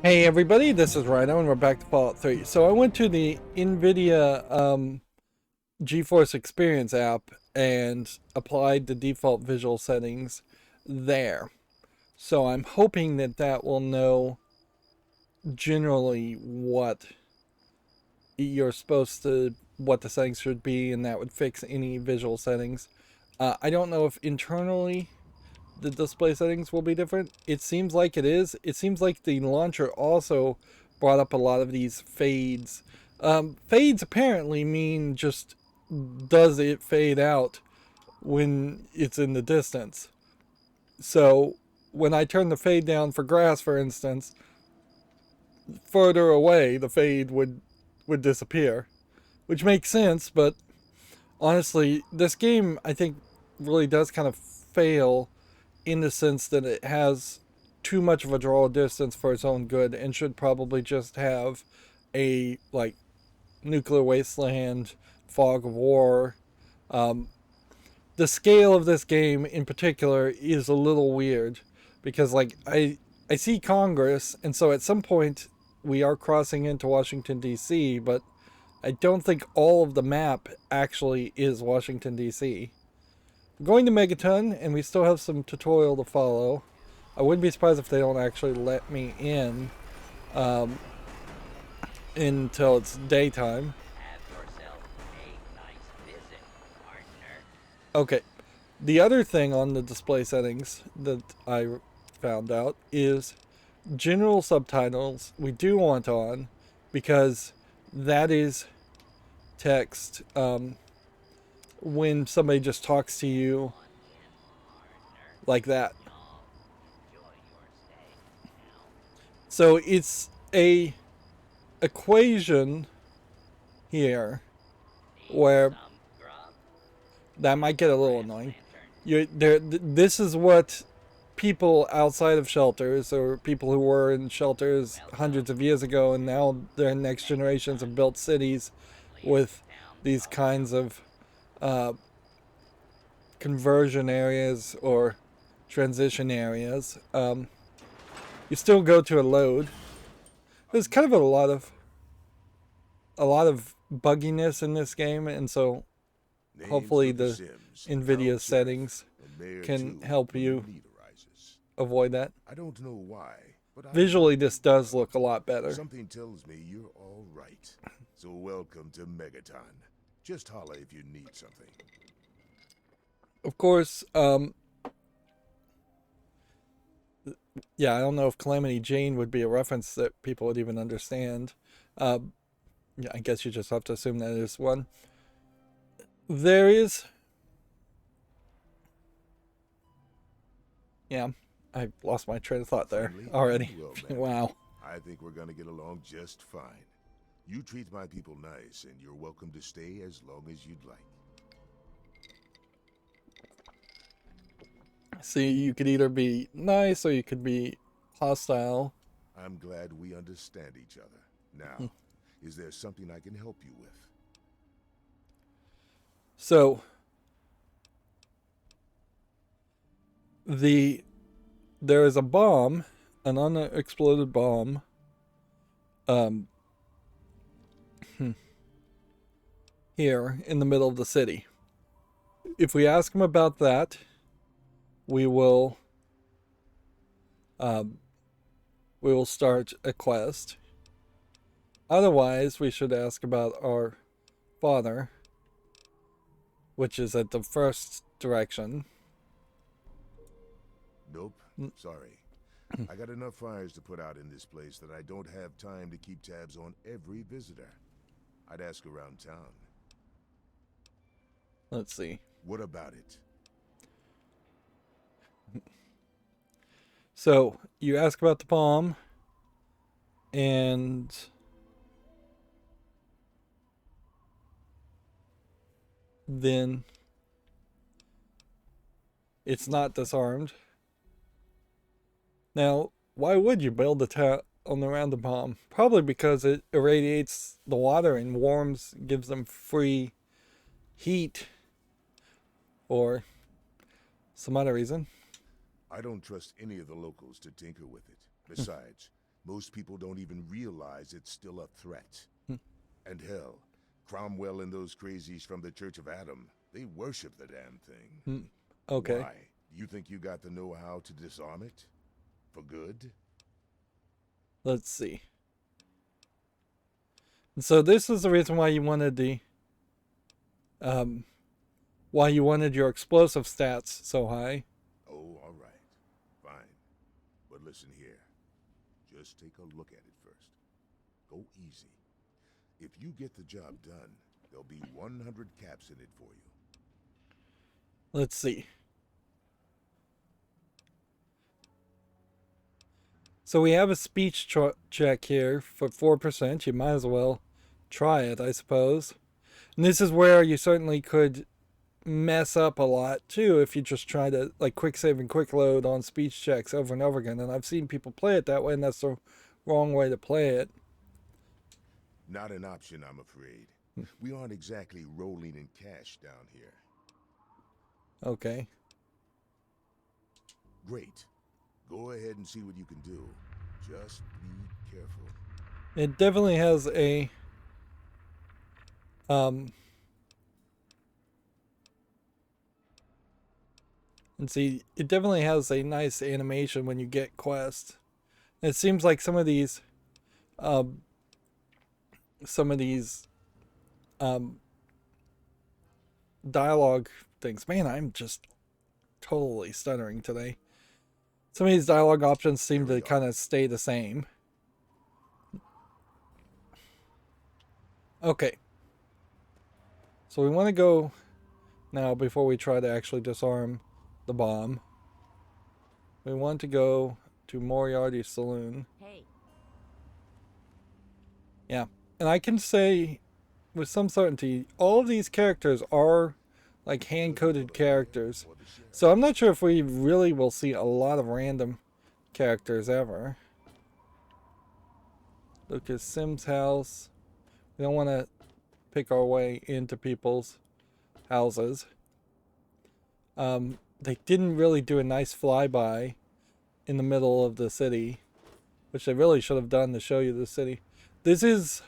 Hey everybody, this is Rydo and we're back to Fallout 3. So I went to the NVIDIA GeForce Experience app and applied the default visual settings there. So I'm hoping that that will know generally what the settings should be, and that would fix any visual settings. I don't know if internally the display settings will be different. It seems like it is. It seems like the launcher also brought up a lot of these fades. Fades apparently mean just does it fade out when it's in the distance. So when I turn the fade down for grass, for instance, further away the fade would disappear, which makes sense. But honestly, this game I think really does kind of fail in the sense that it has too much of a draw distance for its own good and should probably just have a like nuclear wasteland, fog of war. Um, the scale of this game in particular is a little weird because I see Congress, and so at some point we are crossing into Washington D.C., but I don't think all of the map actually is Washington D.C. We're going to Megaton, and we still have some tutorial to follow. I wouldn't be surprised if they don't actually let me in um, until it's daytime. Okay. The other thing on the display settings that I found out is general subtitles we do want on because that is text when somebody just talks to you like that. So it's a equation here where that might get a little annoying. You there. This is what people outside of shelters, or people who were in shelters hundreds of years ago, and now their next generations have built cities with these kinds of uh, conversion areas or transition areas. You still go to a load. There's kind of a lot of bugginess in this game, and so Names hopefully for the the Sims, NVIDIA town sheriff, settings a mayor can too, help when the you need arises. avoid that. I don't know why, but I Visually, believe this does look a lot better. something tells me you're all right. So welcome to Megaton. Just holla if you need something. Of course, yeah, I don't know if Calamity Jane would be a reference that people would even understand. Uh, yeah, I guess you just have to assume that is one. There is, yeah, I lost my train of thought there Friendly and already. well mannered. Wow. I think we're gonna get along just fine. You treat my people nice, and you're welcome to stay as long as you'd like. See, you could either be nice or you could be hostile. I'm glad we understand each other. Now, is there something I can help you with? So the there is a bomb, an unexploded bomb, um, here in the middle of the city. If we ask him about that, we will um, we will start a quest. Otherwise, we should ask about our father, which is at the first direction. Nope. Sorry. I got enough fires to put out in this place that I don't have time to keep tabs on every visitor. I'd ask around town. Let's see. What about it? So you ask about the bomb, and then it's not disarmed. Now, why would you build a town around the bomb? Probably because it irradiates the water and warms, gives them free heat, or some other reason. I don't trust any of the locals to tinker with it. Besides, Most people don't even realize it's still a threat. Hmm. And hell, Cromwell and those crazies from the Church of Adam, they worship the damn thing. Hmm. Okay. Why? You think you got the know-how to disarm it? For good? Let's see. And so this is the reason why you wanted the why you wanted your explosive stats so high. Oh, all right. Fine. But listen here. Just take a look at it first. Go easy. If you get the job done, there'll be 100 caps in it for you. Let's see. So we have a speech check here for 4%. You might as well try it, I suppose. And this is where you certainly could mess up a lot too if you just try to like quick save and quick load on speech checks over and over again. And I've seen people play it that way, and that's the wrong way to play it. Not an option, I'm afraid. We aren't exactly rolling in cash down here. Okay. Great. Go ahead and see what you can do. Just be careful. It definitely has a and see, it definitely has a nice animation when you get quests. It seems like some of these dialogue things. Man, I'm just totally stuttering today. Some of these dialogue options seem to kind of stay the same. Okay. So we want to go now before we try to actually disarm the bomb. We want to go to Moriarty's saloon. Hey. Yeah. And I can say with some certainty, all of these characters are like hand-coded characters. So I'm not sure if we really will see a lot of random characters ever. Lucas Sims' house. We don't want to pick our way into people's houses. They didn't really do a nice flyby in the middle of the city, which they really should have done to show you the city. This is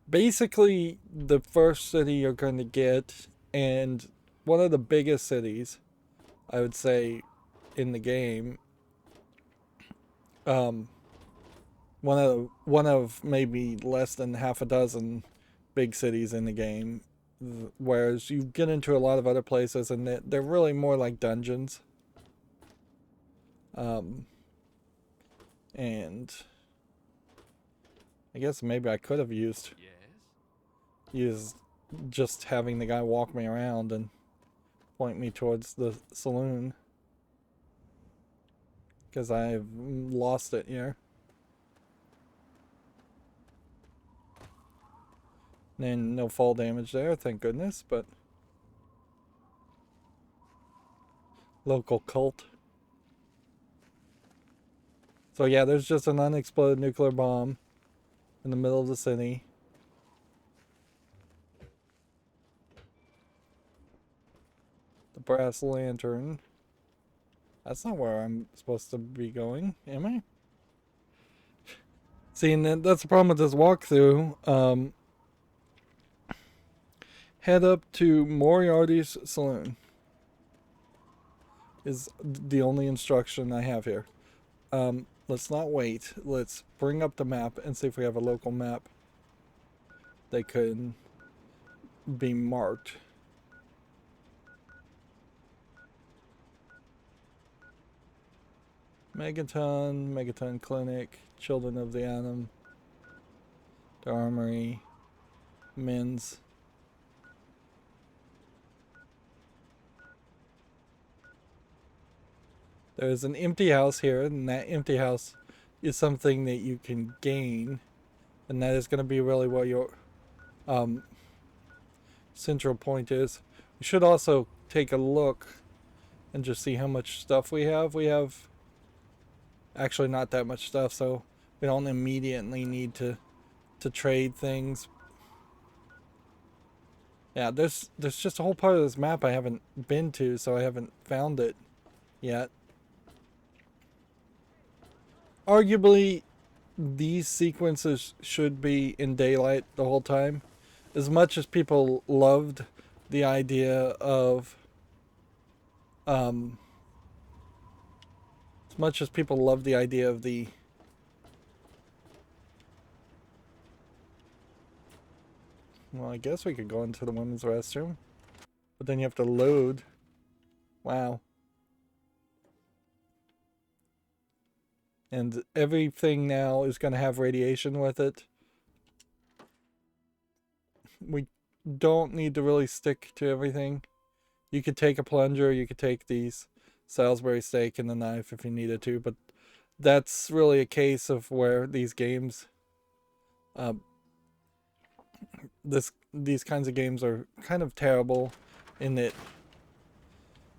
basically the first city you're going to get, and one of the biggest cities, I would say, in the game. One of maybe less than half a dozen big cities in the game, whereas you get into a lot of other places and they're really more like dungeons. And I guess maybe I could have used just having the guy walk me around and point me towards the saloon, because I've lost it here. And no fall damage there, thank goodness, but local cult. So yeah, there's just an unexploded nuclear bomb in the middle of the city. The brass lantern. That's not where I'm supposed to be going, am I? See, and that's the problem with this walkthrough. Head up to Moriarty's saloon is the only instruction I have here. Let's not wait. Let's bring up the map and see if we have a local map that could be marked. Megaton Clinic, Children of the Atom, the Armory, Men's. There's an empty house here, and that empty house is something that you can gain, and that is going to be really what your central point is. We should also take a look and just see how much stuff we have. We have actually not that much stuff, so we don't immediately need to trade things. Yeah, there's just a whole part of this map I haven't been to, so I haven't found it yet. Arguably, these sequences should be in daylight the whole time. As much as people loved the idea of, um, as much as people loved the idea of the, well, I guess we could go into the women's restroom, but then you have to load. Wow. And everything now is going to have radiation with it. We don't need to really stick to everything. You could take a plunger, you could take these Salisbury steak and the knife if you needed to, but that's really a case of where these games, these kinds of games are kind of terrible in that,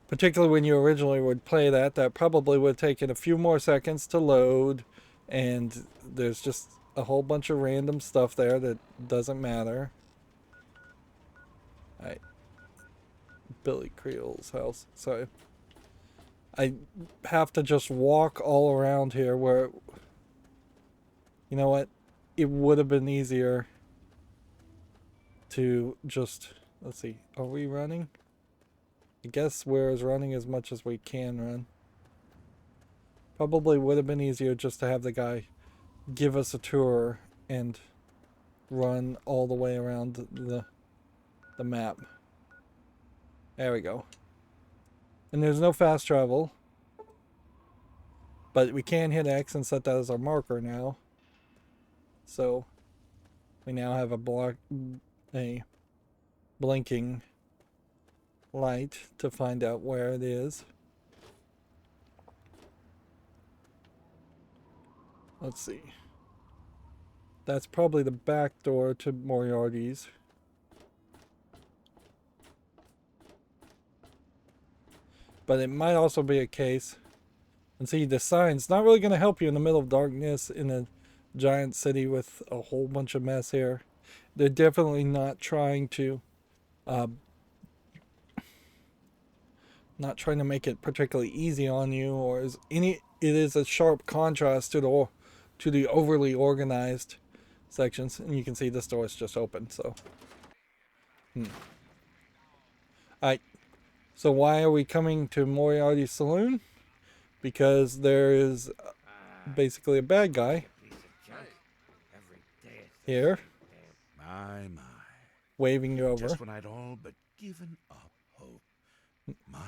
particularly when you originally would play that probably would have taken a few more seconds to load, and there's just a whole bunch of random stuff there that doesn't matter. Alright. Billy Creel's house. Sorry. I have to just walk all around here where, you know what, it would have been easier to just, let's see, are we running? I guess we're as running as much as we can run. Probably would have been easier just to have the guy give us a tour and run all the way around the map. There we go. And there's no fast travel, but we can hit X and set that as our marker now. So we now have a blinking light to find out where it is. Let's see. That's probably the back door to Moriarty's. But it might also be a case. And see, the sign's not really going to help you in the middle of darkness in a giant city with a whole bunch of mess here. They're definitely not trying to make it particularly easy on you, or it is a sharp contrast to the overly organized sections. And you can see this door is just open, so Alright, so why are we coming to Moriarty's saloon? Because there is basically a bad guy here My. waving you over. Just when I'd all but given up hope. My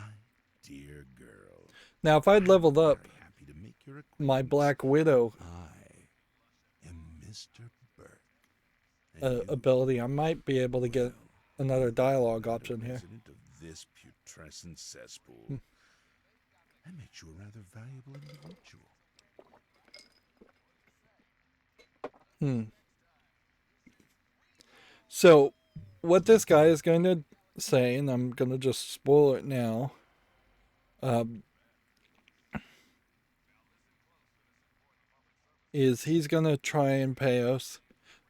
dear girl. Now, if I'd leveled up Very happy to make your my acquaintance. Black Widow I am Mr. Burke. ability, I might be able to get another dialogue option here. Resident of this putrescent cesspool. That makes you a rather valuable individual. So, what this guy is going to say, and I'm going to just spoil it now, is he's going to try and pay us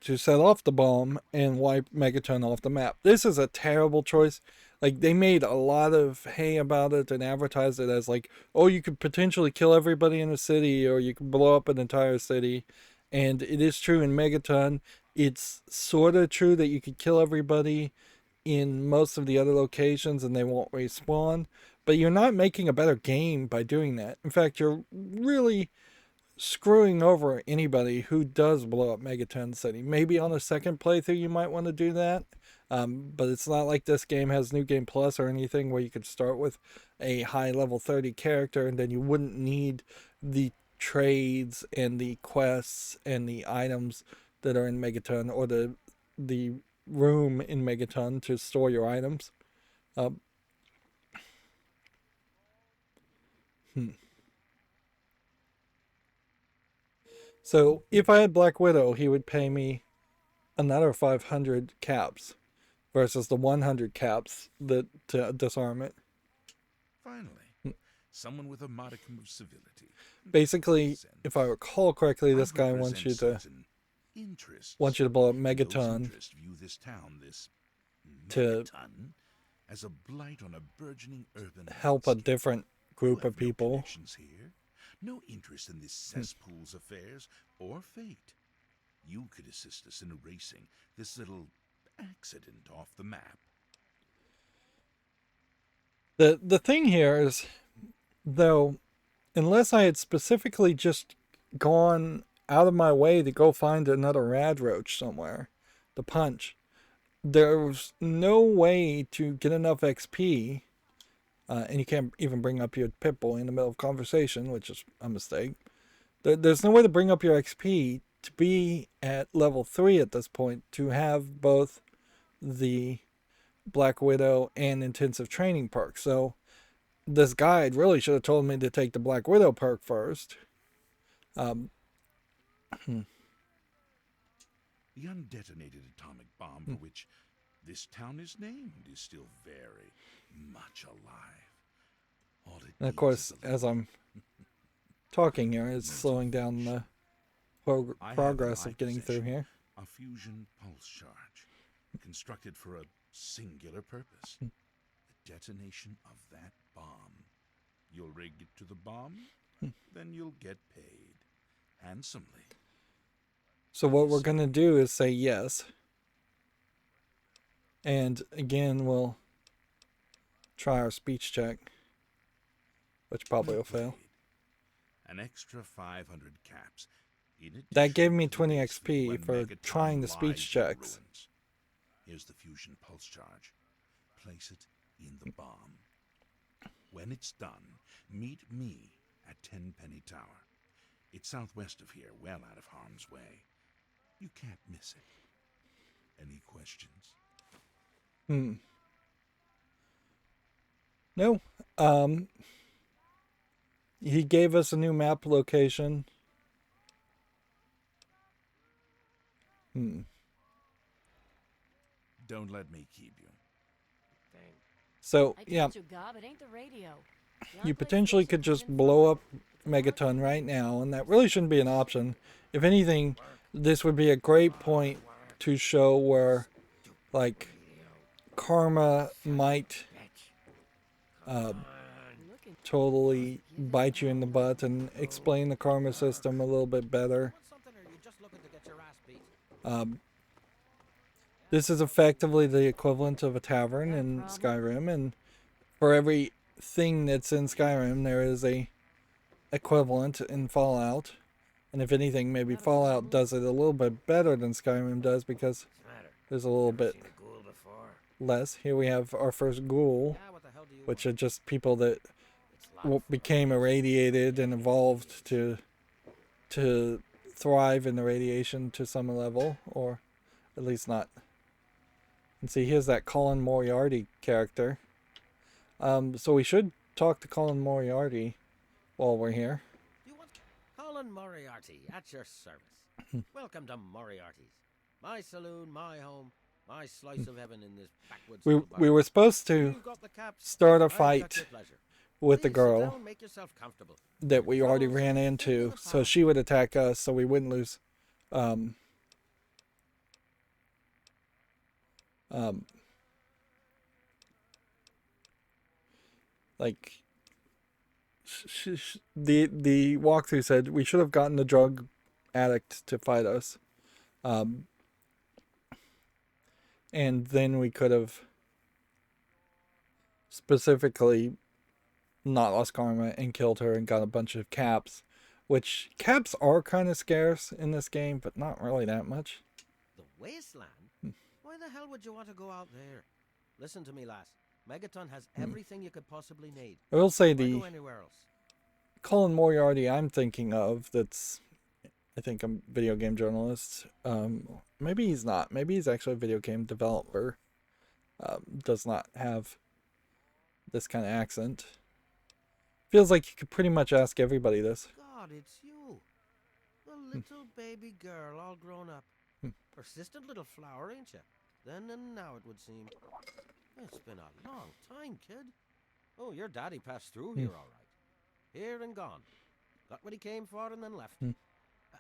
to set off the bomb and wipe Megaton off the map. This is a terrible choice. Like, they made a lot of hay about it and advertised it as like, oh, you could potentially kill everybody in a city, or you could blow up an entire city. And it is true in Megaton. It's sort of true that you could kill everybody in most of the other locations and they won't respawn. But you're not making a better game by doing that. In fact, you're really screwing over anybody who does blow up Megaton City. Maybe on a second playthrough you might want to do that, but it's not like this game has New Game Plus or anything where you could start with a high level 30 character and then you wouldn't need the trades and the quests and the items that are in Megaton, or the room in Megaton to store your items. So if I had Black Widow, he would pay me another 500 caps versus the 100 caps that to disarm it. Finally, someone with a modicum of civility. Basically, if I recall correctly, this guy wants you to blow up Megaton to as a blight on a burgeoning urban help a different group of people. No interest in this cesspool's affairs or fate. You could assist us in erasing this little accident off the map. The thing here is, though, unless I had specifically just gone out of my way to go find another rad roach somewhere to punch, there was no way to get enough XP, and you can't even bring up your Pip-Boy in the middle of conversation, which is a mistake. There's no way to bring up your XP to be at level 3 at this point to have both the Black Widow and intensive training perk. So this guide really should have told me to take the Black Widow perk first. The undetonated atomic bomb for which this town is named is still very much alive. All it And of needs course, is a as little I'm talking here, it's slowing down the I have progress in my of getting through possession here. A fusion pulse charge, constructed for a singular purpose: the detonation of that bomb. You'll rig it to the bomb, then you'll get paid handsomely. So what we're going to do is say yes. And again, we'll try our speech check, which probably will fail. An extra 500 caps. That gave me 20 when XP for Megaton trying the lies speech in checks. ruins. Here's the fusion pulse charge. Place it in the bomb. When it's done, meet me at Tenpenny Tower. It's southwest of here, well out of harm's way. You can't miss it. Any questions? No. He gave us a new map location. Don't let me keep you. So, I yeah, told you, Gob, it ain't the radio. The you Enclave potentially station could just isn't blow far. up Megaton right now, and that really shouldn't be an option. If anything, this would be a great point to show where, like, karma might Looking. totally bite you in the butt and explain the karma system a little bit better. This is effectively the equivalent of a tavern in Skyrim, and for every thing that's in Skyrim, there is a equivalent in Fallout. And if anything, maybe Fallout does it a little bit better than Skyrim does because there's a little bit less. Here we have our first ghoul, which are just people that became irradiated and evolved to thrive in the radiation to some level, or at least not. And see, here's that Colin Moriarty character. So we should talk to Colin Moriarty while we're here. Colin Moriarty, at your service. Welcome to Moriarty's. My saloon, my home, my slice of heaven in this backwoods. We were supposed to You've got the caps. start a I've got fight your pleasure. with the Please sit girl down, make yourself comfortable. that we already Girls, ran into into, the so parlor. she would attack us, so we wouldn't lose. Like the walkthrough said we should have gotten the drug addict to fight us, and then we could have specifically not lost karma and killed her and got a bunch of caps, which caps are kind of scarce in this game, but not really that much. The wasteland? Why the hell would you want to go out there? Listen to me, lass. Megaton has everything you could possibly need. I will say Why the go anywhere else? Colin Moriarty I'm thinking of, that's, I think, a video game journalist. Maybe he's not. Maybe he's actually a video game developer. Does not have this kind of accent. Feels like you could pretty much ask everybody this. God, it's you. The little baby girl all grown up. Persistent little flower, ain't you? Then and now, it would seem. It's been a long time, kid. Oh, your daddy passed through here, all right. Here and gone. Got what he came for and then left.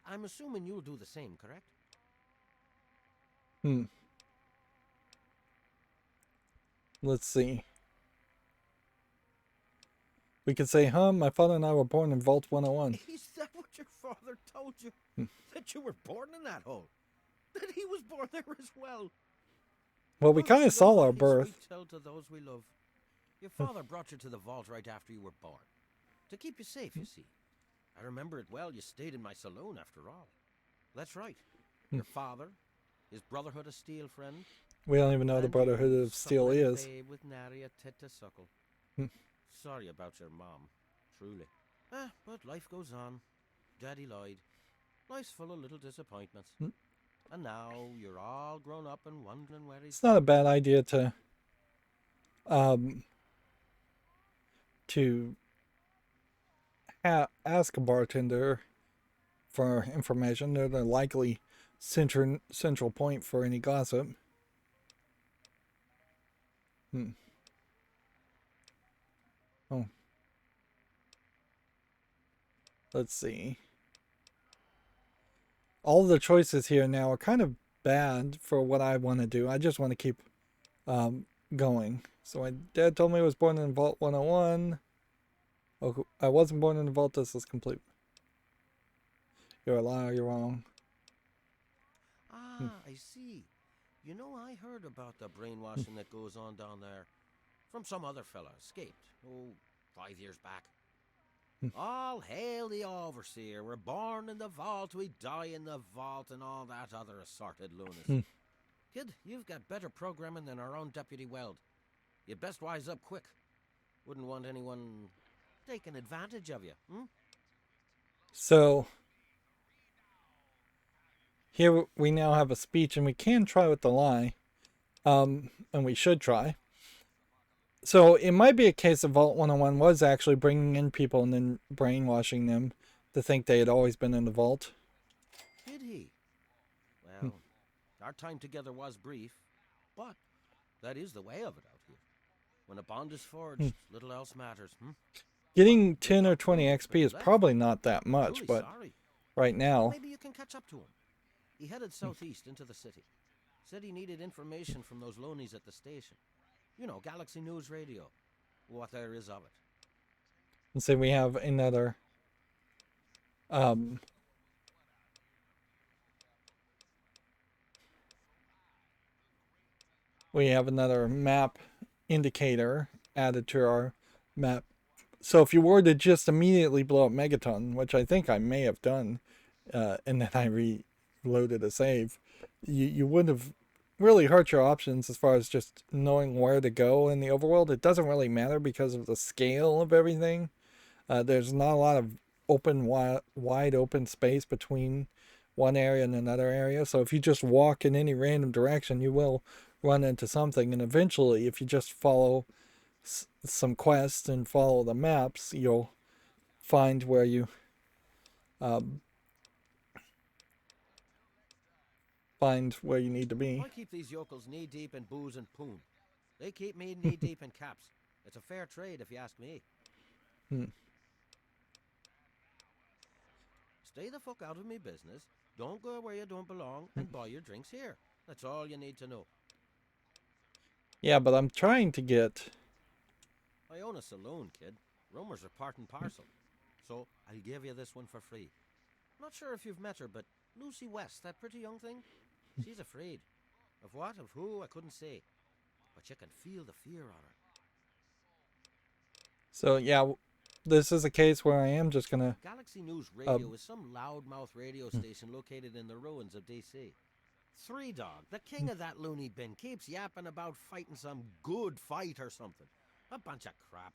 I'm assuming you'll do the same, correct? Let's see. We could say, my father and I were born in Vault 101. Is that what your father told you? That you were born in that hole? That he was born there as well? Well, we kind of saw our birth. We tell to those we love. Your father brought you to the vault right after you were born. To keep you safe, you see. I remember it well. You stayed in my saloon after all. That's right. Your father, his Brotherhood of Steel friend. We don't even know the Brotherhood of Steel is. Babe with nary a tit to suckle. Sorry about your mom, truly. But life goes on. Daddy lied. Life's full of little disappointments. And now you're all grown up and wondering where he's... It's not a bad idea to ask a bartender for information. They're the likely central point for any gossip. Oh. Let's see. All the choices here now are kind of bad for what I want to do. I just want to keep going. So my dad told me I was born in Vault 101. Oh, I wasn't born in the vault. This is complete. You're a liar. You're wrong. I see. You know, I heard about the brainwashing that goes on down there from some other fella. Escaped. 5 years back. All hail the overseer. We're born in the vault. We die in the vault and all that other assorted lunacy. Kid, you've got better programming than our own Deputy Weld. You'd best wise up quick. Wouldn't want anyone taking advantage of you, So, here we now have a speech, and we can try with the lie. And we should try. So, it might be a case of Vault 101 was actually bringing in people and then brainwashing them to think they had always been in the vault. Did he? Well, our time together was brief, but that is the way of it out here. When a bond is forged, little else matters, Getting 10 or 20 XP is probably not that much, but right now... Maybe you can catch up to him. He headed southeast into the city. Said he needed information from those loonies at the station. You know, Galaxy News Radio. What there is of it. And so we have another... we have another map indicator added to our map. So if you were to just immediately blow up Megaton, which I think I may have done, and then I reloaded a save, you would have really hurt your options as far as just knowing where to go in the overworld. It doesn't really matter because of the scale of everything. There's not a lot of wide open space between one area and another area. So if you just walk in any random direction, you will run into something. And eventually, if you just follow some quests and follow the maps, you'll find where you need to be. I keep these yokels knee deep in booze and poon. They keep me knee deep in caps. It's a fair trade, if you ask me. Stay the fuck out of me business. Don't go where you don't belong, and buy your drinks here. That's all you need to know. Yeah, but I'm trying to get... I own a saloon, kid. Rumors are part and parcel. So I'll give you this one for free. Not sure if you've met her, but Lucy West, that pretty young thing, she's afraid. Of what? Of who? I couldn't say. But you can feel the fear on her. So, yeah, this is a case where I am just gonna... Galaxy News Radio is some loudmouth radio station located in the ruins of DC. Three Dog, the king of that loony bin, keeps yapping about fighting some good fight or something. A bunch of crap.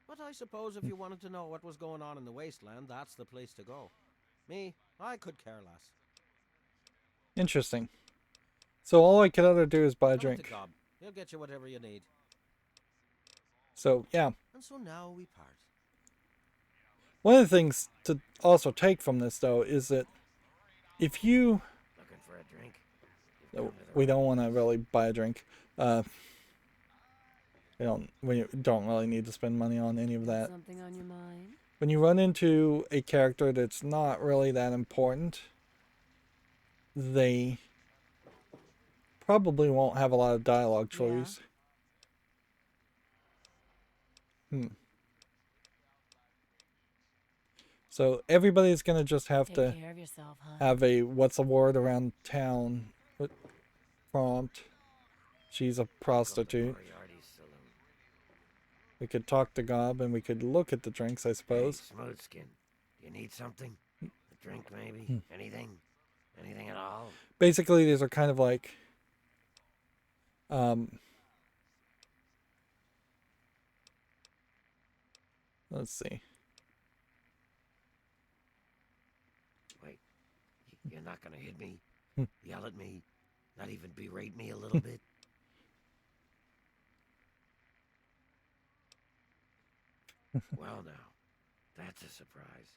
But I suppose if you wanted to know what was going on in the wasteland, that's the place to go. Me, I could care less. Interesting. So all I could other do is buy a Come to drink. Gob. He'll get you whatever you need. So, yeah. And so now we part. One of the things to also take from this, though, is that if you... Looking for a drink? We don't want to really buy a drink. We don't really need to spend money on any of that. Something on your mind? When you run into a character that's not really that important, they probably won't have a lot of dialogue choice. So everybody's gonna just have Take to care of yourself, huh? have a what's the word around town prompt. She's a prostitute. Moriarty's saloon. We could talk to Gob and we could look at the drinks, I Hey, suppose. Smoothskin, you need something? A drink, maybe? Anything? Anything at all? Basically, these are kind of like let's see. Wait, you're not gonna hit me? Yell at me? Not even berate me a little bit? Well now, that's a surprise.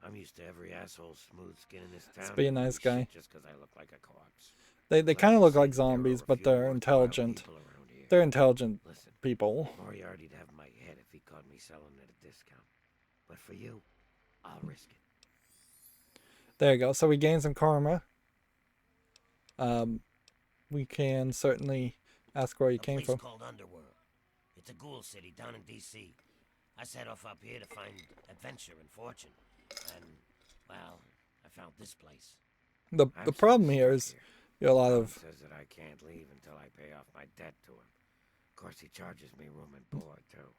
I'm used to every asshole Smoothskin in this town. Be a nice doing guy. shit just 'cause I look like a corpse. They kind of Let's look like see, there are zombies, a but few they're worthwhile intelligent. people around here. They're intelligent Listen, people. Moriarty'd have my head if he caught me selling at a discount. But for you, I'll risk it. There you go. So we gain some karma. We can certainly ask where you A came place from. called Underworld. It's a ghoul city down in D.C. I set off up here to find adventure and fortune. And, well, I found this place. The I'm problem sort of here stuck is you have a lot Tom of says that I can't leave until I pay off my debt to him. Of course, he charges me room and board, too.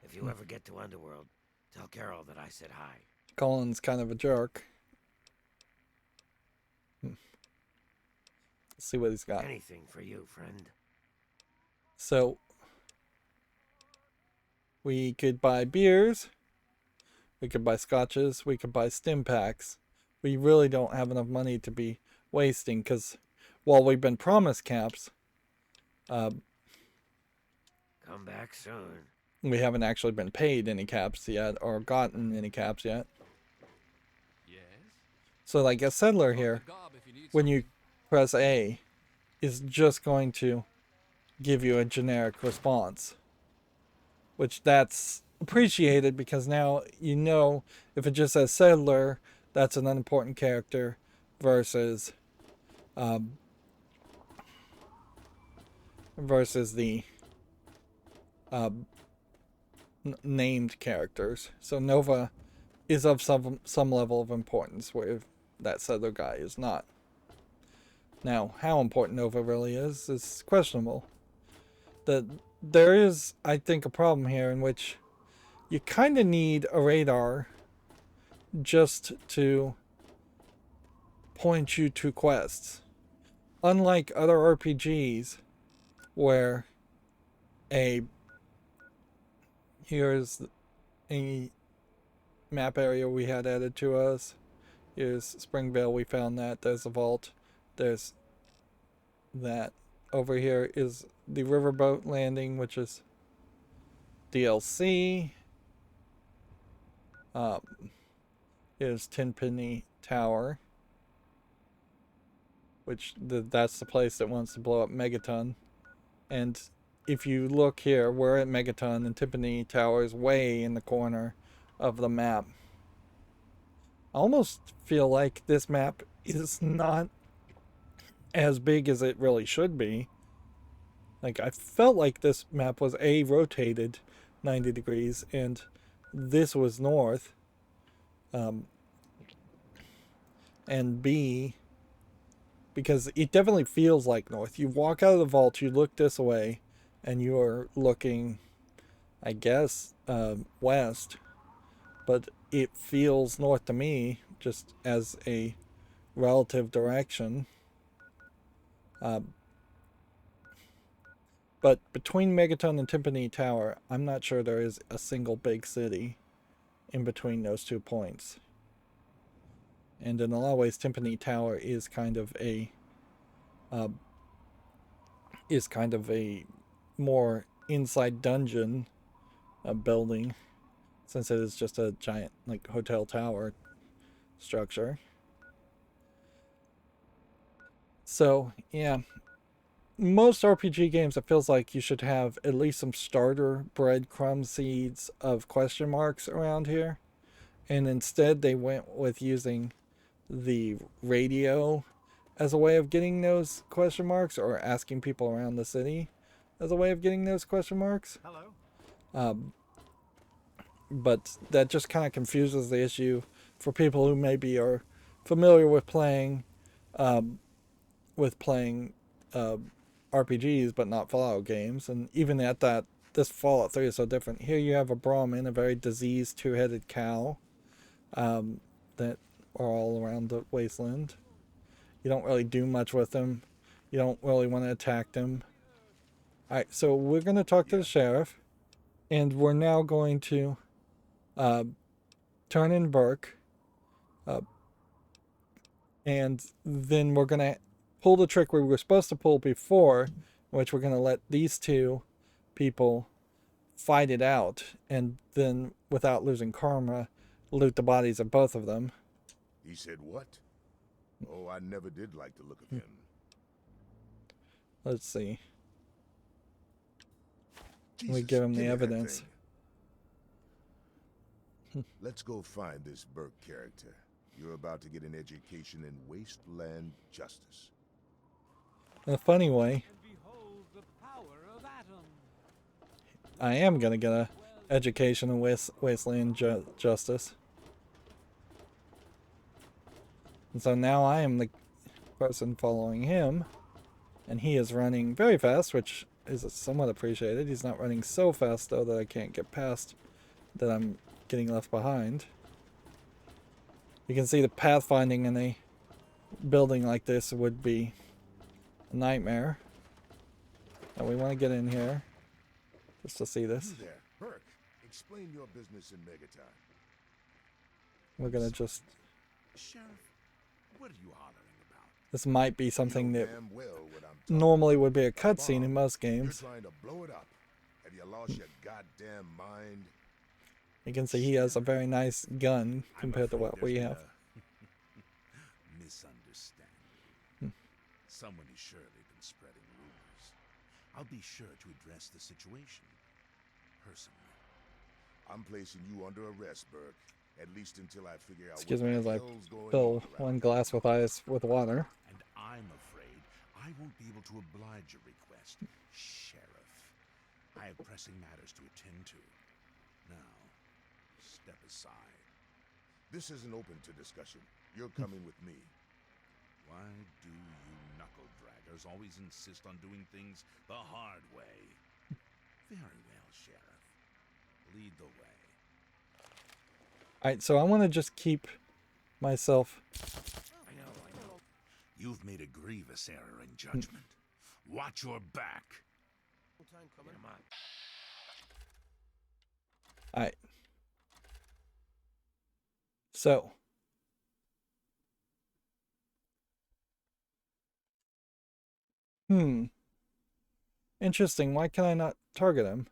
If you ever get to Underworld, tell Carol that I said hi. Colin's kind of a jerk. Let's see what he's got. Anything for you, friend. So we could buy beers, we could buy scotches, we could buy stim packs. We really don't have enough money to be wasting because while we've been promised caps, Come back soon. we haven't actually been paid any caps yet or gotten any caps yet. Yes. So like a settler here, when you press A, is just going to give you a generic response. Which that's appreciated because now you know if it just says settler, that's an unimportant character versus the named characters. So Nova is of some level of importance where that settler guy is not. Now, how important Nova really is questionable. There is, I think, a problem here in which you kind of need a radar just to point you to quests. Unlike other RPGs where here's a map area we had added to us. Here's Springvale, we found that. There's a vault. There's that. Over here is the riverboat landing, which is DLC. Is Tenpenny Tower, which that's the place that wants to blow up Megaton. And if you look here, we're at Megaton, and Tenpenny Tower is way in the corner of the map. I almost feel like this map is not as big as it really should be. Like, I felt like this map was A, rotated 90 degrees, and this was north. And B, because it definitely feels like north. You walk out of the vault, you look this way, and you are looking, I guess, west. But it feels north to me, just as a relative direction. But between Megaton and Tenpenny Tower, I'm not sure there is a single big city in between those 2 points. And in a lot of ways, Tenpenny Tower is kind of a more inside dungeon building, since it is just a giant like hotel tower structure. So yeah, most RPG games, it feels like you should have at least some starter breadcrumb seeds of question marks around here. And instead they went with using the radio as a way of getting those question marks, or asking people around the city as a way of getting those question marks. Hello. But that just kind of confuses the issue for people who maybe are familiar with playing RPGs but not Fallout games, and even at that, this Fallout 3 is so different. Here you have a Brahmin, a very diseased two-headed cow that are all around the wasteland. You don't really do much with them. You don't really want to attack them. Alright, so we're going to talk to the sheriff, and we're now going to turn in Burke, and then we're going to pull the trick we were supposed to pull before, which we're going to let these two people fight it out, and then, without losing karma, loot the bodies of both of them. He said what? Oh, I never did like the look of him. Let's see. Jesus, We give him give the me that evidence. thing. Let's go find this Burke character. You're about to get an education in wasteland justice. In a funny way, I am going to get a education in wasteland justice. And so now I am the person following him, and he is running very fast, which is somewhat appreciated. He's not running so fast, though, that I can't get past, that I'm getting left behind. You can see the pathfinding in a building like this would be a nightmare. And we want to get in here just to see this. You there, Burke. Explain your business in Megaton. We're going to just... Sheriff, what are you hollering about? This might be something You know that damn well what I'm talking normally would be a about. cutscene in most games. You're trying to blow it up. Have you lost your goddamn mind? You can see he has a very nice gun compared to I'm what afraid we there's have. been a misunderstanding. Someone has surely been spreading rumors. I'll be sure to address the situation personally. I'm placing you under arrest, Burke. At least until I figure out Excuse what me the as I hell's going fill on around one here. glass with ice with water. And I'm afraid I won't be able to oblige your request, Sheriff. I have pressing matters to attend to. Now, step aside. This isn't open to discussion. You're coming with me. Why do you knuckle draggers always insist on doing things the hard way? Very well, Sheriff. Lead the way. Alright, so I want to just keep myself... I know. You've made a grievous error in judgment. Watch your back. Time coming. Come on. Alright. So. Interesting. Why can I not target him?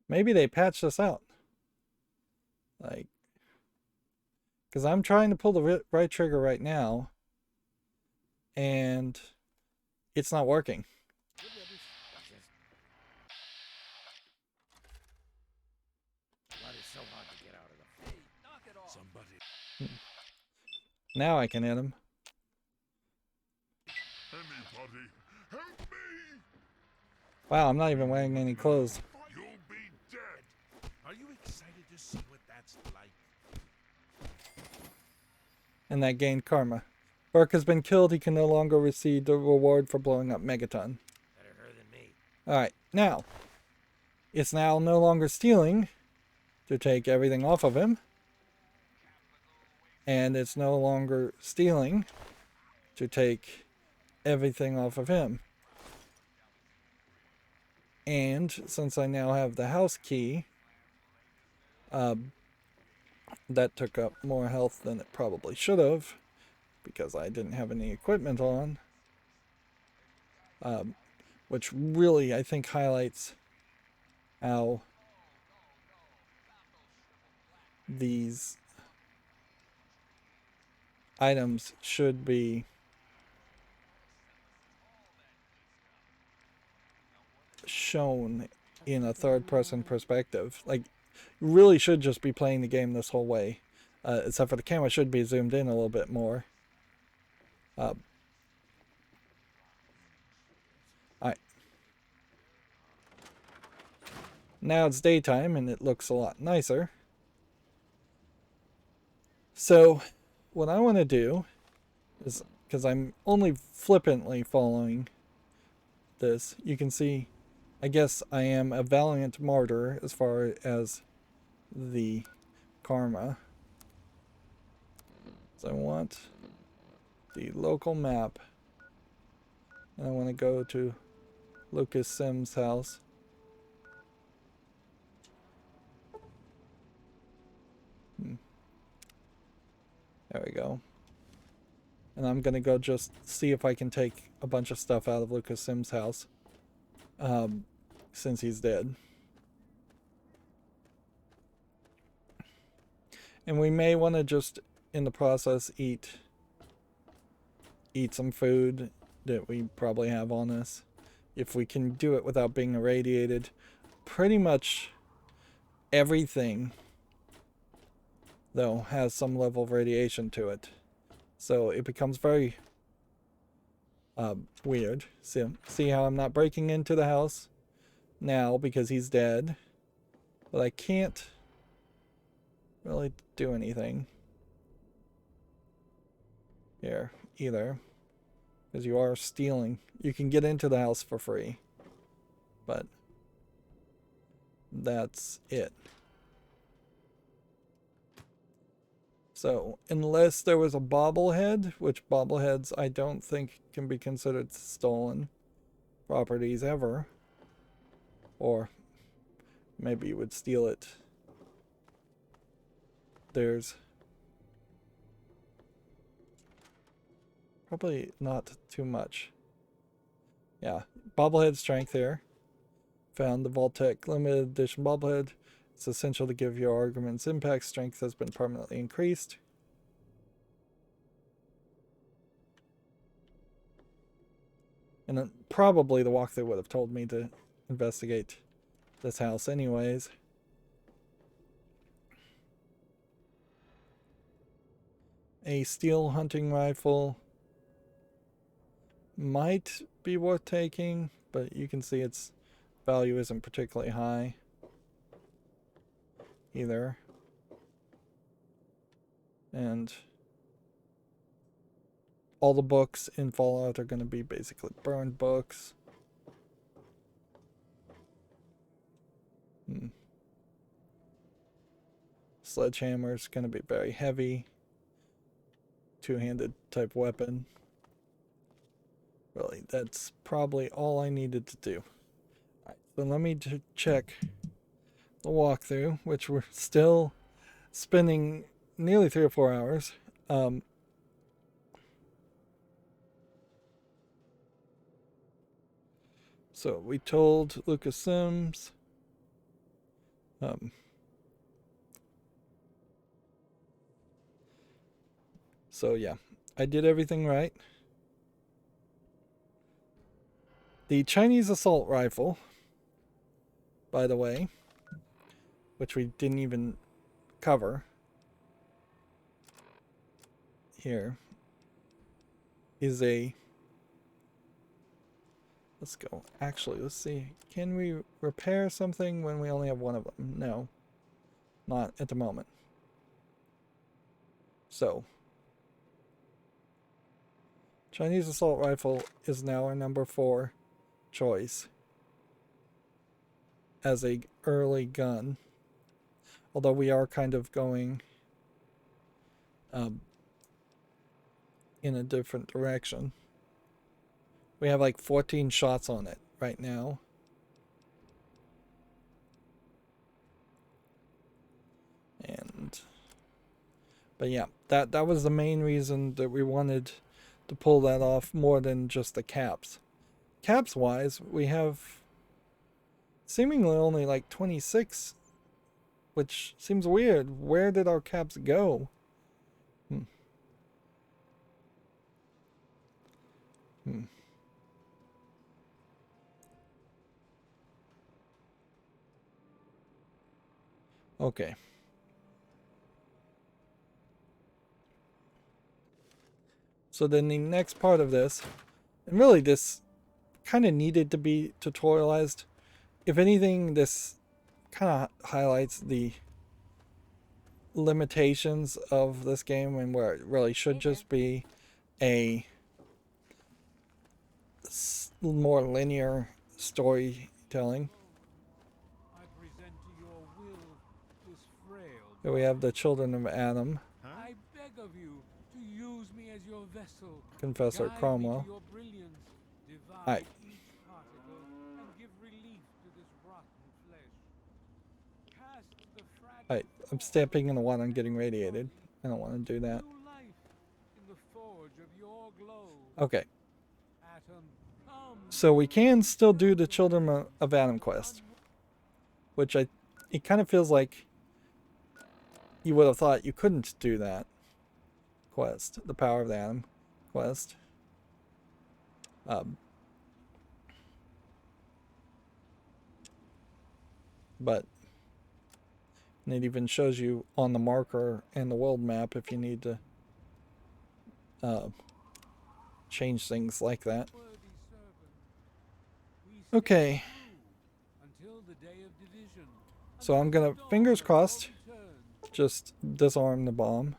Maybe they patched this out. Like, because I'm trying to pull the right trigger right now, and it's not working. Blood is so hard to get out of the face. Knock it off. Somebody. Now I can hit him. Anybody, help me! Wow, I'm not even wearing any clothes. You'll be dead. Are you excited to see what that's like? And that gained karma. Burke has been killed. He can no longer receive the reward for blowing up Megaton. Better her than me. Alright, now. It's now no longer stealing to take everything off of him. And it's no longer stealing to take everything off of him. And since I now have the house key, that took up more health than it probably should have, because I didn't have any equipment on. Which really, I think, highlights how these items should be shown in a third-person perspective. Like, you really should just be playing the game this whole way, except for the camera should be zoomed in a little bit more. Now it's daytime and it looks a lot nicer. So what I want to do is, because I'm only flippantly following this, you can see, I guess I am a valiant martyr as far as the karma. So I want the local map, and I want to go to Lucas Sims' house. There we go. And I'm gonna go just see if I can take a bunch of stuff out of Lucas Sims' house, since he's dead. And we may want to just, in the process, eat some food that we probably have on us, if we can do it without being irradiated. Pretty much everything, though, has some level of radiation to it, so it becomes very weird. See how I'm not breaking into the house now because he's dead, but I can't really do anything here either, because you are stealing. You can get into the house for free, but that's it. So unless there was a bobblehead, which bobbleheads I don't think can be considered stolen properties ever, or maybe you would steal it. There's probably not too much. Yeah, bobblehead strength here. Found the Vault-Tec limited edition bobblehead. It's essential to give your argument's impact. Strength has been permanently increased. And then probably the walkthrough would have told me to investigate this house anyways. A steel hunting rifle might be worth taking, but you can see its value isn't particularly high either. And all the books in Fallout are going to be basically burned books. Sledgehammer is going to be very heavy. Two-handed type weapon. Really, that's probably all I needed to do. Alright, so let me check the walkthrough, which we're still spending nearly 3 or 4 hours. So we told Lucas Sims. So yeah, I did everything right. The Chinese assault rifle, by the way, which we didn't even cover here, is a... Let's go. Actually, let's see. Can we repair something when we only have one of them? No. Not at the moment. So, Chinese assault rifle is now our number 4 choice as a early gun. Although we are kind of going in a different direction. We have like 14 shots on it right now. But yeah, that was the main reason that we wanted to pull that off more than just the caps. Caps wise, we have seemingly only like 26, which seems weird. Where did our caps go? Okay. So then the next part of this, and really this kind of needed to be tutorialized. If anything, this kind of highlights the limitations of this game and where it really should just be a more linear storytelling. I present to your will this frail. Here we have the children of Adam, I beg of you to use me as your vessel. Confessor Guide Cromwell. me to your brilliance. Divide Alright. each particle and give relief to this rotten flesh. Cast the fragile Alright, I'm stepping in the water and getting radiated. I don't want to do that. new life in the forge of your glow. Okay, Atom, come. so we can still do the Children of Adam quest, which it kind of feels like you would have thought you couldn't do that quest, the Power of the Atom quest. But and it even shows you on the marker and the world map if you need to change things like that. Worthy servant, we stay Okay, true until the day of division. so I'm gonna, fingers crossed, just disarm the bomb.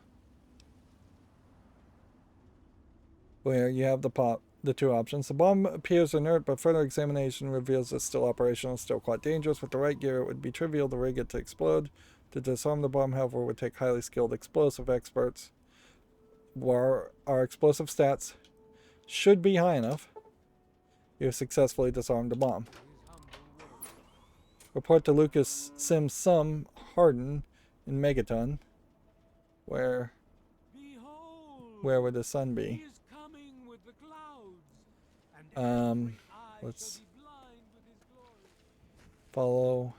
Where you have the two options. The bomb appears inert, but further examination reveals it's still operational, still quite dangerous. With the right gear, it would be trivial to rig it to explode. To disarm the bomb, however, would take highly skilled explosive experts. Where our explosive stats should be high enough, you have successfully disarmed the bomb. Report to Lucas Sims Sum Harden in Megaton. Where Behold, would the sun he be? is coming with the clouds, and every eye Let's shall be blind with his glory. follow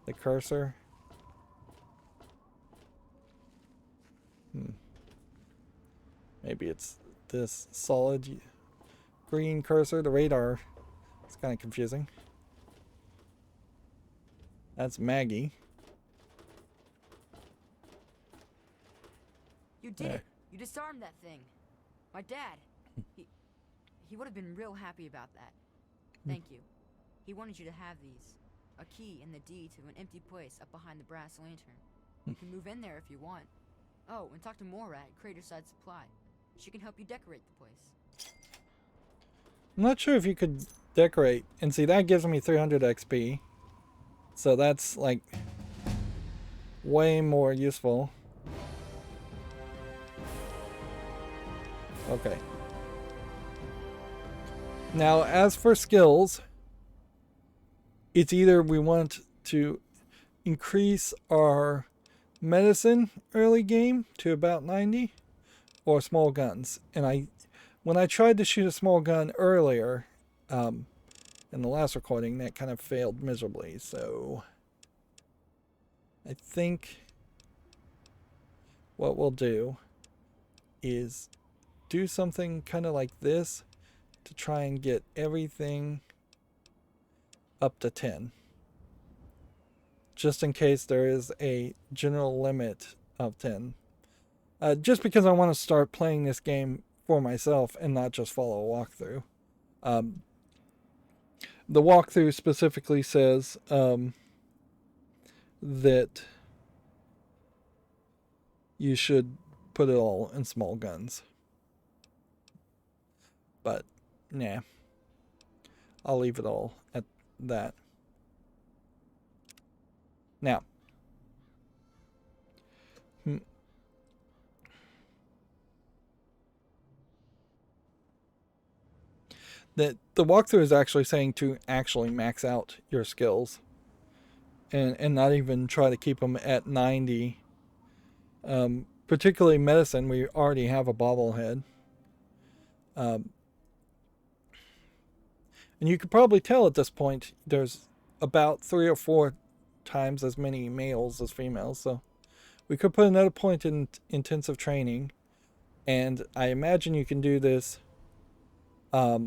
the cursor. Maybe it's this solid green cursor. The radar is kind of confusing. That's Maggie. You did There. it. You disarmed that thing. My dad. He would have been real happy about that. Thank you. He wanted you to have these. A key and the deed to an empty place up behind the brass lantern. You can move in there if you want. Oh, and talk to Mora at Craterside Supply. She can help you decorate the place. I'm not sure if you could decorate. And see, that gives me 300 XP. So that's like way more useful. Okay. Now, as for skills, it's either we want to increase our medicine early game to about 90 or small guns. And when I tried to shoot a small gun earlier, in the last recording, that kind of failed miserably. So I think what we'll do is do something kind of like this to try and get everything up to 10. Just in case there is a general limit of 10. Just because I want to start playing this game for myself and not just follow a walkthrough. The walkthrough specifically says that you should put it all in small guns. But, nah. I'll leave it all at that. Now. The walkthrough is actually saying to actually max out your skills. And not even try to keep them at 90. Particularly medicine, we already have a bobblehead. And you could probably tell at this point there's about 3 or 4 times as many males as females. So we could put another point in intensive training. And I imagine you can do this a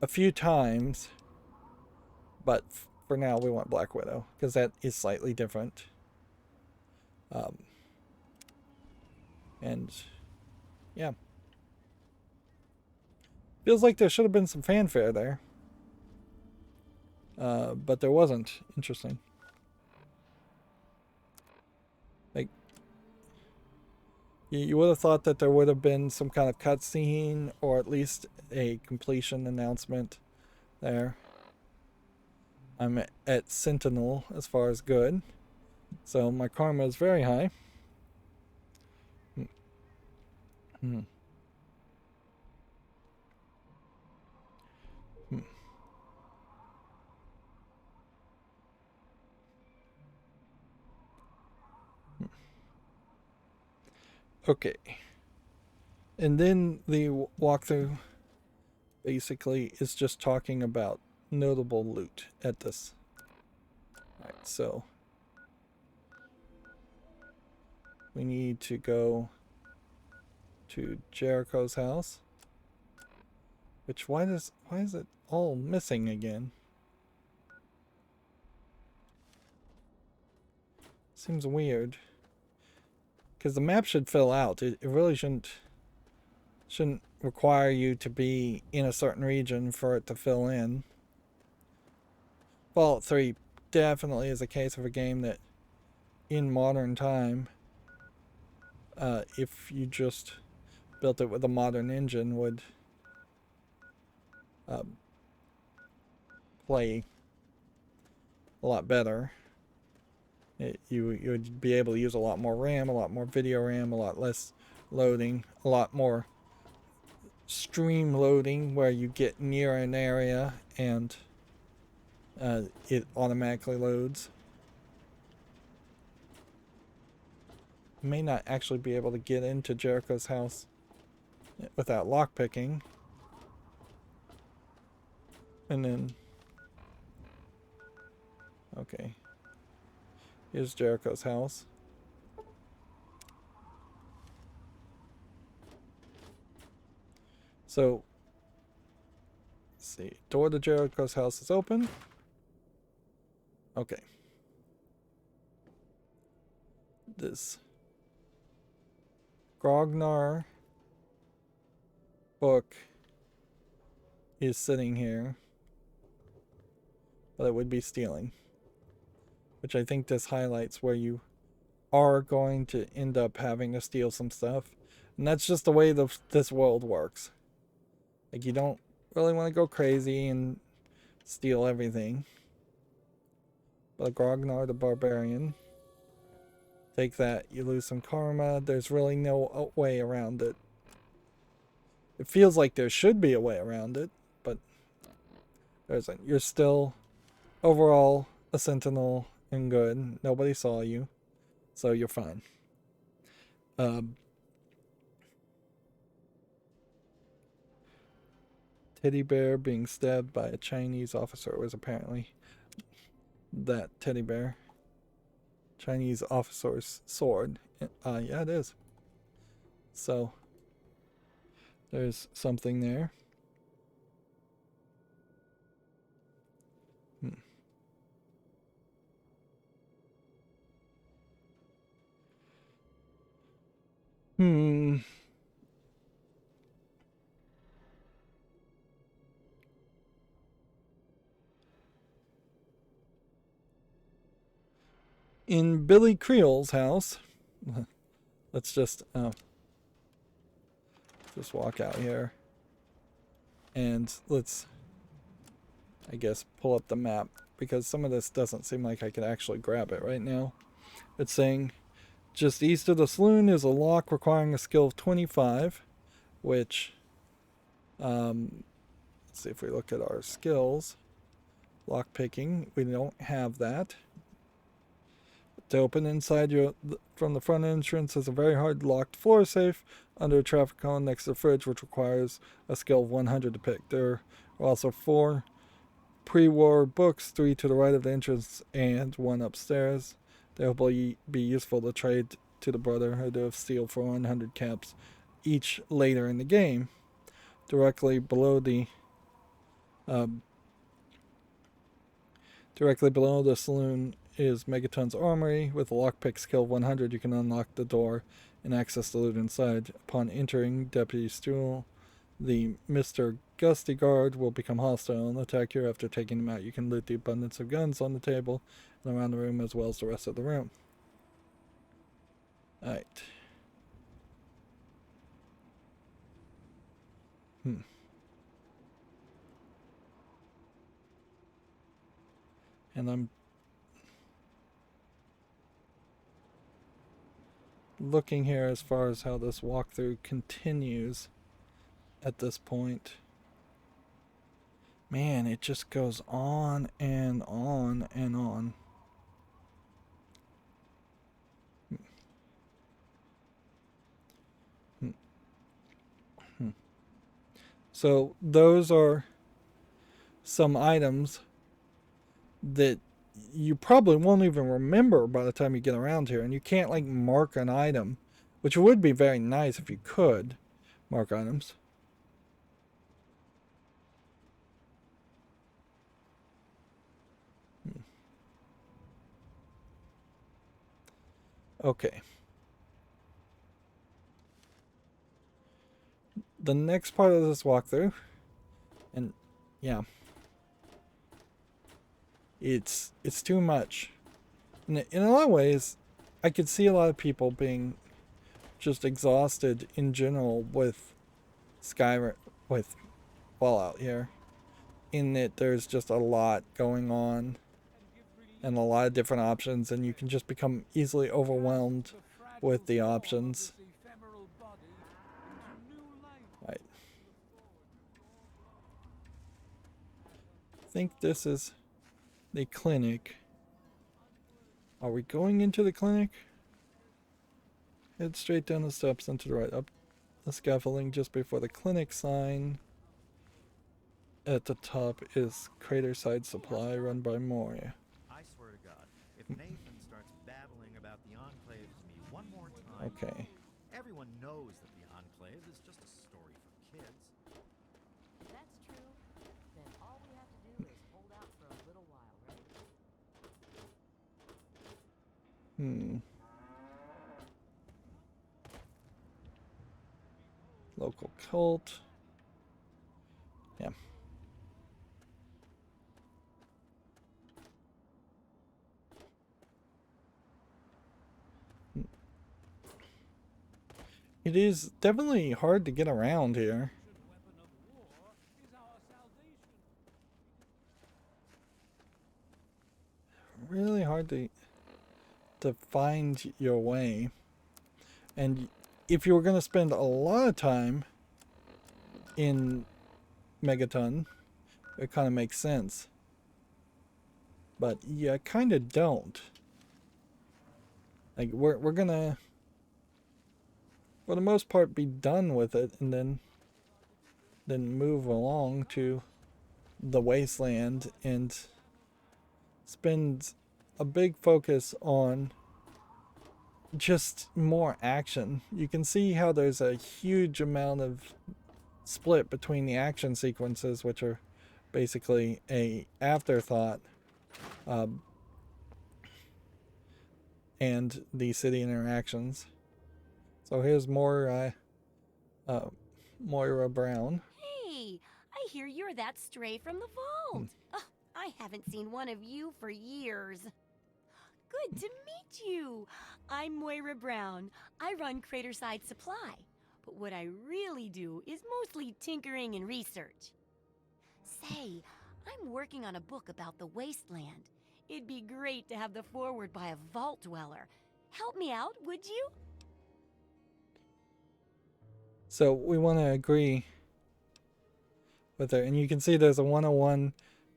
few times. But for now we want Black Widow because that is slightly different. And yeah. Feels like there should have been some fanfare there. but there wasn't. Interesting. Like, you would have thought that there would have been some kind of cutscene or at least a completion announcement there. I'm at Sentinel as far as good, so my karma is very high. Hmm. Hmm. Okay. And then the walkthrough basically is just talking about notable loot at this. Alright, so we need to go to Jericho's house. Which why is it all missing again? Seems weird. Because the map should fill out. It really shouldn't require you to be in a certain region for it to fill in. Fallout 3 definitely is a case of a game that in modern time, if you just built it with a modern engine, would play a lot better. You would be able to use a lot more RAM, a lot more video RAM, a lot less loading, a lot more stream loading where you get near an area and it automatically loads. You may not actually be able to get into Jericho's house without lockpicking. And then, okay, here's Jericho's house. So, let's see, door to Jericho's house is open. Okay. This Grognar book is sitting here, but it would be stealing, which I think this highlights where you are going to end up having to steal some stuff, and that's just the way this world works. Like, you don't really want to go crazy and steal everything, but Grognar the Barbarian, take that, you lose some karma. There's really no way around it. It feels like there should be a way around it, but there isn't. You're still overall a sentinel and good. Nobody saw you, so you're fine. Teddy bear being stabbed by a Chinese officer was apparently that teddy bear. Chinese officer's sword. Yeah, it is. So there's something there. In Billy Creel's house, let's just walk out here and let's, I guess, pull up the map, because some of this doesn't seem like I could actually grab it right now. It's saying just east of the saloon is a lock requiring a skill of 25, which let's see if we look at our skills. Lock picking, we don't have that. To open inside from the front entrance is a very hard locked floor safe under a traffic cone next to the fridge, which requires a skill of 100 to pick. There are also 4 pre-war books, 3 to the right of the entrance and 1 upstairs. They will be useful to trade to the Brotherhood of Steel for 100 caps each later in the game. Directly below the saloon is Megaton's Armory. With a lockpick skill of 100, you can unlock the door and access the loot inside. Upon entering, Deputy Stewell The Mr. Gusty Guard will become hostile and attack you. After taking him out, you can loot the abundance of guns on the table and around the room as well as the rest of the room. Alright. And I'm looking here as far as how this walkthrough continues at this point. Man, it just goes on and on and on. So those are some items that you probably won't even remember by the time you get around here, and you can't like mark an item, which would be very nice if you could mark items. Okay. The next part of this walkthrough, and yeah, it's too much. In a lot of ways, I could see a lot of people being just exhausted in general with with Fallout here, in that there's just a lot going on and a lot of different options, and you can just become easily overwhelmed with the options. Right. I think this is the clinic. Are we going into the clinic? Head straight down the steps and to the right, up the scaffolding just before the clinic sign. At the top is Craterside Supply, run by Moy. I swear to God, if Nathan starts babbling about the Enclave to me one more time, Okay. everyone knows that the Enclave is just a story for kids. If that's true, then all we have to do is hold out for a little while, right? Local cult. Yeah. It is definitely hard to get around here. Really hard to find your way. And if you were going to spend a lot of time in Megaton, it kind of makes sense. But you kind of don't. Like, we're gonna, for the most part, be done with it, and then move along to the wasteland and spend a big focus on just more action. You can see how there's a huge amount of split between the action sequences, which are basically a afterthought, and the city interactions. So here's more Moira Brown. Hey, I hear you're that stray from the vault. Oh, I haven't seen one of you for years. Good to meet you. I'm Moira Brown. I run Craterside Supply, but what I really do is mostly tinkering and research. Say, I'm working on a book about the wasteland. It'd be great to have the foreword by a vault dweller. Help me out, would you? So we want to agree with her, and you can see there's a 101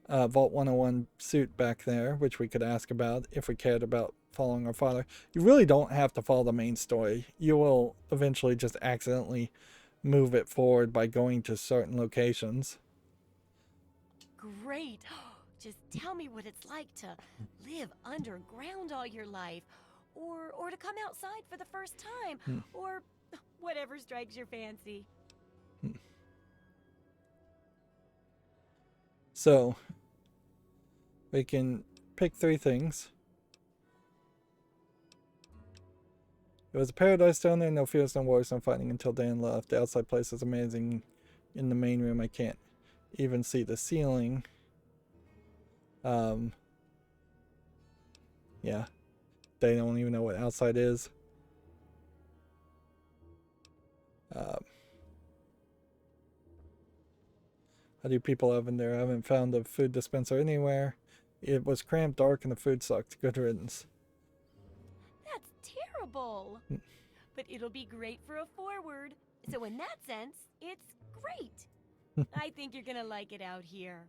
Vault 101 suit back there, which we could ask about if we cared about following our father. You really don't have to follow the main story. You will eventually just accidentally move it forward by going to certain locations. Great. Just tell me what it's like to live underground all your life, or to come outside for the first time, or whatever strikes your fancy. So we can pick 3 things. It was a paradise down there, no fears, no worries, no fighting until Dan left. The outside place is amazing. in the main room. I can't even see the ceiling. Yeah, they don't even know what outside is. How do people have in there? I haven't found a food dispenser anywhere. It was cramped, dark, and the food sucked. Good riddance. That's terrible. But it'll be great for a forward. So in that sense, it's great. I think you're gonna like it out here.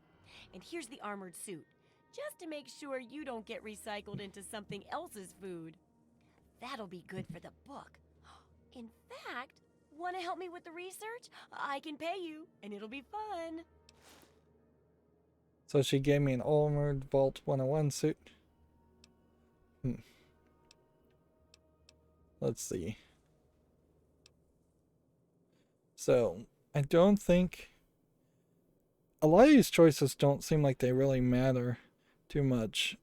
And here's the armored suit, just to make sure you don't get recycled into something else's food. That'll be good for the book. In fact, want to help me with the research? I can pay you, and it'll be fun. So she gave me an armored Vault 101 suit. Let's see. So, I don't think... A lot of these choices don't seem like they really matter too much.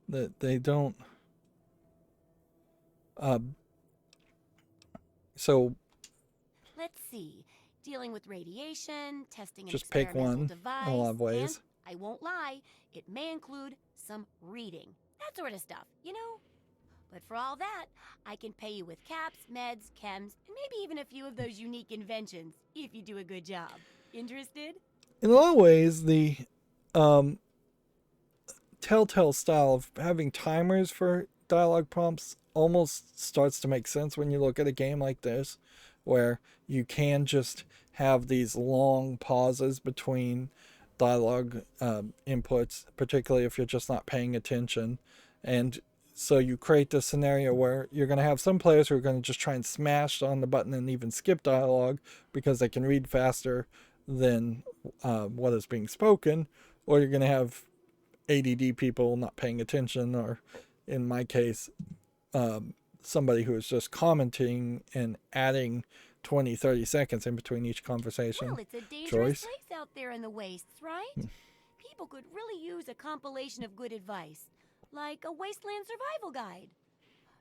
That they don't... So... Let's see. Dealing with radiation, testing an Just pick experimental one device, in a lot of ways. And, I won't lie, it may include some reading. That sort of stuff, you know? But for all that, I can pay you with caps, meds, chems, and maybe even a few of those unique inventions, if you do a good job. Interested? In a lot of ways, the Telltale style of having timers for dialogue prompts almost starts to make sense when you look at a game like this, where you can just have these long pauses between dialogue inputs, particularly if you're just not paying attention. And so you create this scenario where you're going to have some players who are going to just try and smash on the button and even skip dialogue because they can read faster than what is being spoken, or you're going to have ADD people not paying attention, or in my case, somebody who is just commenting and adding 20-30 seconds in between each conversation. Well, it's a dangerous place out there in the wastes, right? People could really use a compilation of good advice, like a wasteland survival guide.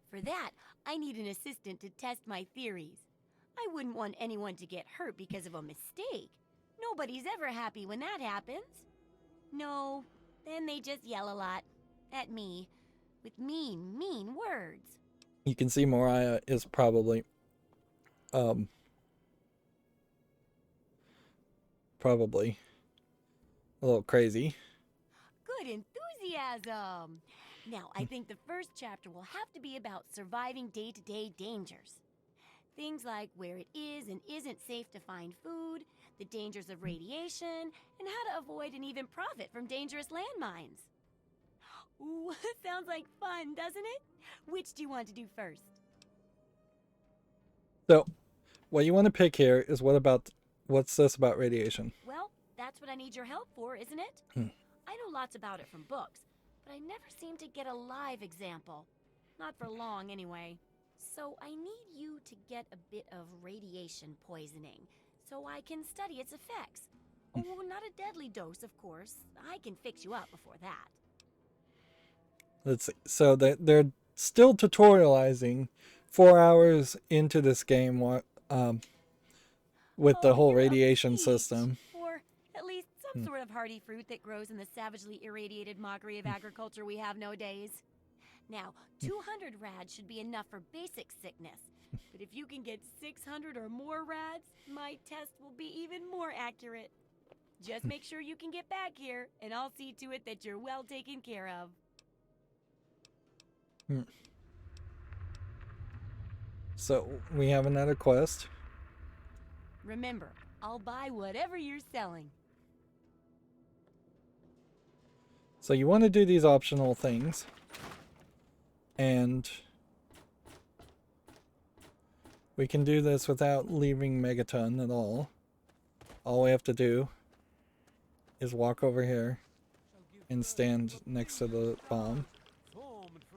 For that, I need an assistant to test my theories. I wouldn't want anyone to get hurt because of a mistake. Nobody's ever happy when that happens. No, then they just yell a lot at me with mean, mean words. You can see Mariah is probably a little crazy. Good enthusiasm. Now, I think the first chapter will have to be about surviving day-to-day dangers. Things like where it is and isn't safe to find food, the dangers of radiation, and how to avoid and even profit from dangerous landmines. Ooh, sounds like fun, doesn't it? Which do you want to do first? So, what you want to pick here is what's this about radiation? Well, that's what I need your help for, isn't it? I know lots about it from books, but I never seem to get a live example. Not for long, anyway. So I need you to get a bit of radiation poisoning, so I can study its effects. Oh, not a deadly dose, of course. I can fix you up before that. Let's see. So they're still tutorializing 4 hours into this game with the whole radiation system. Or at least some sort of hardy fruit that grows in the savagely irradiated mockery of agriculture we have nowadays. Now, 200 rads should be enough for basic sickness. But if you can get 600 or more rads, my test will be even more accurate. Just make sure you can get back here, and I'll see to it that you're well taken care of. So, we have another quest. Remember, I'll buy whatever you're selling. So you want to do these optional things. And we can do this without leaving Megaton at all. All we have to do is walk over here and stand next to the bomb.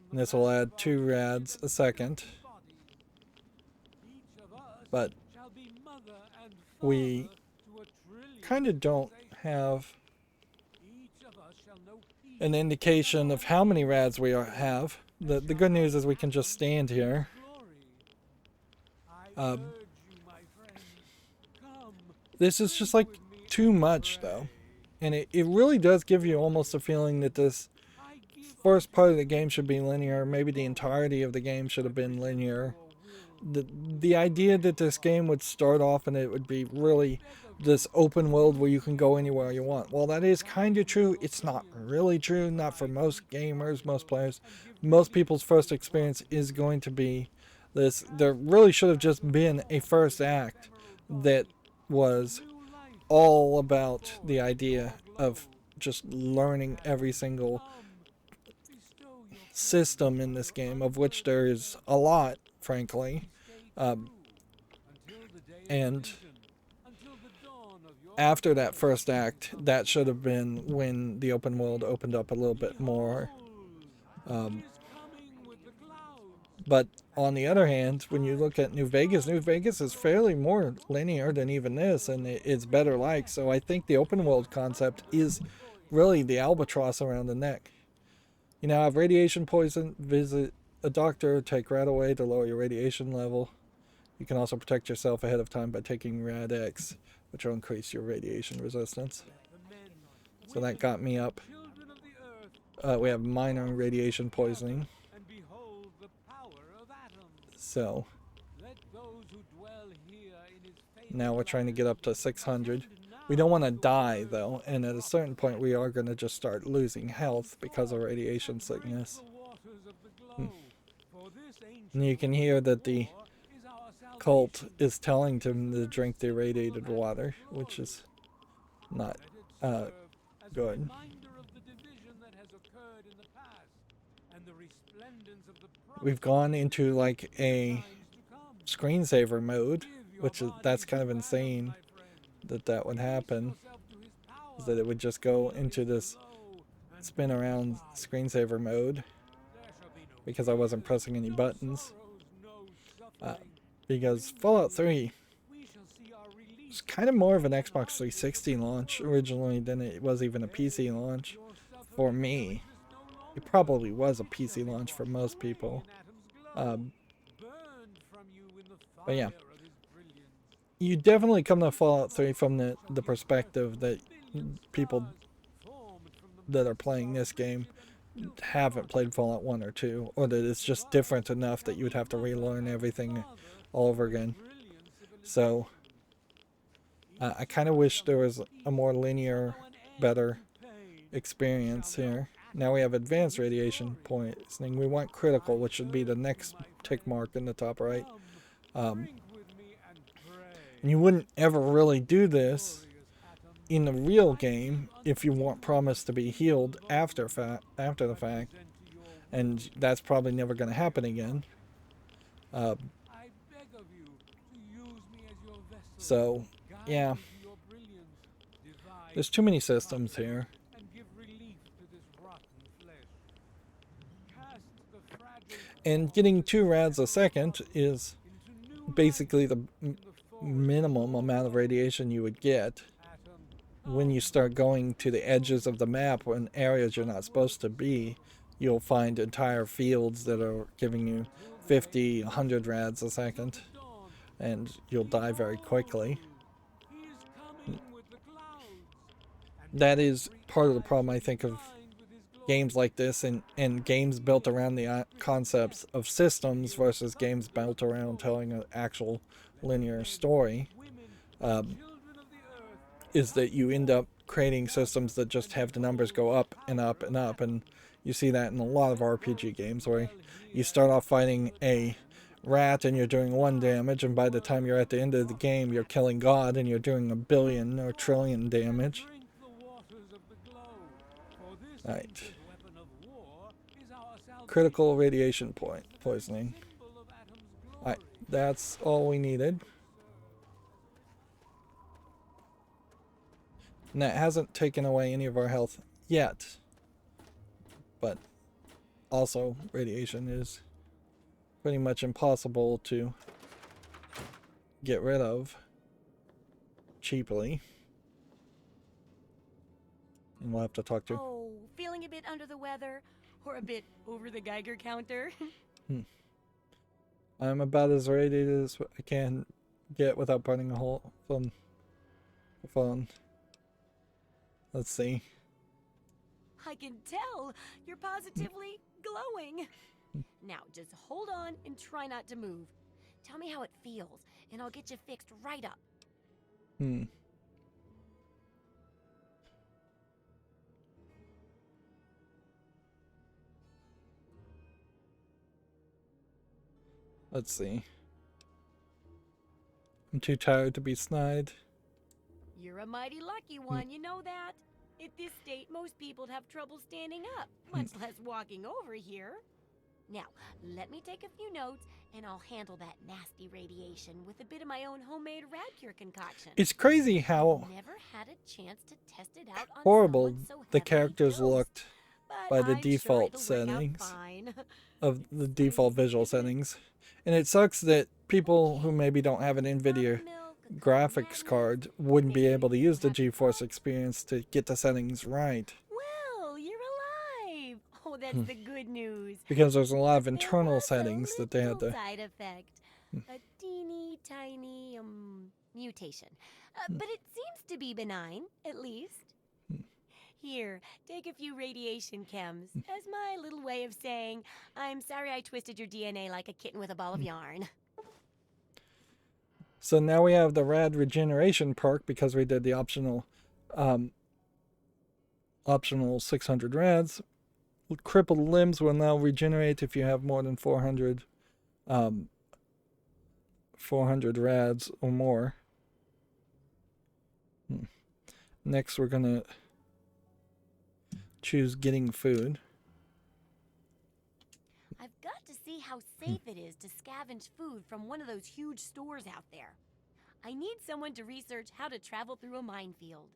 And this will add 2 rads a second. But we kind of don't have an indication of how many rads we have. the good news is we can just stand here. This is just like too much though. And it really does give you almost a feeling that this first part of the game should be linear. Maybe the entirety of the game should have been linear. The idea that this game would start off and it would be really this open world where you can go anywhere you want. Well, that is kind of true. It's not really true. Not for most gamers, most players. Most people's first experience is going to be this. There really should have just been a first act that was all about the idea of just learning every single system in this game, of which there is a lot, frankly. And after that first act, that should have been when the open world opened up a little bit more. But on the other hand, when you look at New Vegas is fairly more linear than even this, and it's better like. So I think the open world concept is really the albatross around the neck. You now have radiation poison, visit a doctor, take Radaway to lower your radiation level. You can also protect yourself ahead of time by taking Rad-X, which will increase your radiation resistance. So that got me up. We have minor radiation poisoning. So now we're trying to get up to 600. We don't want to die though, and at a certain point we are going to just start losing health because of radiation sickness. And you can hear that the cult is telling them to drink the irradiated water, which is not good. We've gone into like a screensaver mode, which is, that's kind of insane that would happen, is that it would just go into this spin around screensaver mode because I wasn't pressing any buttons. Because Fallout 3 was kind of more of an Xbox 360 launch originally than it was even a PC launch for me. It probably was a PC launch for most people. But yeah. You definitely come to Fallout 3 from the perspective that people that are playing this game haven't played Fallout 1 or 2, or that it's just different enough that you would have to relearn everything all over again. So I kind of wish there was a more linear, better experience here. Now we have advanced radiation poisoning. We want critical, which should be the next tick mark in the top right. And you wouldn't ever really do this in the real game if you weren't promised to be healed after the fact. And that's probably never going to happen again. So, yeah. There's too many systems here. And getting 2 rads a second is basically the minimum amount of radiation you would get when you start going to the edges of the map or in areas you're not supposed to be. You'll find entire fields that are giving you 50, 100 rads a second, and you'll die very quickly. That is part of the problem, I think, of games like this and games built around the concepts of systems versus games built around telling an actual linear story, is that you end up creating systems that just have the numbers go up and up and up. And you see that in a lot of RPG games where you start off fighting a rat and you're doing 1 damage, and by the time you're at the end of the game you're killing God and you're doing 1 billion or trillion damage. Right. Critical radiation poisoning. Alright, that's all we needed. And that hasn't taken away any of our health yet. But also, radiation is pretty much impossible to get rid of cheaply. And we'll have to talk to. Oh, feeling a bit under the weather? Or a bit over the Geiger counter? I'm about as radiated as I can get without burning a hole from the phone. Let's see. I can tell. You're positively glowing. Now, just hold on and try not to move. Tell me how it feels, and I'll get you fixed right up. Let's see. I'm too tired to be snide. You're a mighty lucky one, you know that? At this state, most people'd have trouble standing up, much less walking over here. Now, let me take a few notes, and I'll handle that nasty radiation with a bit of my own homemade Radcure concoction. It's crazy how Never had a chance to test it out on horrible someone so the heavily characters dosed, looked but by the I'm default sure it'll work out settings fine. of the default visual settings. And it sucks that people who maybe don't have an NVIDIA graphics card wouldn't be able to use the GeForce Experience to get the settings right. Well, you're alive. Oh, that's the good news. Because there's a lot of There internal was a settings that they had little to... side effect, a teeny tiny mutation, but it seems to be benign, at least. Here, take a few radiation chems as my little way of saying, I'm sorry I twisted your DNA like a kitten with a ball of yarn. So now we have the rad regeneration perk because we did the optional 600 rads. Crippled limbs will now regenerate if you have more than 400 rads or more. Next we're gonna choose getting food. I've got to see how safe it is to scavenge food from one of those huge stores out there. I need someone to research how to travel through a minefield.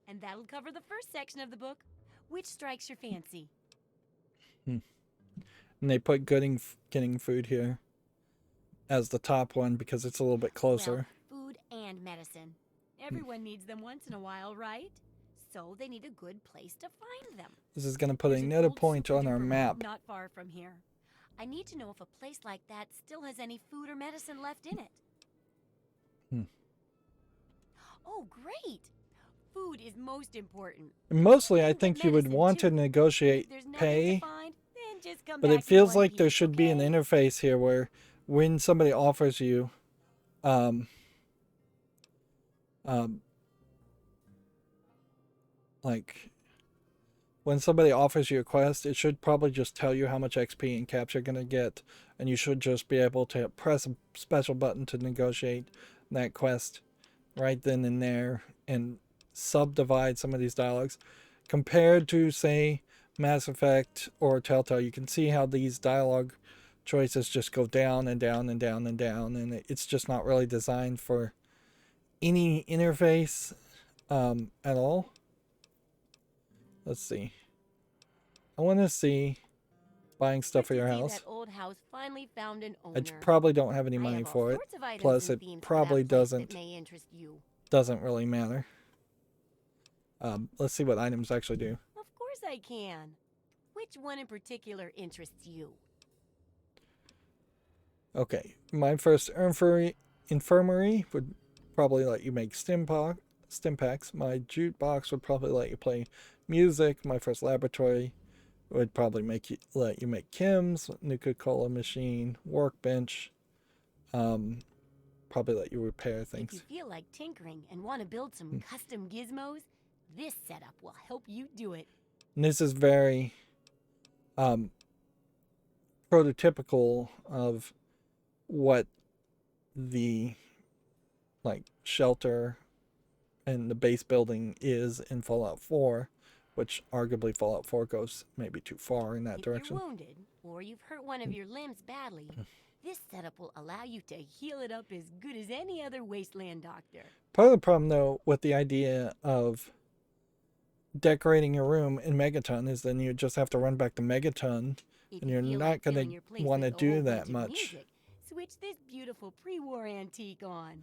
And that'll cover the first section of the book. Which strikes your fancy? And they put getting food here as the top one because it's a little bit closer. Well, food and medicine. Everyone needs them once in a while, right? So they need a good place to find them. This is going to put There's an another old point on our super-duper map. Not far from here. I need to know if a place like that still has any food or medicine left in it. Oh, great! Food is most important. Mostly, I think you would want to negotiate pay, but it feels like there should be an interface here where when somebody offers you, like when somebody offers you a quest, it should probably just tell you how much XP and caps you're going to get, and you should just be able to press a special button to negotiate that quest right then and there and subdivide some of these dialogues. Compared to, say, Mass Effect or Telltale, you can see how these dialogue choices just go down and down and down and down, and it's just not really designed for any interface at all. Let's see. I want to see buying stuff for your house. That old house finally found an I owner. probably don't have any money for it. Plus, it probably doesn't really matter. Let's see what items actually do. Of course I can. Which one in particular interests you? Okay, my first infirmary would probably let you make stim packs. My jute box would probably let you play music. My first laboratory would probably let you make chems. Nuka-Cola machine, workbench. Probably let you repair things. If you feel like tinkering and want to build some custom gizmos, this setup will help you do it. And this is very prototypical of what the shelter and the base building is in Fallout 4, which arguably Fallout 4 goes maybe too far in that direction. If you're wounded or you've hurt one of your limbs badly, this setup will allow you to heal it up as good as any other wasteland doctor. Part of the problem, though, with the idea of decorating your room in Megaton is then you just have to run back to Megaton, and you're not going to want to do that much. Switch this beautiful pre-war antique on.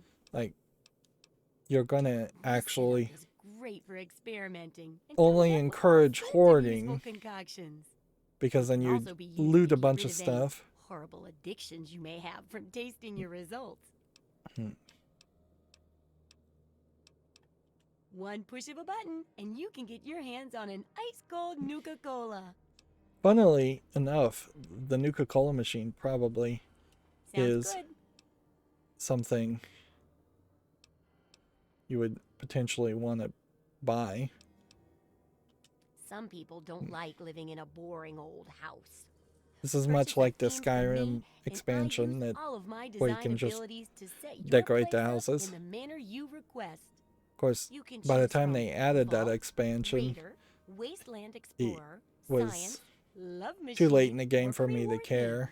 You're going to actually great for experimenting. only encourage hoarding concoctions. because then you Also be used loot to a get bunch rid of of any stuff. horrible addictions you may have from tasting your results. One push of a button, and you can get your hands on an ice-cold Nuka-Cola. Funnily enough, the Nuka-Cola machine probably Sounds is good. something you would potentially want to buy. Some people don't like living in a boring old house. This is Purchase much a like the theme from me, Skyrim and I expansion use that, all of my where you design can just abilities to set your decorate the place up houses. in the manner you request. of course, You can by the choose time from they added that Vault, expansion, Raider, Wasteland Explorer, was Science, Love Machine, too late in the game or for me to pre-war care. games.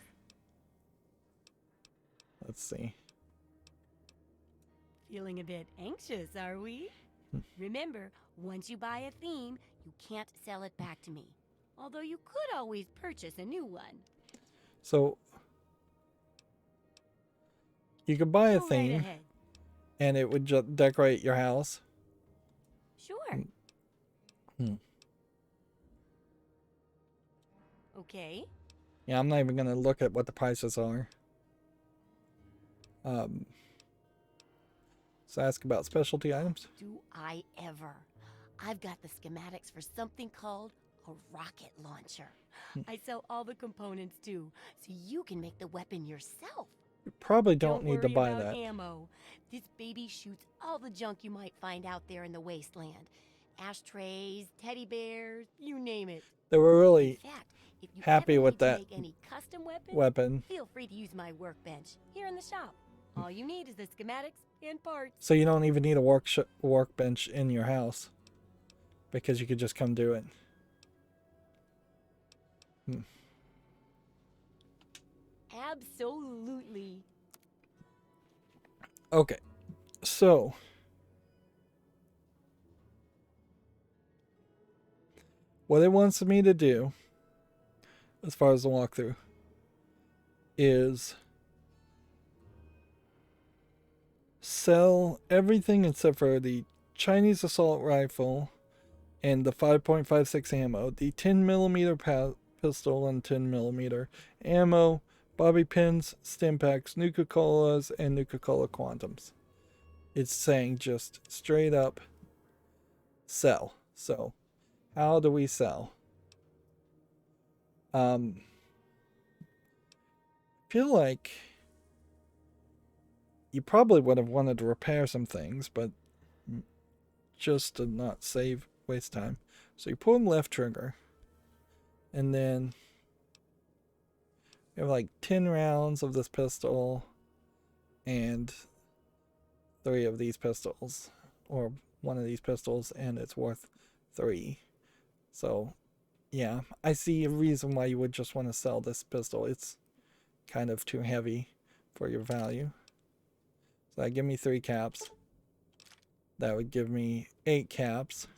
Let's see. Feeling a bit anxious, are we? Remember, once you buy a theme, you can't sell it back to me. Although you could always purchase a new one. So you could buy a Go right theme ahead. and it would just decorate your house. Sure. Okay. Yeah, I'm not even gonna look at what the prices are. So ask about specialty items. Do I ever? I've got the schematics for something called a rocket launcher. I sell all the components too, so you can make the weapon yourself. You probably don't need to worry buy about that. ammo. This baby shoots all the junk you might find out there in the wasteland. Ashtrays, teddy bears, you name it. They were really In fact, if you happy ever with need to that make any custom weapon. feel free to use my workbench here in the shop. All you need is the schematics and parts. So you don't even need a workbench in your house, because you could just come do it. Absolutely. Okay, so what it wants me to do, as far as the walkthrough, is sell everything except for the Chinese assault rifle and the 5.56 ammo, the 10mm pistol and 10mm ammo, bobby pins, stim packs, Nuka-Colas, and Nuka-Cola Quantums. It's saying just straight up sell. So how do we sell? Feel like you probably would have wanted to repair some things, but just to not waste time. So you pull the left trigger, and then you have like 10 rounds of this pistol and 3 of these pistols, or 1 of these pistols, and it's worth 3. So yeah, I see a reason why you would just want to sell this pistol. It's kind of too heavy for your value. So that give me 3 caps. That would give me 8 caps.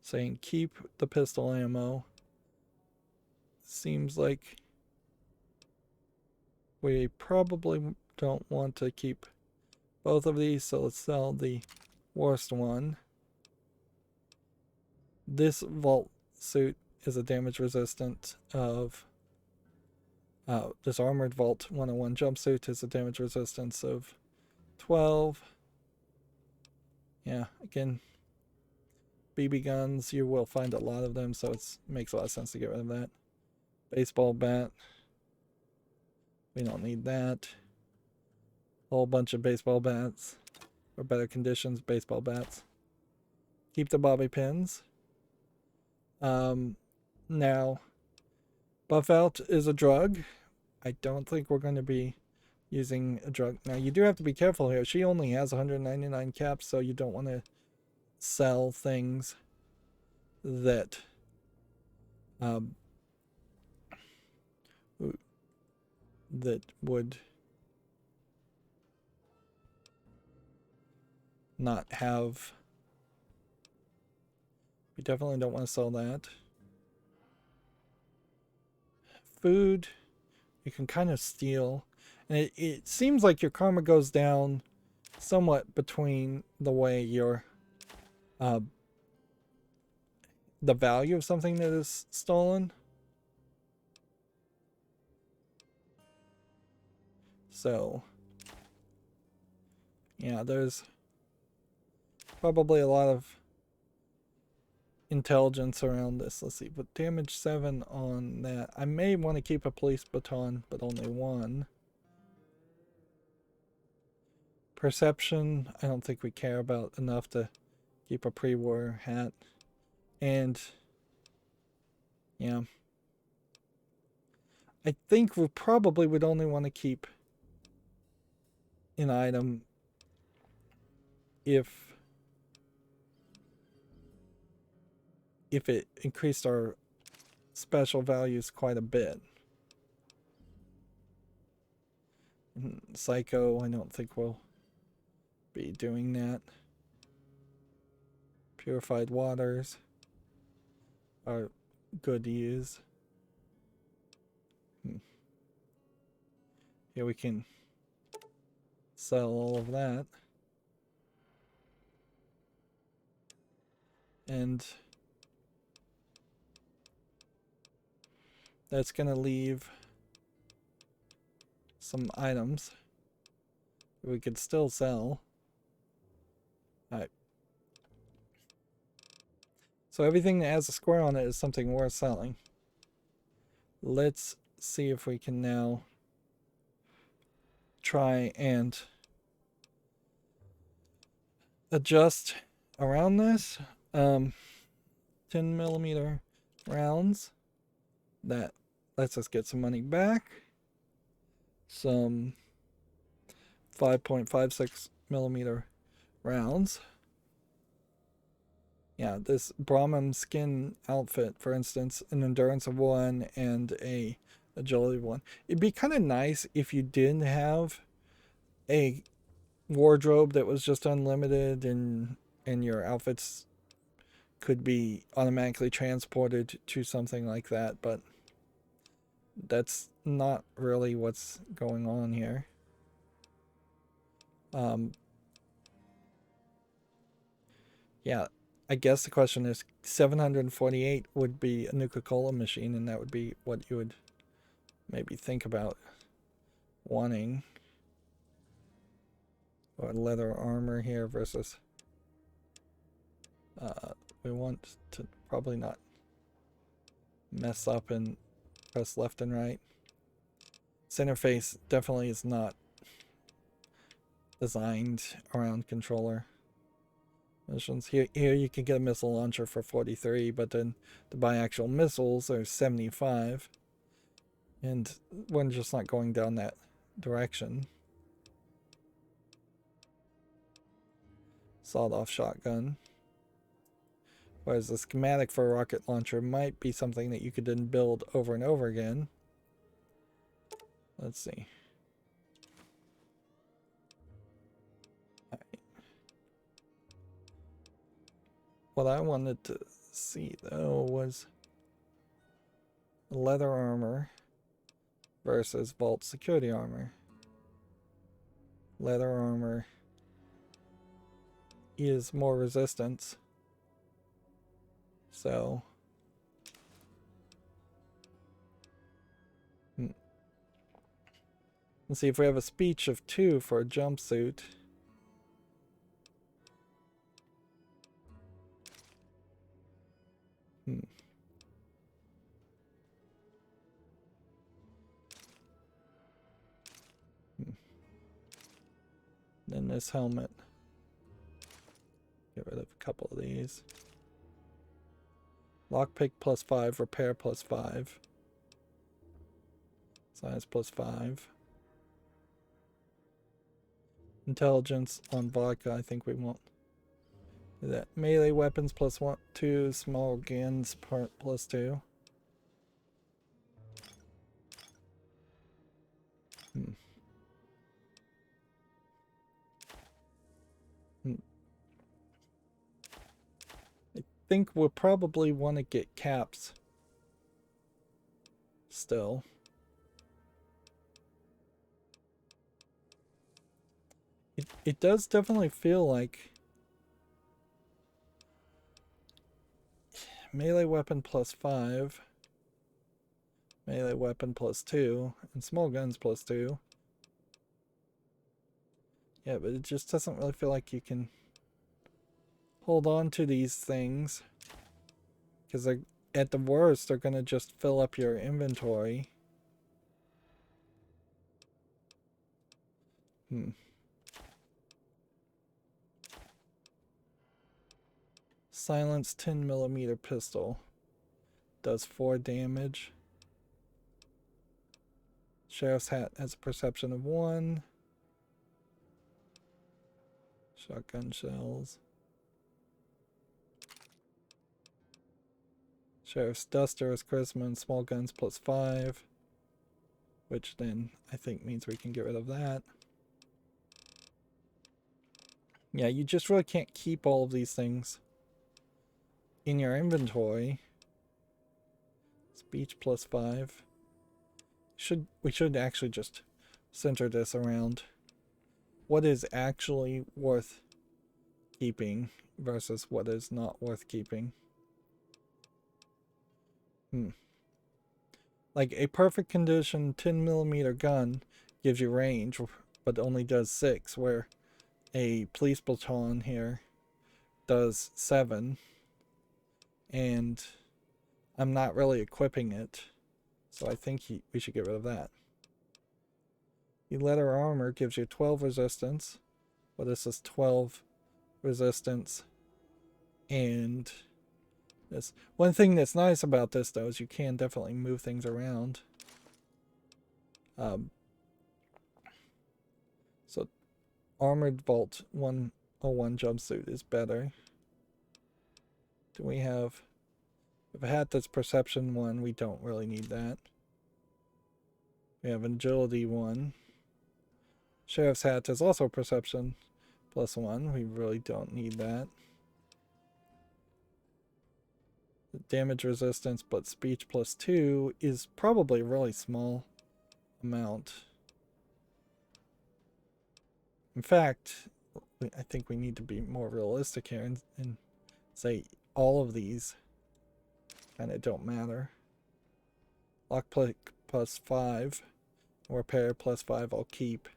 Saying keep the pistol ammo. Seems like we probably don't want to keep both of these, so let's sell the worst one. This vault suit is a damage resistant of this armored vault 101 jumpsuit is a damage resistance of 12. Yeah, again, BB guns, you will find a lot of them, so it makes a lot of sense to get rid of that. Baseball bat, we don't need that. Whole bunch of baseball bats, or better conditions, baseball bats. Keep the bobby pins. Now, buff out is a drug. I don't think we're going to be using a drug. Now, you do have to be careful here. She only has 199 caps, so you don't want to sell things that that would not have. We definitely don't want to sell that. Food, you can kind of steal. And it seems like your karma goes down somewhat between the way your the value of something that is stolen. So, yeah, there's probably a lot of intelligence around this. Let's see, put damage 7 on that. I may want to keep a police baton, but only 1. Perception, I don't think we care about enough to keep a pre-war hat. And, yeah. I think we probably would only want to keep an item if it increased our special values quite a bit. Psycho, I don't think we'll be doing that. Purified waters are good to use. Here we can sell all of that. And that's going to leave some items we could still sell. Alright. So everything that has a square on it is something worth selling. Let's see if we can now try and adjust around this. 10mm rounds. That lets us get some money back. Some 5.56mm rounds. Yeah, this Brahmin skin outfit, for instance, an endurance of 1 and a agility of 1. It'd be kind of nice if you did have a wardrobe that was just unlimited and your outfits could be automatically transported to something like that, but that's not really what's going on here. Yeah, I guess the question is 748 would be a Nuka-Cola machine, and that would be what you would maybe think about wanting. Or leather armor here versus we want to probably not mess up and press left and right. Center face definitely is not designed around controller missions. Here you can get a missile launcher for 43, but then to buy actual missiles are 75, and we're just not going down that direction. Sawed-off shotgun. Whereas the schematic for a rocket launcher might be something that you could then build over and over again. Let's see. All right. What I wanted to see though was leather armor versus vault security armor. Leather armor is more resistance. So let's see if we have a speech of 2 for a jumpsuit. Then this helmet. Get rid of a couple of these. Lockpick +5, repair +5. Size +5. Intelligence on vodka, I think we won't do that. Melee weapons +1, 2, small guns +2. I think we'll probably want to get caps still. It does definitely feel like melee weapon +5, melee weapon +2, and small guns +2 Yeah, but it just doesn't really feel like you can hold on to these things. Because at the worst, they're going to just fill up your inventory. Silenced 10mm pistol. Does 4 damage. Sheriff's hat has a perception of 1. Shotgun shells. Sheriff's duster is charisma and small guns plus 5. Which then I think means we can get rid of that. Yeah, you just really can't keep all of these things in your inventory. Speech plus 5. We should actually just center this around what is actually worth keeping versus what is not worth keeping. Like a perfect condition 10mm gun gives you range, but only does 6, where a police baton here does 7, and I'm not really equipping it, so I think we should get rid of that. The leather armor gives you 12 resistance, but this is 12 resistance, and this one thing that's nice about this though is you can definitely move things around. So Armored Vault 101 jumpsuit is better. Do we have a hat that's perception 1? We don't really need that. We have agility 1. Sheriff's hat is also perception plus 1. We really don't need that. The damage resistance but speech plus 2 is probably a really small amount. In fact, I think we need to be more realistic here and say all of these kind of don't matter. Lockpick plus 5, repair plus 5 I'll keep.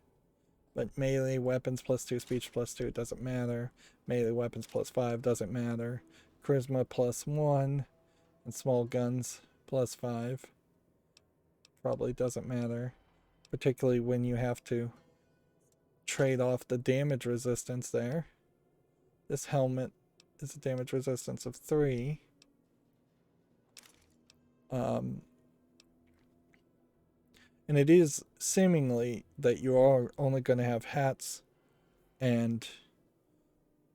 But melee weapons plus 2, speech plus 2 doesn't matter. Melee weapons plus 5 doesn't matter. Charisma plus 1 and small guns plus 5 probably doesn't matter. Particularly when you have to trade off the damage resistance there. This helmet is a damage resistance of 3. And it is seemingly that you are only going to have hats and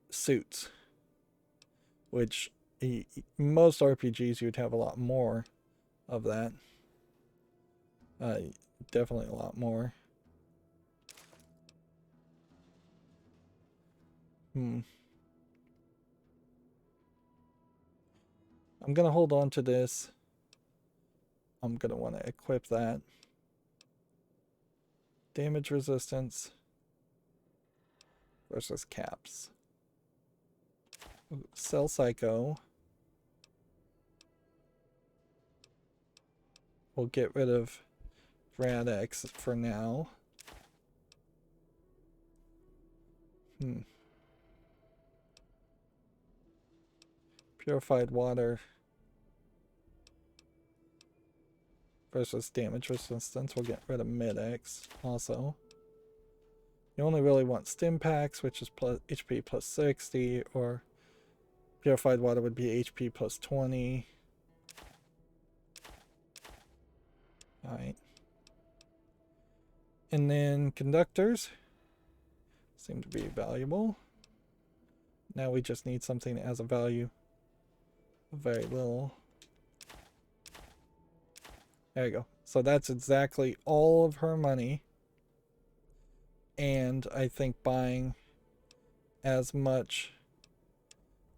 suits, which most RPGs you'd have a lot more of that. Definitely a lot more. I'm going to hold on to this. I'm going to want to equip that. Damage resistance versus caps. Cell Psycho. We'll get rid of Radix for now. Purified water versus damage resistance. We'll get rid of Mid-X also. You only really want stim packs, which is plus HP plus 60, or purified water would be HP plus 20. Alright. And then conductors seem to be valuable. Now we just need something that has a value of very little. There you go. So that's exactly all of her money. And I think buying as much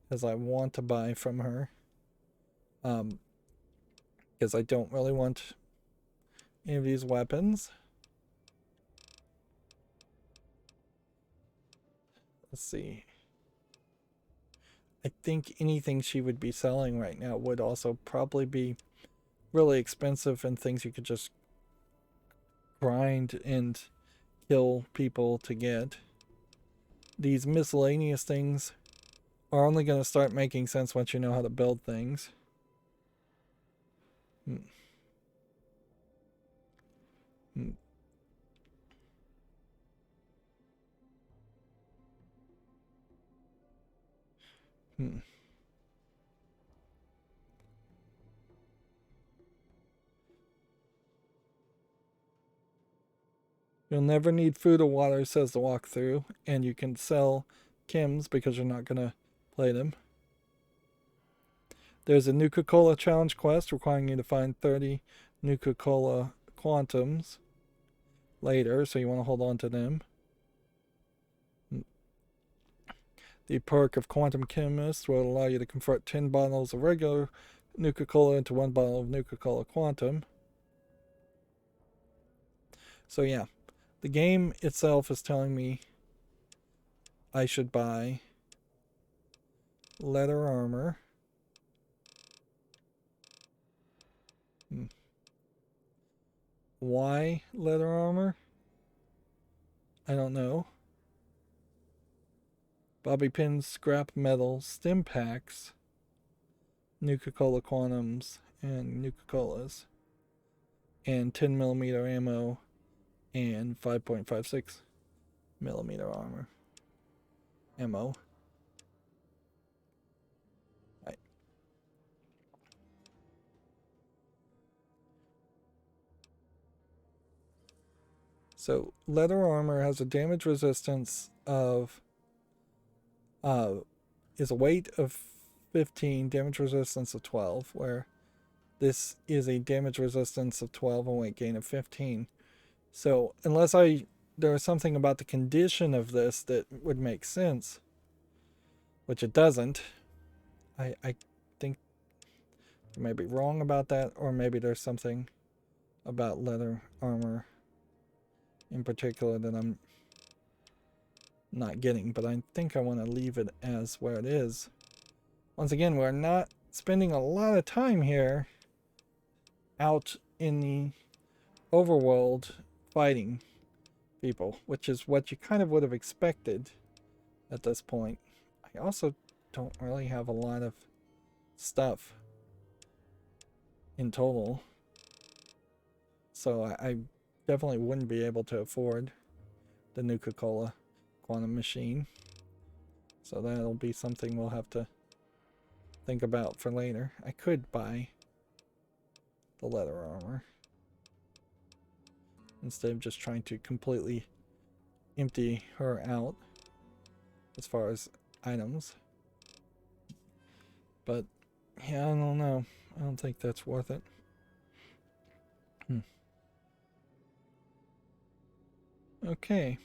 as I want to buy from her. Because I don't really want any of these weapons. Let's see. I think anything she would be selling right now would also probably be really expensive and things you could just grind and kill people to get. these miscellaneous things are only going to start making sense once you know how to build things. Hmm. Hmm. Hmm. You'll never need food or water, says the walkthrough, and you can sell chems because you're not going to play them. There's a Nuka-Cola challenge quest requiring you to find 30 Nuka-Cola quantums later, so you want to hold on to them. The perk of Quantum Chemist will allow you to convert 10 bottles of regular Nuka-Cola into 1 bottle of Nuka-Cola Quantum. So yeah, the game itself is telling me I should buy leather armor. Why leather armor? I don't know. Bobby pins, scrap metal, stim packs, Nuka-Cola quantums, and Nuka-Colas, and 10mm ammo, and 5.56 millimeter armor ammo. Right. So leather armor has a damage resistance of is a weight of 15, damage resistance of 12, where this is a damage resistance of 12 and weight gain of 15. So unless there was something about the condition of this that would make sense, which it doesn't, I think I may be wrong about that, or maybe there's something about leather armor in particular that I'm not getting, but I think I want to leave it as where it is. Once again, we're not spending a lot of time here out in the overworld fighting people, which is what you kind of would have expected at this point. I also don't really have a lot of stuff in total, so I definitely wouldn't be able to afford the Nuka-Cola quantum machine, so that'll be something we'll have to think about for later. I could buy the leather armor instead of just trying to completely empty her out as far as items, but yeah, I don't know. I don't think that's worth it. Okay.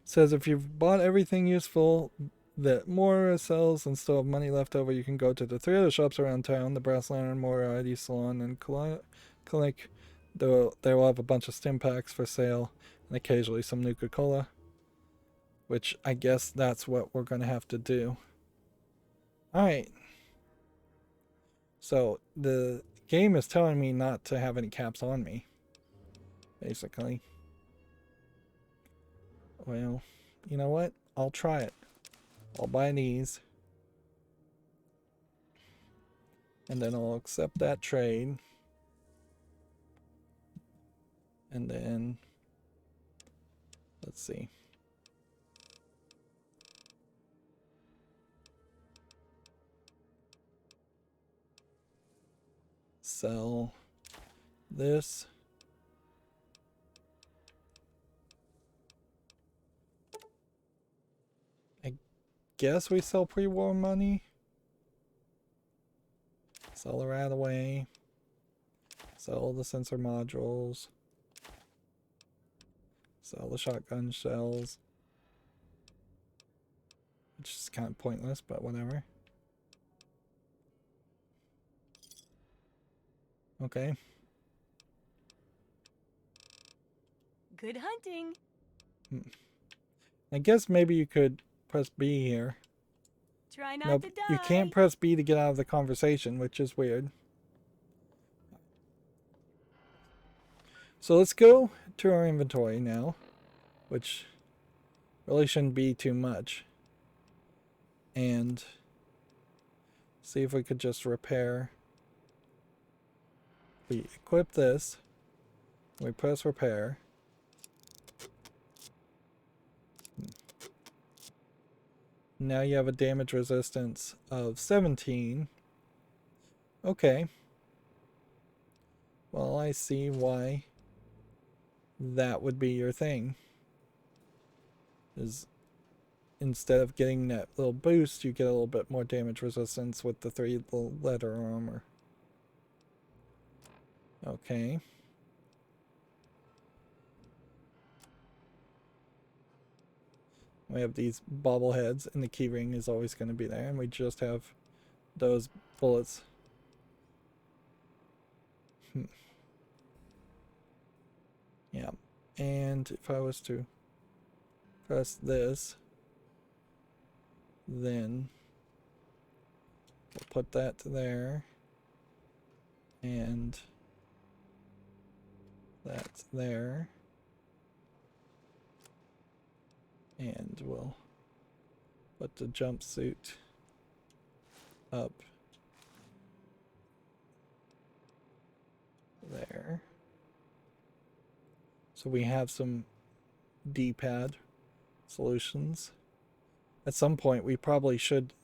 Says if you've bought everything useful that Moira sells and still have money left over, you can go to the 3 other shops around town, the Brass Lantern, Moira ID Salon, and Clinic. They will have a bunch of stim packs for sale and occasionally some Nuka-Cola, which I guess that's what we're going to have to do. Alright. So the game is telling me not to have any caps on me, basically. Well, you know what? I'll try it. I'll buy these. And then I'll accept that trade. And then, let's see. Sell this. I guess we sell pre-war money. Sell the rat away. Sell the sensor modules. Sell the shotgun shells. Which is kind of pointless, but whatever. Okay. Good hunting. I guess maybe you could press B here. Try not Nope, to die. you can't press B to get out of the conversation, which is weird. So let's go to our inventory now, which really shouldn't be too much. And see if we could just repair. We equip this. We press repair. Now you have a damage resistance of 17. Okay. Well, I see why that would be your thing. Is instead of getting that little boost, you get a little bit more damage resistance with the 3 letter armor. Okay. We have these bobbleheads, and the keyring is always going to be there, and we just have those bullets. Yeah, and if I was to press this, then we'll put that there, and that's there, and we'll put the jumpsuit up there. So we have some D-pad solutions. At some point we probably should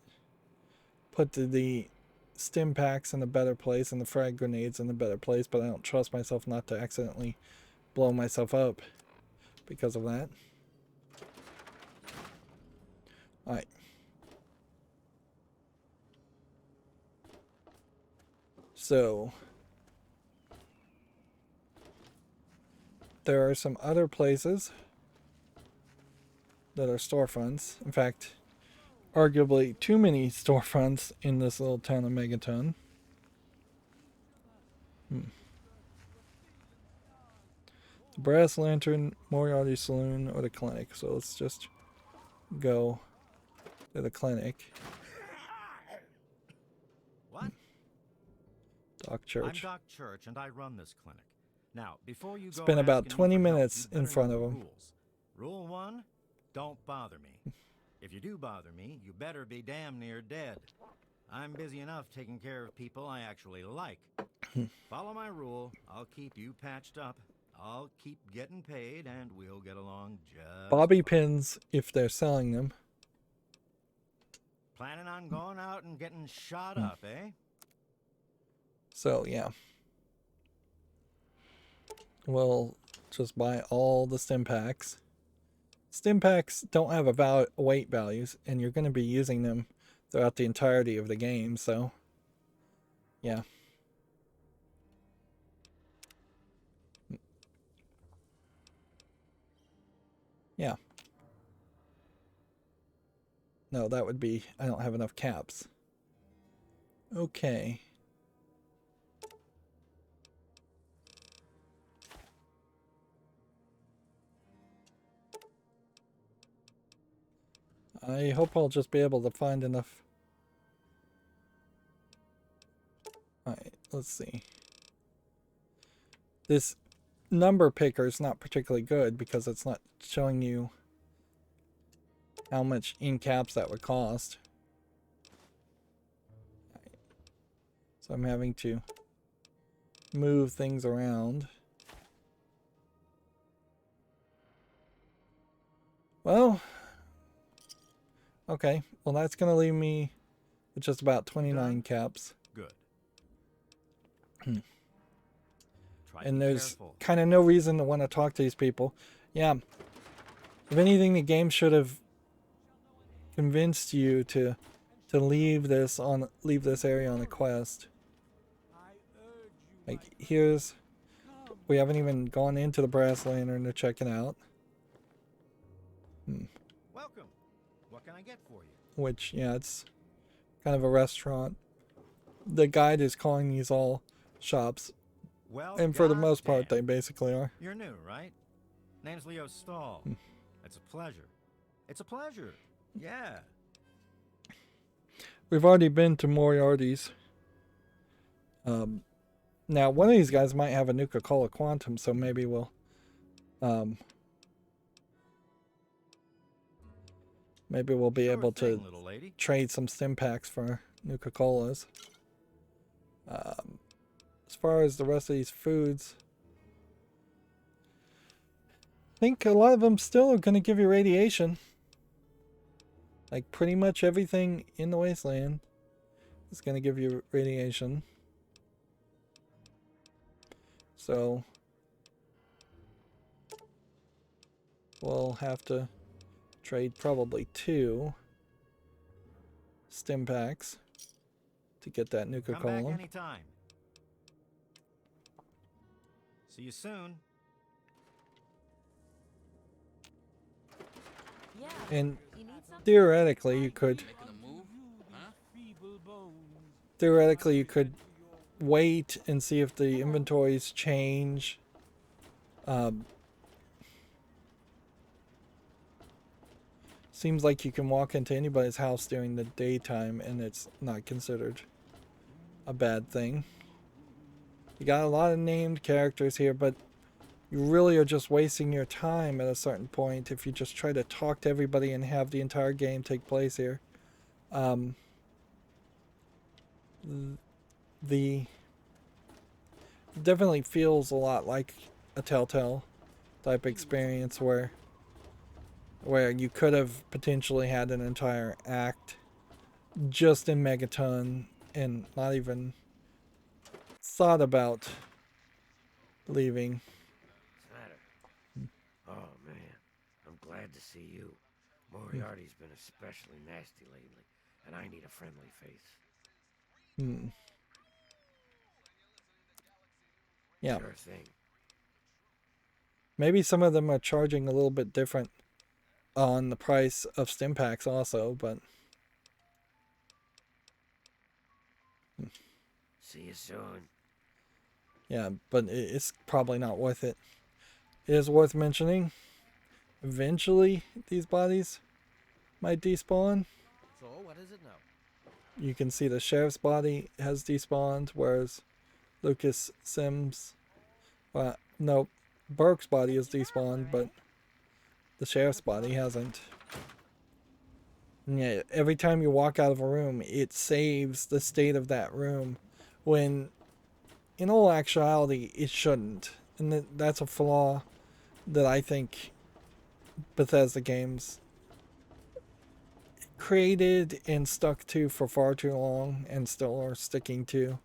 put the stim packs in a better place and the frag grenades in a better place, but I don't trust myself not to accidentally blow myself up because of that. Alright. So there are some other places that are storefronts. In fact, arguably too many storefronts in this little town of Megaton. The Brass Lantern, Moriarty Saloon, or the clinic. So let's just go to the clinic. What? Doc Church. I'm Doc Church, and I run this clinic. Now, before you go, Spent about asking 20 me for help, minutes you in better front know of the him. rules. Rule 1, don't bother me. If you do bother me, you better be damn near dead. I'm busy enough taking care of people I actually like. Follow my rule, I'll keep you patched up. I'll keep getting paid, and we'll get along just Bobby fine. pins if they're selling them. Planning on going out and getting shot up, eh? So yeah. We'll just buy all the stim packs. Stim packs don't have a weight values, and you're going to be using them throughout the entirety of the game, so yeah. Yeah. No, that would be, I don't have enough caps. Okay. I hope I'll just be able to find enough. Alright, let's see. This number picker is not particularly good because it's not showing you how much in caps that would cost. Right. So I'm having to move things around. Well, okay. Well, that's going to leave me with just about 29 caps. Good. And there's kind of no reason to want to talk to these people. Yeah. If anything, the game should have convinced you to leave this area on a quest. Like here's, we haven't even gone into the Brass Lantern to check it out. Welcome. What can I get for you? Which, yeah, it's kind of a restaurant. The guide is calling these all shops. Well, And for the most part, they basically are. You're new, right? Name's Leo Stahl. It's a pleasure. It's a pleasure. Yeah. We've already been to Moriarty's Now, one of these guys might have a Nuka-Cola Quantum, so maybe we'll be able to little lady. trade some stim packs for Nuka-Colas. As far as the rest of these foods, I think a lot of them still are going to give you radiation. Like pretty much everything in the wasteland is going to give you radiation. So we'll have to trade probably 2 stim packs to get that Come back Nuka-Cola. anytime. See you soon. Yeah. And You need something? theoretically you could wait and see if the inventories change. Seems like you can walk into anybody's house during the daytime and it's not considered a bad thing. You got a lot of named characters here, but you really are just wasting your time at a certain point if you just try to talk to everybody and have the entire game take place here. The definitely feels a lot like a Telltale type experience where you could have potentially had an entire act just in Megaton and not even thought about leaving. What's the matter? Oh, man. I'm glad to see you. Moriarty's been especially nasty lately, and I need a friendly face. Yeah. Sure thing. Maybe some of them are charging a little bit different on the price of stim packs also, but See you soon. yeah, but it's probably not worth it. It is worth mentioning, eventually these bodies might despawn. So, what is it now? You can see the sheriff's body has despawned, whereas Lucas Sims, no, Burke's body is despawned, but the sheriff's body hasn't. And yeah, every time you walk out of a room, it saves the state of that room, when in all actuality it shouldn't. And that's a flaw that I think Bethesda games created and stuck to for far too long and still are sticking to.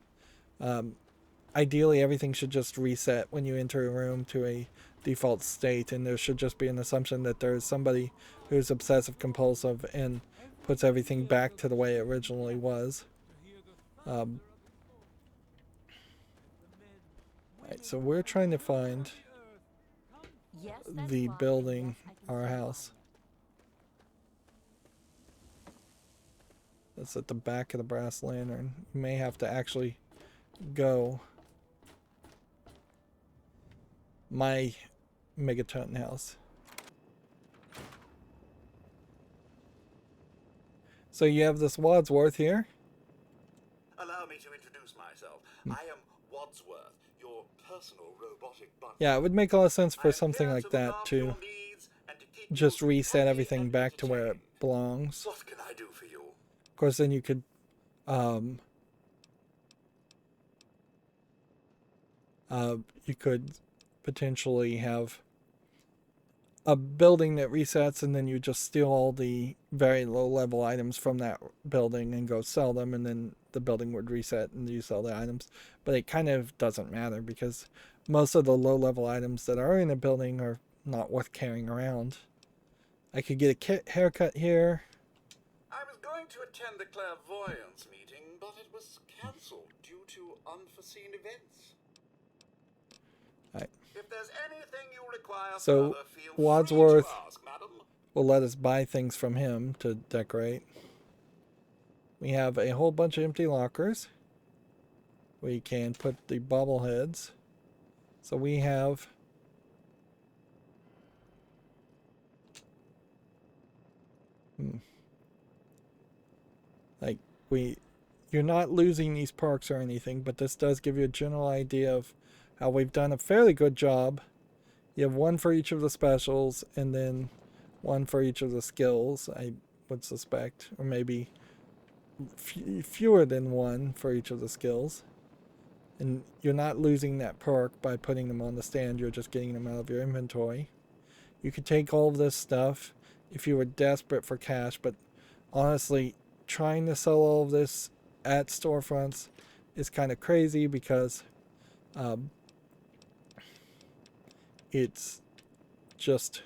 Ideally, everything should just reset when you enter a room to a default state, and there should just be an assumption that there's somebody who's obsessive compulsive and puts everything back to the way it originally was. Right, so we're trying to find Yes, that's the locked, building, and yes, I can our see house. That's at the back of the brass lantern. You may have to actually go. My Megaton house. So you have this Wadsworth here. Allow me to introduce myself. I am Wadsworth, your personal robotic butler. Yeah, it would make a lot of sense for something like that to just reset everything back to where it belongs. What can I do for you? Of course, then you could potentially have a building that resets, and then you just steal all the very low level items from that building and go sell them, and then the building would reset and you sell the items. But it kind of doesn't matter because most of the low level items that are in a building are not worth carrying around. I could get a haircut here. I was going to attend the clairvoyance meeting, but it was cancelled due to unforeseen events. Right. If there's anything you require So further, feel Wadsworth free to ask, madam. will let us buy things from him to decorate. We have a whole bunch of empty lockers. We can put the bobbleheads. So we have like you're not losing these perks or anything, but this does give you a general idea of how we've done a fairly good job. You have one for each of the specials, and then one for each of the skills, I would suspect, or maybe fewer than one for each of the skills. And you're not losing that perk by putting them on the stand, you're just getting them out of your inventory. You could take all of this stuff if you were desperate for cash, but honestly, trying to sell all of this at storefronts is kind of crazy because it's just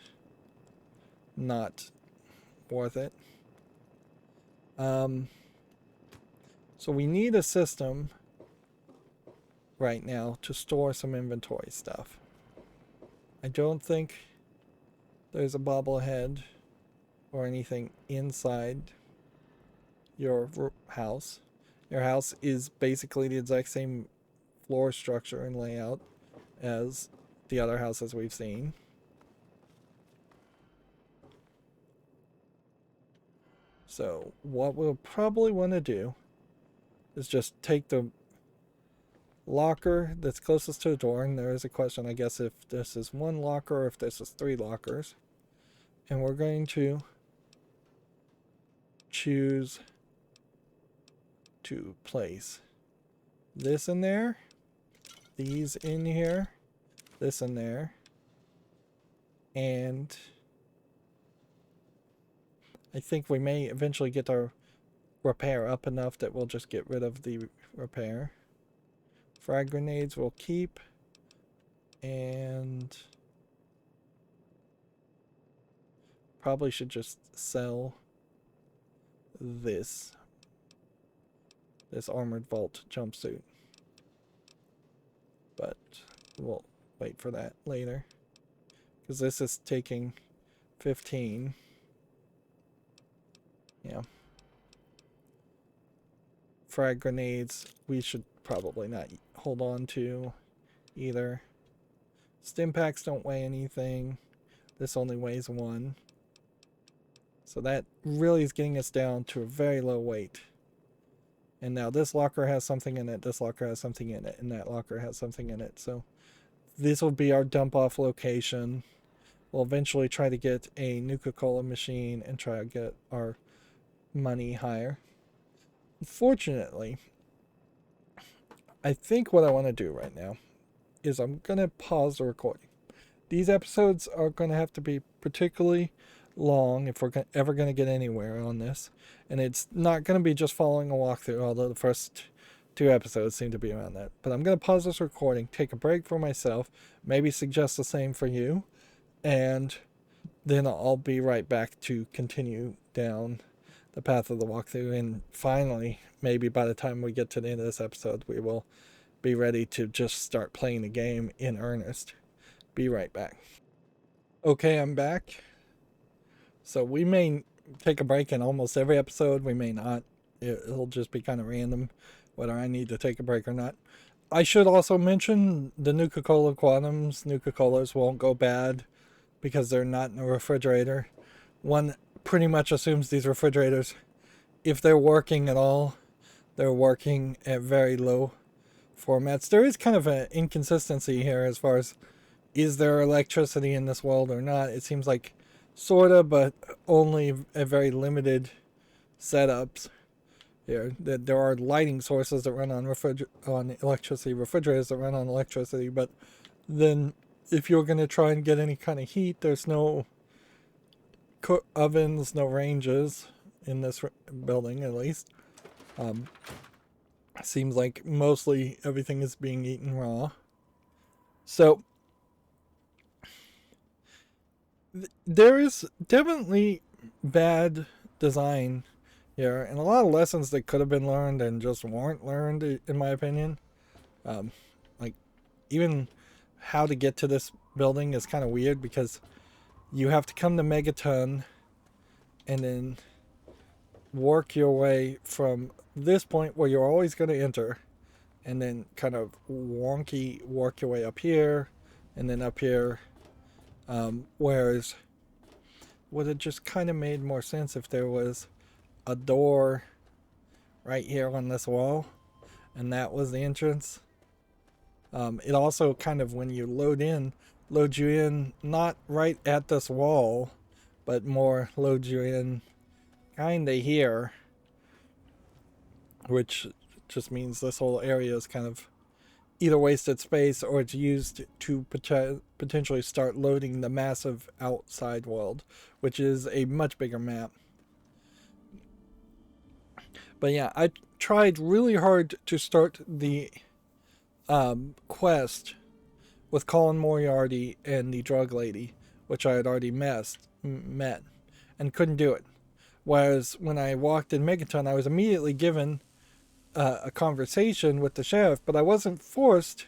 not worth it. So we need a system right now to store some inventory stuff. I don't think there's a bobblehead or anything inside your house. Your house is basically the exact same floor structure and layout as the other houses we've seen. So what we'll probably want to do is just take the locker that's closest to the door, and there is a question, I guess, if this is one locker or if this is 3 lockers. And we're going to choose to place this in there, these in here, this in there, and I think we may eventually get our repair up enough that we'll just get rid of the repair. Frag grenades we'll keep, and probably should just sell this armored vault jumpsuit, but we'll wait for that later because this is taking 15. Yeah. Frag grenades we should probably not hold on to either. Stim packs don't weigh anything. This only weighs 1. So that really is getting us down to a very low weight. And now this locker has something in it, this locker has something in it, and that locker has something in it. So this will be our dump off location. We'll eventually try to get a Nuka-Cola machine and try to get our money higher. Unfortunately, I think what I want to do right now is I'm going to pause the recording. These episodes are going to have to be particularly long if we're ever going to get anywhere on this. And it's not going to be just following a walkthrough, although the first 2 episodes seem to be around that. But I'm going to pause this recording, take a break for myself, maybe suggest the same for you, and then I'll be right back to continue down the path of the walkthrough. And finally, maybe by the time we get to the end of this episode, we will be ready to just start playing the game in earnest. Be right back. Okay, I'm back. So we may take a break in almost every episode. We may not. It'll just be kind of random whether I need to take a break or not. I should also mention the Nuka-Cola Quantums. Nuka-Colas won't go bad because they're not in a refrigerator. One pretty much assumes these refrigerators, if they're working at all, they're working at very low formats. There is kind of an inconsistency here as far as, is there electricity in this world or not? It seems like sorta, but only at very limited setups here. That there are lighting sources that run on electricity, refrigerators that run on electricity, but then if you're going to try and get any kind of heat, there's no ovens, no ranges in this building, at least. Seems like mostly everything is being eaten raw. So there is definitely bad design here, and a lot of lessons that could have been learned and just weren't learned, in my opinion. Like, even how to get to this building is kind of weird because you have to come to Megaton and then work your way from this point where you're always going to enter, and then kind of wonky work your way up here and then up here. Whereas would have just kind of made more sense if there was a door right here on this wall, and that was the entrance. It also kind of, when you loads you in not right at this wall, but more loads you in kinda here, which just means this whole area is kind of either wasted space or it's used to potentially start loading the massive outside world, which is a much bigger map. But yeah, I tried really hard to start the quest with Colin Moriarty and the drug lady, which I had already met, and couldn't do it. Whereas when I walked in Megaton, I was immediately given a conversation with the sheriff, but I wasn't forced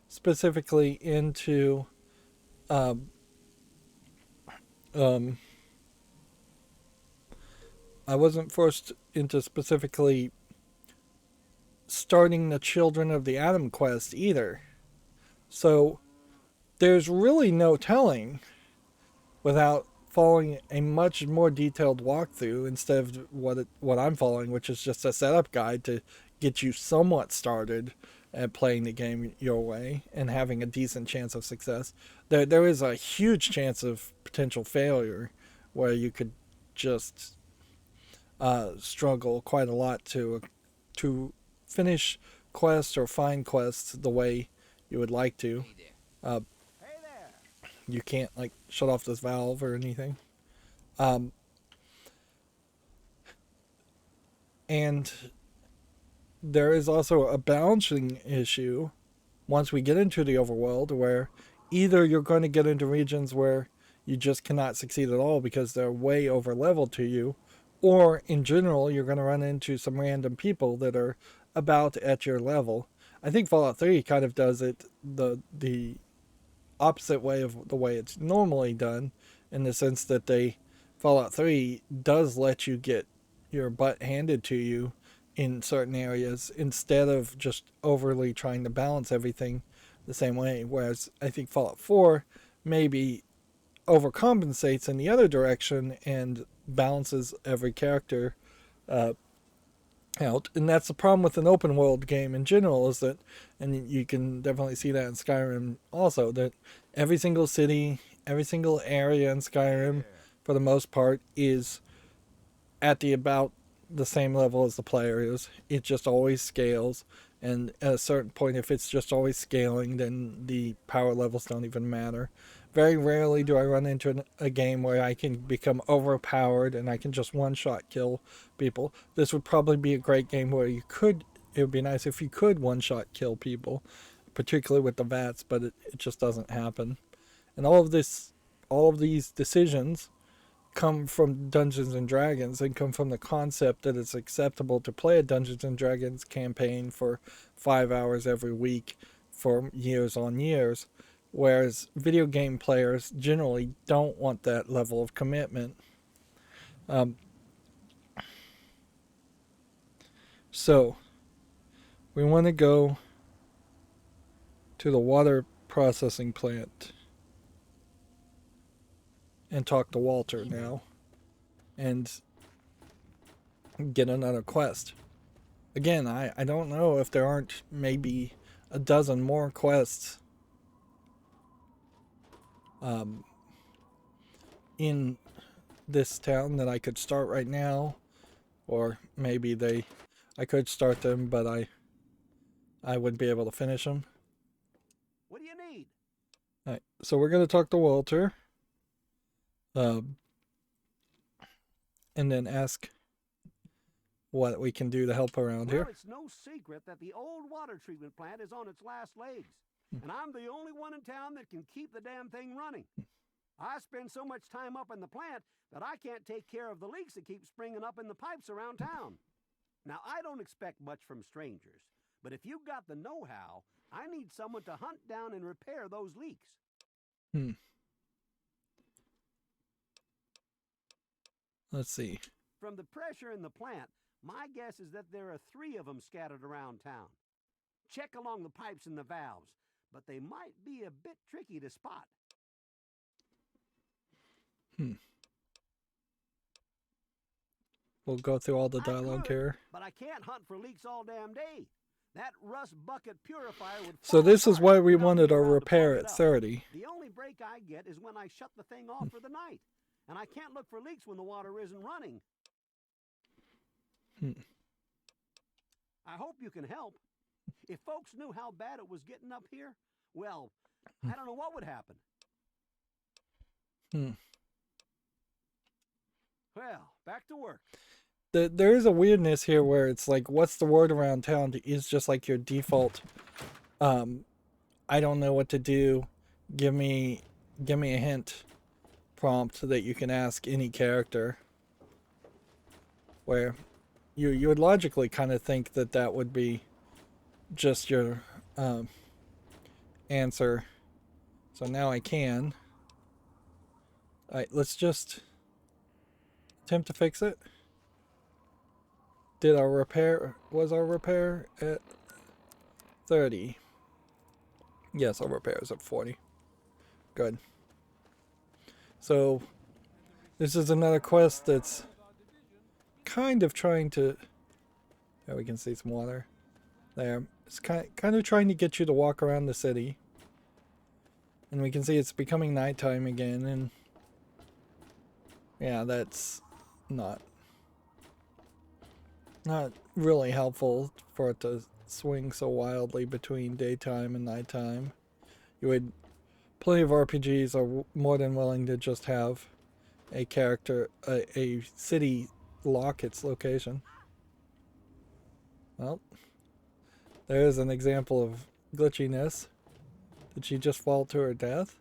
specifically into I wasn't forced into specifically starting the Children of the Atom quest either. So there's really no telling without following a much more detailed walkthrough instead of what I'm following, which is just a setup guide to get you somewhat started at playing the game your way and having a decent chance of success. There is a huge chance of potential failure where you could just struggle quite a lot to finish quests or find quests the way you would like to. You can't like shut off this valve or anything. And there is also a balancing issue once we get into the overworld, where either you're going to get into regions where you just cannot succeed at all because they're way over leveled to you, or in general you're going to run into some random people that are about at your level. I think Fallout 3 kind of does it the opposite way of the way it's normally done, in the sense that Fallout 3 does let you get your butt handed to you in certain areas instead of just overly trying to balance everything the same way. Whereas I think Fallout 4 maybe overcompensates in the other direction and balances every character out. And that's the problem with an open world game in general, is that, and you can definitely see that in Skyrim also, that every single city, every single area in Skyrim, for the most part, is at about the same level as the player is. It just always scales, and at a certain point, if it's just always scaling, then the power levels don't even matter. Very rarely do I run into a game where I can become overpowered and I can just one-shot kill people. This would probably be a great game where it would be nice if you could one-shot kill people, particularly with the VATS, but it just doesn't happen. And all of these decisions come from Dungeons and Dragons, and come from the concept that it's acceptable to play a Dungeons and Dragons campaign for 5 hours every week for years on years, whereas video game players generally don't want that level of commitment. So we want to go to the water processing plant and talk to Walter now and get another quest. Again, I don't know if there aren't maybe a dozen more quests in this town that I could start right now, or maybe I could start them, but I wouldn't be able to finish them. What do you need? All right, so we're going to talk to Walter. And then ask what we can do to help around here. It's no secret that the old water treatment plant is on its last legs, and I'm the only one in town that can keep the damn thing running. I spend so much time up in the plant that I can't take care of the leaks that keep springing up in the pipes around town. Now, I don't expect much from strangers, but if you've got the know-how, I need someone to hunt down and repair those leaks. Let's see. From the pressure in the plant, my guess is that there are 3 of them scattered around town. Check along the pipes and the valves, but they might be a bit tricky to spot. We'll go through all the dialogue here. But I I can't hunt for leaks all damn day. That rust bucket purifier would So fall this is apart why we without wanted me our around to repair plug it at up. 30. The only break I get is when I shut the thing off for the night. And I can't look for leaks when the water isn't running. I hope you can help. If folks knew how bad it was getting up here, well, I don't know what would happen. Well, back to work. There is a weirdness here where it's like, what's the word around town is just like your default. I don't know what to do. Give me a hint prompt that you can ask any character. Where you would logically kind of think that that would be just your answer. So now I can. Alright, let's just attempt to fix it. Was our repair at 30? Yes, our repair is at 40. Good. So this is another quest that's kind of trying to, there we can see some water there. It's kind of trying to get you to walk around the city. And we can see it's becoming nighttime again, and yeah, that's not really helpful for it to swing so wildly between daytime and nighttime. Plenty of RPGs are more than willing to just have a a city lock its location. Well, there's an example of glitchiness. Did she just fall to her death?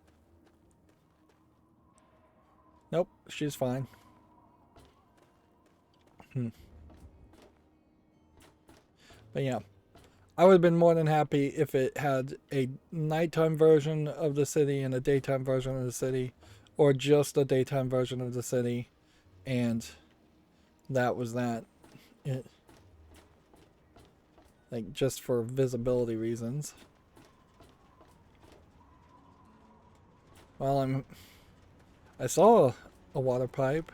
Nope, she's fine. But yeah, I would have been more than happy if it had a nighttime version of the city and a daytime version of the city, or just a daytime version of the city, and that was that. Like, just for visibility reasons. Well, I saw a water pipe,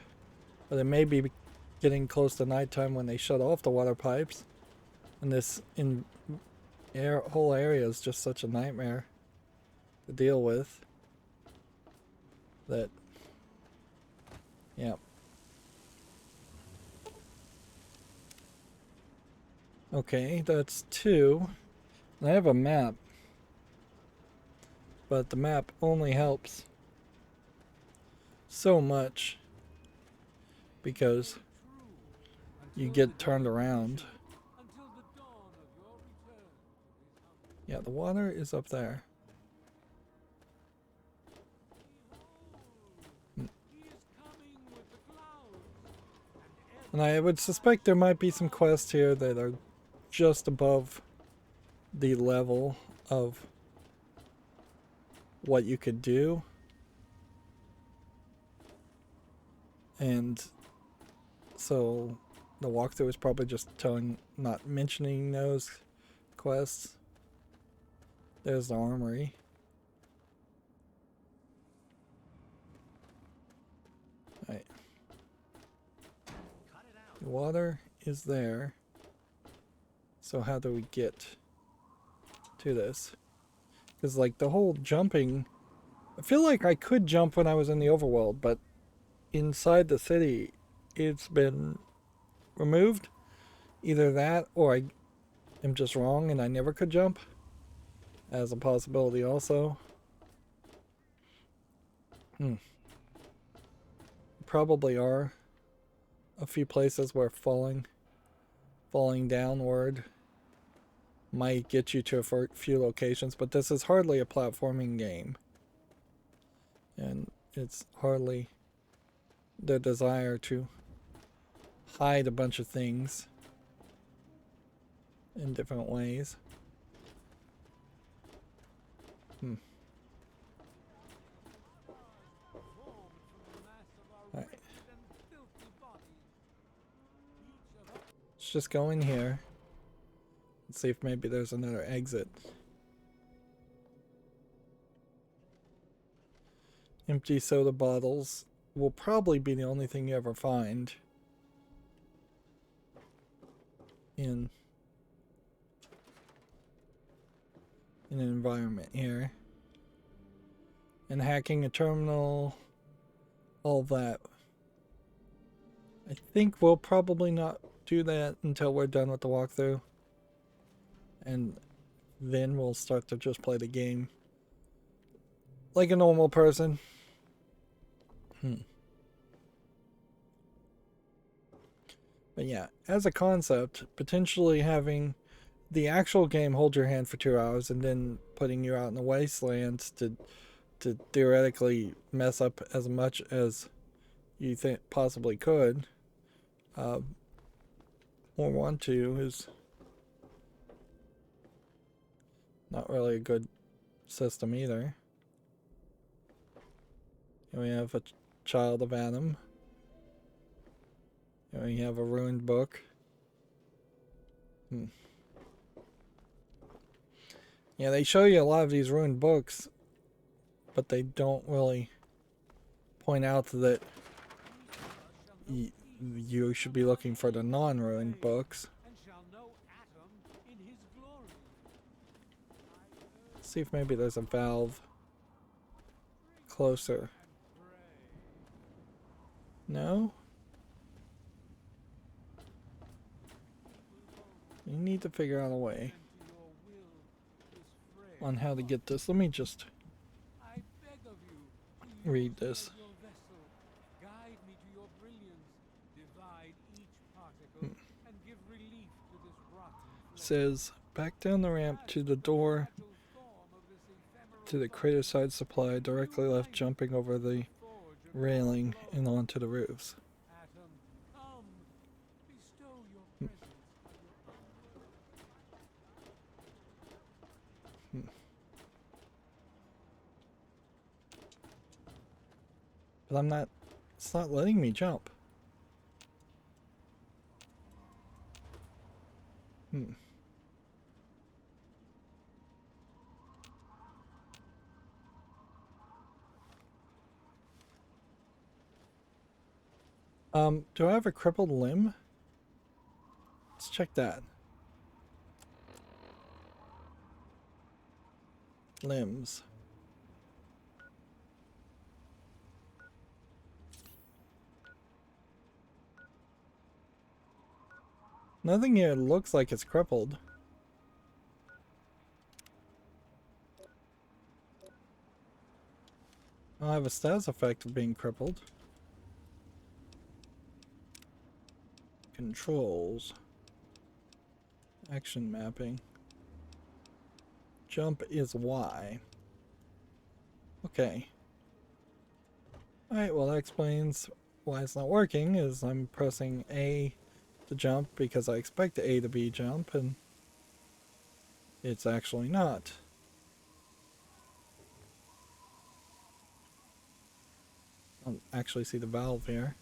but it may be getting close to nighttime when they shut off the water pipes. And this whole area is just such a nightmare to deal with. That, yeah. Okay, that's 2. And I have a map. But the map only helps so much because you get turned around. Yeah, the water is up there. And I would suspect there might be some quests here that are just above the level of what you could do. And so the walkthrough is probably just not mentioning those quests. There's the Armory. Right. The water is there. So how do we get to this? Because like the whole jumping, I feel like I could jump when I was in the overworld, but inside the city it's been removed. Either that or I am just wrong and I never could jump, as a possibility also. Probably are a few places where falling downward might get you to a few locations, but this is hardly a platforming game. And it's hardly the desire to hide a bunch of things in different ways. Alright. Let's just go in here and see if maybe there's another exit. Empty soda bottles will probably be the only thing you ever find. in an environment here. And hacking a terminal, all that. I think we'll probably not do that until we're done with the walkthrough. And then we'll start to just play the game like a normal person. But yeah, as a concept, potentially having the actual game hold your hand for 2 hours and then putting you out in the wastelands to theoretically mess up as much as you think possibly could, or want to, is not really a good system either. And we have a child of Adam. And we have a ruined book. Yeah, they show you a lot of these ruined books, but they don't really point out that you should be looking for the non-ruined books. Let's see if maybe there's a valve closer. No? You need to figure out a way on how to get this. Let me just read this. Says, back down the ramp to the door to the crater side supply, directly left, jumping over the railing and onto the roofs. But I'm not, it's not letting me jump. Do I have a crippled limb? Let's check that. Limbs. Nothing here looks like it's crippled. I have a status effect of being crippled. Controls. Action mapping. Jump is Y. Okay. Alright, well that explains why it's not working, is I'm pressing A to jump because I expect A to be jump, and it's actually not. I don't actually see the valve here.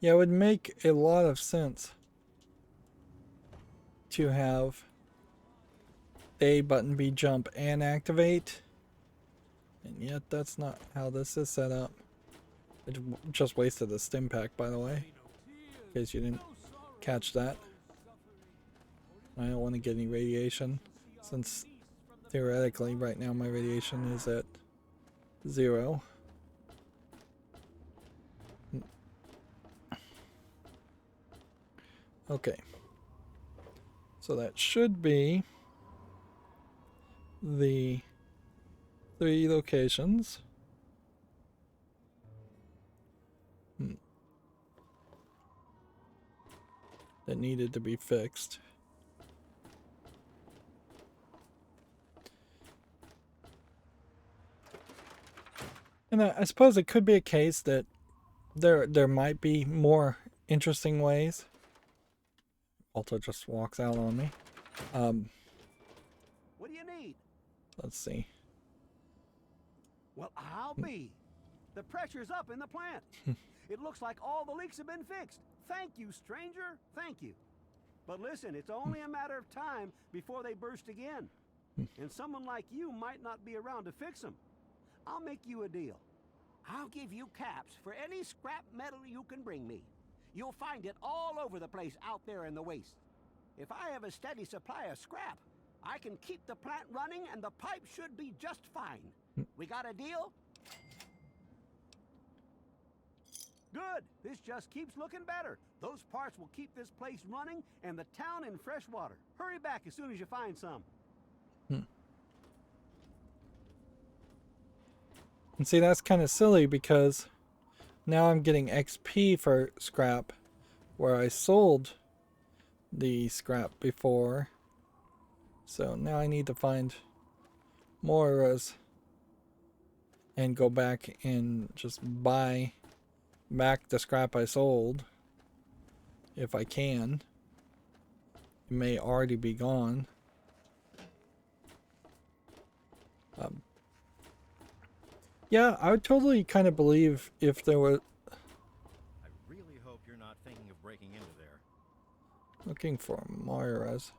Yeah, it would make a lot of sense to have A button be jump and activate, and yet that's not how this is set up. It just wasted the stim pack, by the way, in case you didn't catch that. I don't want to get any radiation, since theoretically right now my radiation is at 0. Okay, so that should be the 3 locations. That needed to be fixed. And I suppose it could be a case that there might be more interesting ways. Alto just walks out on me. What do you need? Let's see. Well, I'll be. The pressure's up in the plant. It looks like all the leaks have been fixed. Thank you, stranger. Thank you. But listen, it's only a matter of time before they burst again. And someone like you might not be around to fix them. I'll make you a deal. I'll give you caps for any scrap metal you can bring me. You'll find it all over the place out there in the waste. If I have a steady supply of scrap, I can keep the plant running and the pipe should be just fine. We got a deal? Good. This just keeps looking better. Those parts will keep this place running and the town in fresh water. Hurry back as soon as you find some. And see, that's kind of silly because now I'm getting XP for scrap where I sold the scrap before. So now I need to find Moira's and go back and just buy back the scrap I sold if I can. It may already be gone. Yeah, I would totally kind of believe if there were... I really hope you're not thinking of breaking into there. Looking for Moira's.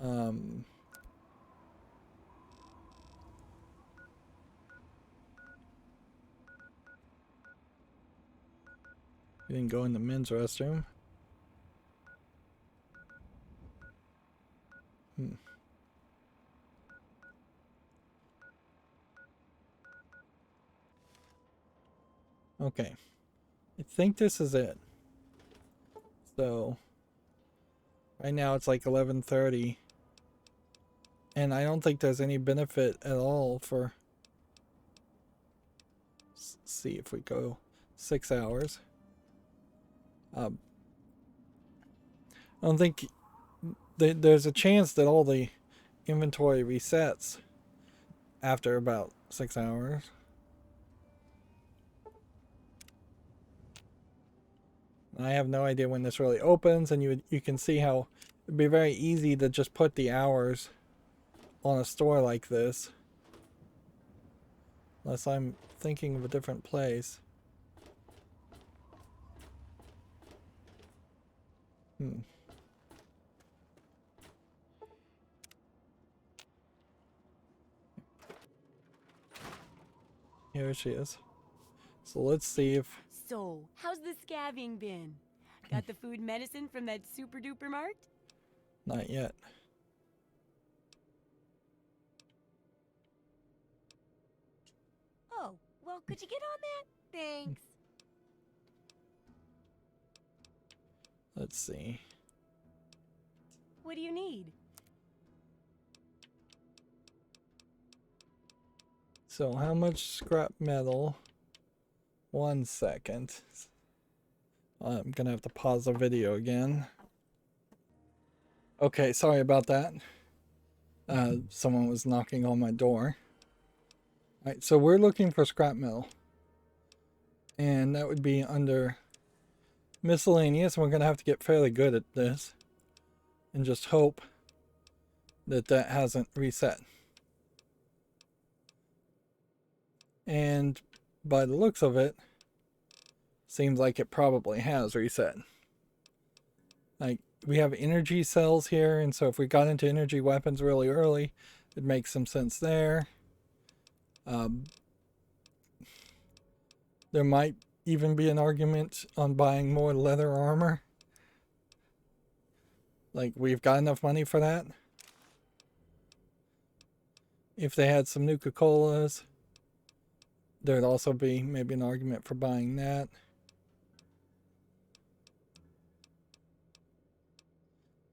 You didn't go in the men's restroom. Okay. I think this is it. So right now it's like 11:30. And I don't think there's any benefit at all for... Let's see if we go 6 hours. I don't think there's a chance that all the inventory resets after about 6 hours. And I have no idea when this really opens, and you can see how it'd be very easy to just put the hours on a store like this. Unless I'm thinking of a different place. Here she is. So let's see if... So, how's the scabbing been? Got the food medicine from that super duper mart? Not yet. Oh, well, could you get on that? Thanks. Let's see. What do you need? So how much scrap metal? 1 second. I'm gonna have to pause the video again. Okay, sorry about that. Someone was knocking on my door. Alright, so we're looking for scrap metal. And that would be under miscellaneous. We're gonna have to get fairly good at this. And just hope that that hasn't reset. And by the looks of it, seems like it probably has reset. Like, we have energy cells here, and so if we got into energy weapons really early, it makes some sense there. There might even be an argument on buying more leather armor. Like, we've got enough money for that. If they had some Nuka-Colas, there'd also be maybe an argument for buying that.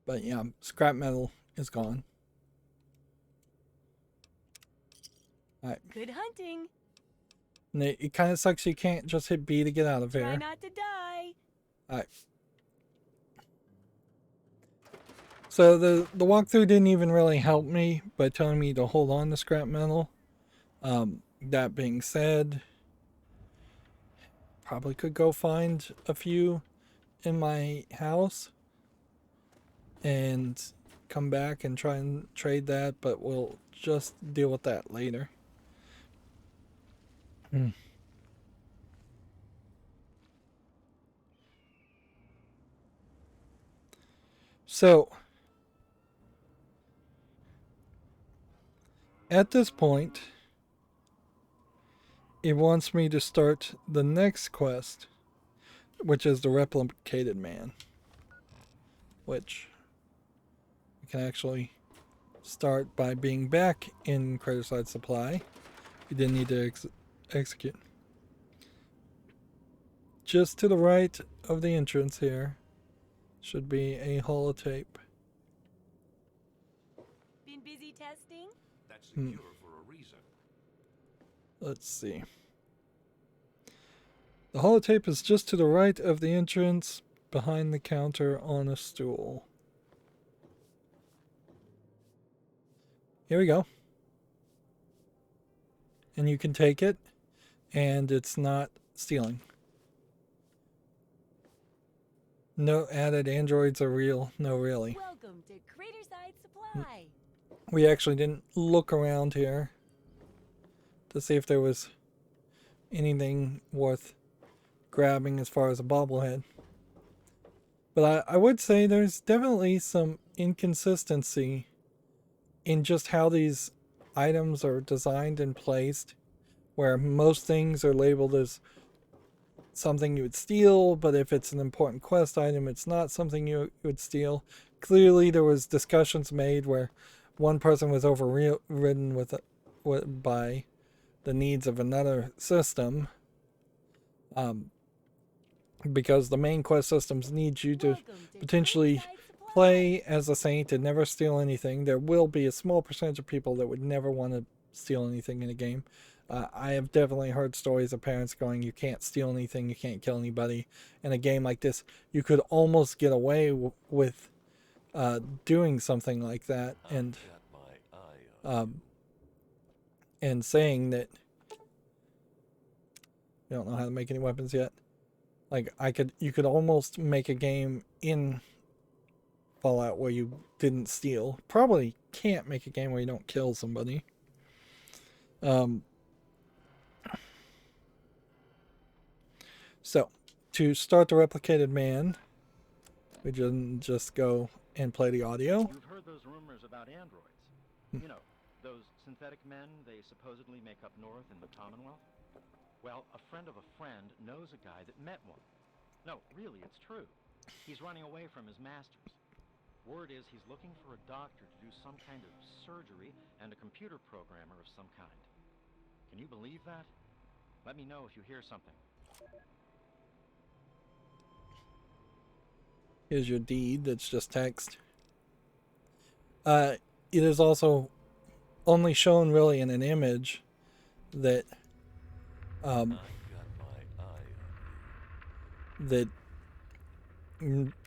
But yeah, scrap metal is gone. Alright. Good hunting. And it kind of sucks you can't just hit B to get out of here. Try not to die. Alright. So the walkthrough didn't even really help me by telling me to hold on to scrap metal. That being said, probably could go find a few in my house and come back and try and trade that, but we'll just deal with that later. So, at this point, it wants me to start the next quest, which is the replicated man, which we can actually start by being back in Craterside Supply. We didn't need to execute. Just to the right of the entrance here should be a holotape. Been busy testing? That's secure for a reason. Let's see. The holotape is just to the right of the entrance, behind the counter on a stool. Here we go. And you can take it, and it's not stealing. No added androids are real. No, really. Welcome to Craterside Supply. We actually didn't look around here to see if there was anything worth grabbing as far as a bobblehead. But I would say there's definitely some inconsistency in just how these items are designed and placed, where most things are labeled as something you would steal, but if it's an important quest item, it's not something you would steal. Clearly there was discussions made where one person was overridden by the needs of another system, because the main quest systems need you to potentially play as a saint and never steal anything. There will be a small percentage of people that would never want to steal anything in a game. I have definitely heard stories of parents going, you can't steal anything, you can't kill anybody. In a game like this, you could almost get away with doing something like that, and saying that you don't know how to make any weapons yet. Like, you could almost make a game in Fallout where you didn't steal. Probably can't make a game where you don't kill somebody. So, to start the replicated man, we just go and play the audio. You've heard those rumors about androids. You know, those synthetic men they supposedly make up north in the Commonwealth? Well, a friend of a friend knows a guy that met one. No, really, it's true. He's running away from his masters. Word is he's looking for a doctor to do some kind of surgery and a computer programmer of some kind. Can you believe that? Let me know if you hear something. Here's your deed, that's just text. It is also only shown really in an image that that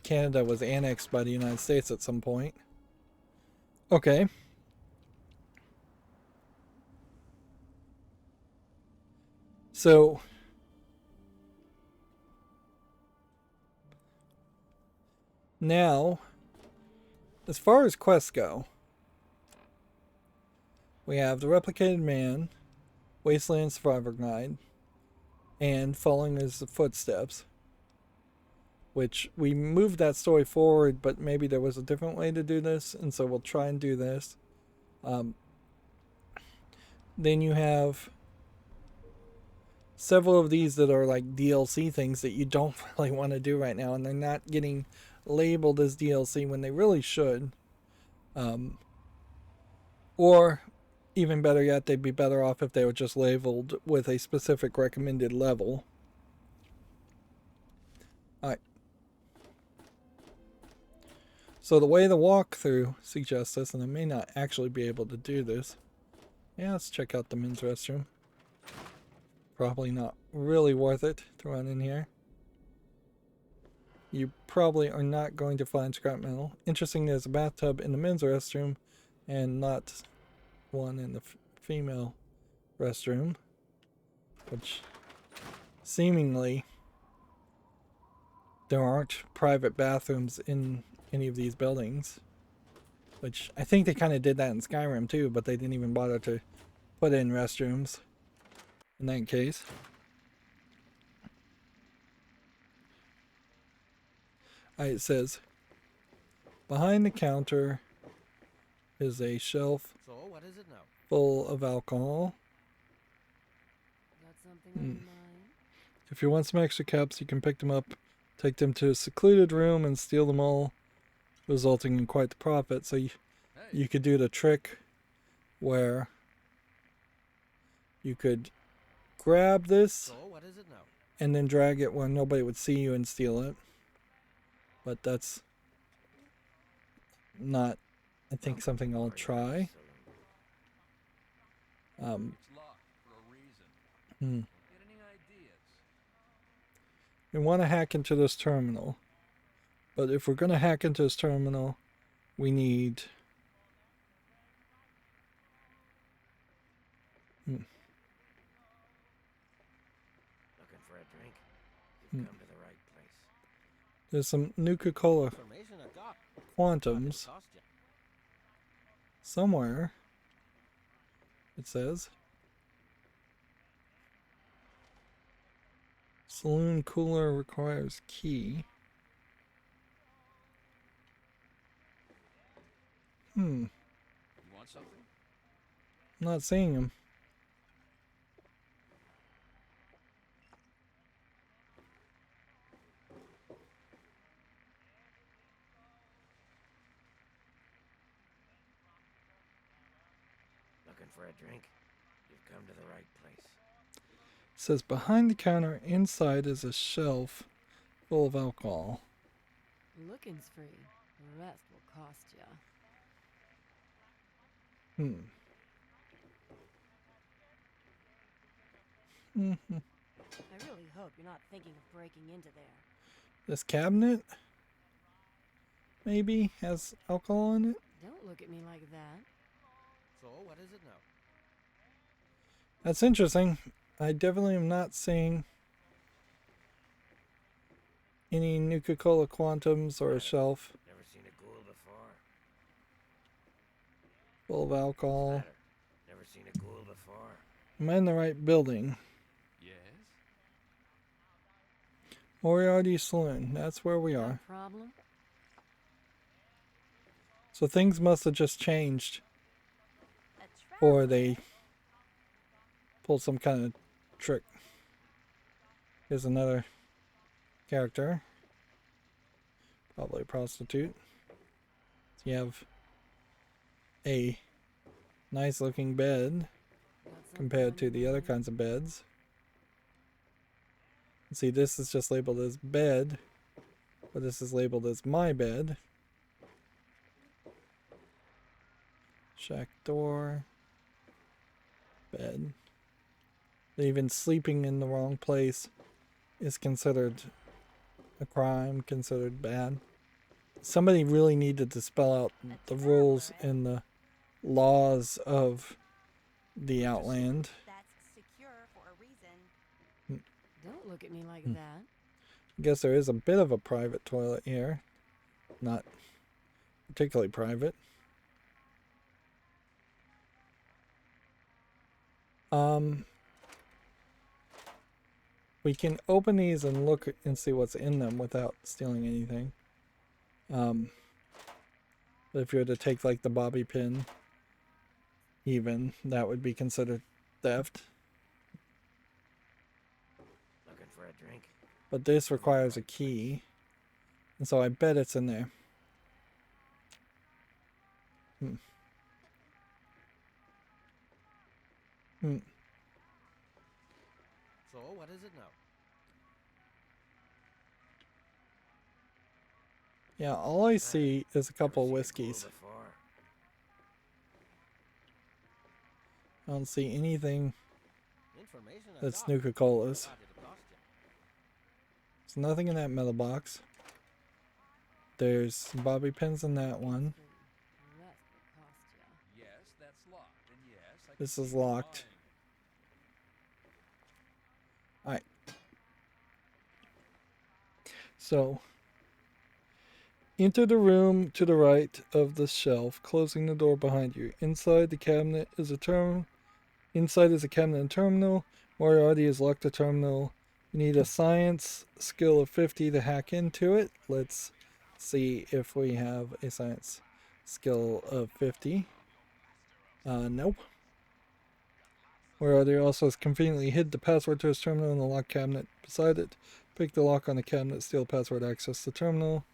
Canada was annexed by the United States at some point. Okay. So now, as far as quests go, we have the Replicated Man, Wasteland Survivor Guide, and Following His Footsteps, which we moved that story forward, but maybe there was a different way to do this, and so we'll try and do this. Then you have several of these that are like DLC things that you don't really want to do right now, and they're not getting labeled as DLC when they really should. Or even better yet, they'd be better off if they were just labeled with a specific recommended level. Alright. So the way the walkthrough suggests this, and I may not actually be able to do this. Yeah, let's check out the men's restroom. Probably not really worth it to run in here. You probably are not going to find scrap metal. Interesting, there's a bathtub in the men's restroom and not one in the female restroom, which seemingly there aren't private bathrooms in any of these buildings, which I think they kind of did that in Skyrim too, but they didn't even bother to put in restrooms in that case. It says, Behind the counter is a shelf So, what is it now? full of alcohol. Got something on your mind? If you want some extra cups, you can pick them up, take them to a secluded room, and steal them all, resulting in quite the profit. So you could do the trick where you could grab this So, what is it now? and then drag it where nobody would see you and steal it. But that's not, I think, something I'll try. It's locked for a reason. Get any ideas? We want to hack into this terminal. But if we're going to hack into this terminal, we need... Looking for a drink? You've come to the right place. There's some Nuka-Cola Information I got. quantums Cost ya. somewhere. It says. Saloon cooler requires key. You want something? I'm not seeing him. Looking for a drink? You've come to the right place. It says behind the counter inside is a shelf full of alcohol. Looking's free. The rest will cost ya. I really hope you're not thinking of breaking into there. This cabinet maybe has alcohol in it. Don't look at me like that. So, what is it now? That's interesting. I definitely am not seeing any Nuka-Cola quantums or a shelf Never seen a ghoul before. full of alcohol. Matter. Never seen a ghoul before. Am I in the right building? Yes. Moriarty Saloon. That's where we are. Problem? So things must have just changed. Or they pulled some kind of trick. Here's another character. Probably a prostitute. So you have a nice looking bed compared to the other kinds of beds. See, this is just labeled as bed, but this is labeled as my bed. Shack door. Bed. Even sleeping in the wrong place is considered a crime, considered bad. Somebody really needed to spell out the rules and the laws of the Outland. That's secure for a reason. Don't look at me like that. I guess there is a bit of a private toilet here. Not particularly private. We can open these and look and see what's in them without stealing anything. But if you were to take like the bobby pin, even, that would be considered theft. Looking for a drink? But this requires a key. And so I bet it's in there. So, what is it now? Yeah, all I see is a couple of Never seen a ghoul whiskeys. before. I don't see anything Information I that's got. Nuka-Colas. What did it cost ya? There's nothing in that metal box. There's some bobby pins in that one. The rest will cost ya. Yes, that's locked. And yes, I can This see is your locked. mind. Alright. So, enter the room to the right of the shelf, closing the door behind you. Inside the cabinet is a terminal. Inside is a cabinet and terminal. Moriarty has locked the terminal. You need a science skill of 50 to hack into it. Let's see if we have a science skill of 50. Nope. Rydo also has conveniently hid the password to his terminal in the lock cabinet beside it. Pick the lock on the cabinet, steal the password, access the terminal.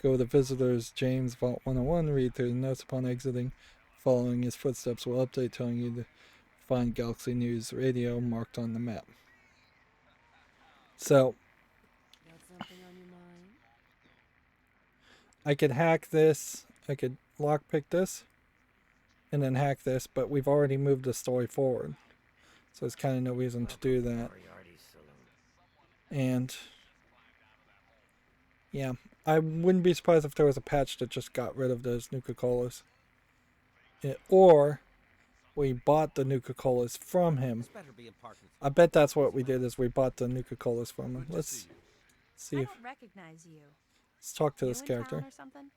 Go to Visitors James Vault 101, read through the notes upon exiting. Following his footsteps will update telling you to find Galaxy News Radio marked on the map. So, Got something on your mind? I could hack this, I could lockpick this, and then hack this, but we've already moved the story forward. So there's kind of no reason to do that. And yeah, I wouldn't be surprised if there was a patch that just got rid of those Nuka-Colas. Or we bought the Nuka-Colas from him. I bet that's what we did, is we bought the Nuka-Colas from him. Let's see if... I don't recognize you. Let's talk to You this in character. town or something?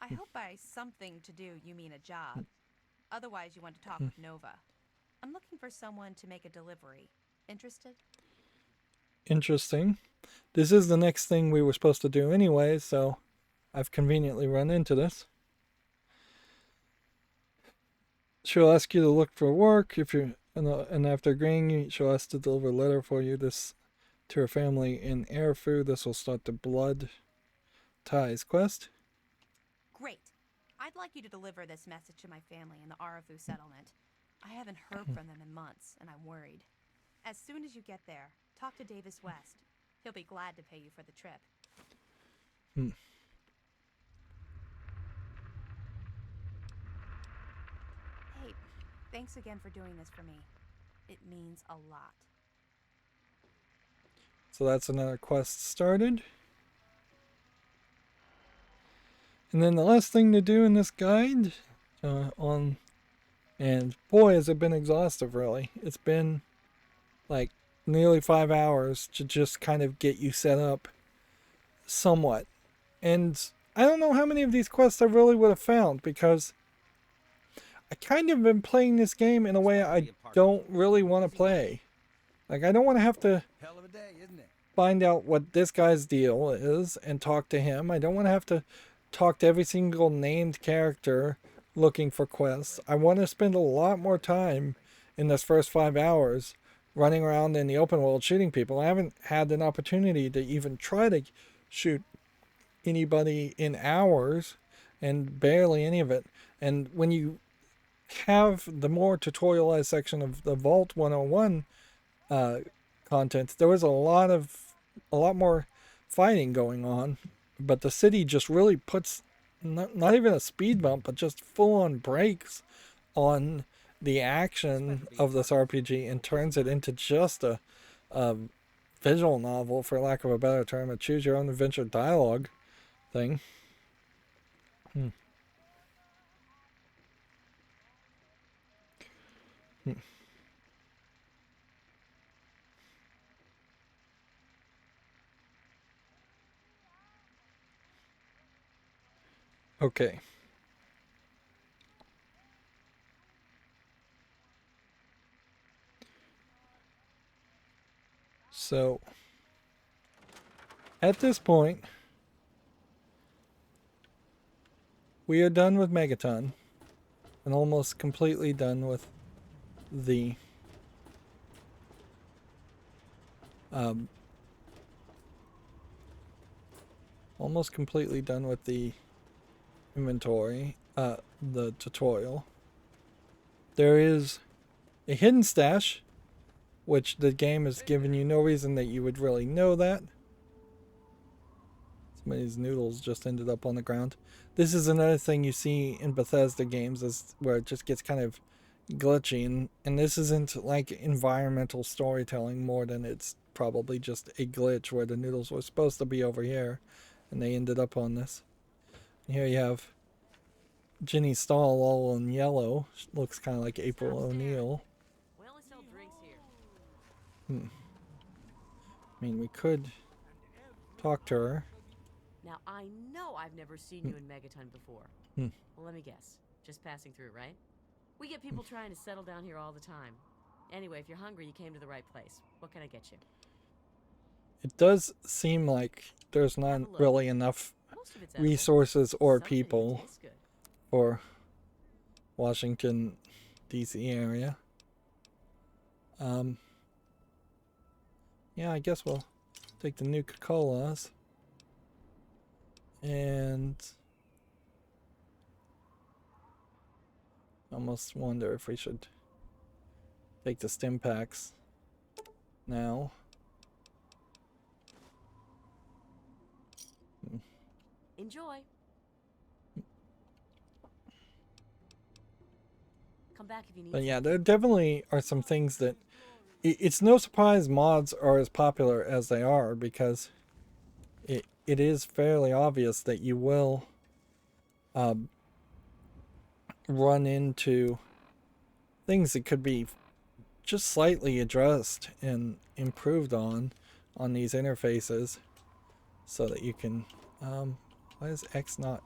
I hope by something to do you mean a job. Otherwise you want to talk with Nova. I'm looking for someone to make a delivery. Interested? Interesting. This is the next thing we were supposed to do anyway, so I've conveniently run into this. She'll ask you to look for work if you're, and after agreeing, she'll ask to deliver a letter for you to her family in Airfu. This will start the Blood Ties quest. Great. I'd like you to deliver this message to my family in the Arafu settlement. I haven't heard from them in months, and I'm worried. As soon as you get there, talk to Davis West. He'll be glad to pay you for the trip. Hey, thanks again for doing this for me. It means a lot. So that's another quest started. And then the last thing to do in this guide, and boy has it been exhaustive, really. It's been like nearly 5 hours to just kind of get you set up somewhat. And I don't know how many of these quests I really would have found, because I kind of been playing this game in a way I don't really want to play. Like, I don't want to have to find out what this guy's deal is and talk to him. I don't want to have to talk to every single named character looking for quests. I want to spend a lot more time in this first 5 hours running around in the open world shooting people. I haven't had an opportunity to even try to shoot anybody in hours, and barely any of it. And when you have the more tutorialized section of the Vault 101 content, there was a lot more fighting going on, but the city just really puts not even a speed bump, but just full-on brakes on the action of this RPG and turns it into just a visual novel, for lack of a better term, a choose-your-own-adventure dialogue thing. Okay. So, at this point, we are done with Megaton, and almost completely done with the inventory, the tutorial. There is a hidden stash, which the game has given you no reason that you would really know that. Some of these noodles just ended up on the ground. This is another thing you see in Bethesda games, is where it just gets kind of glitchy, and this isn't like environmental storytelling more than it's probably just a glitch where the noodles were supposed to be over here and they ended up on this. And here you have Ginny Stahl all in yellow. She looks kind of like April O'Neil. We only sell drinks here. I mean, we could talk to her. Now, I know I've never seen you in Megaton before. Well, let me guess. Just passing through, right? We get people trying to settle down here all the time. Anyway, if you're hungry, you came to the right place. What can I get you? It does seem like there's not really enough Most of it's edible. resources or Some of it even people tastes good. for Washington, D.C. area. Yeah, I guess we'll take the Nuka-Colas. And almost wonder if we should take the stim packs now. Enjoy. Come back if you need. But yeah, there definitely are some things that it's no surprise mods are as popular as they are, because it is fairly obvious that you will run into things that could be just slightly addressed and improved on these interfaces, so that you can why is X not,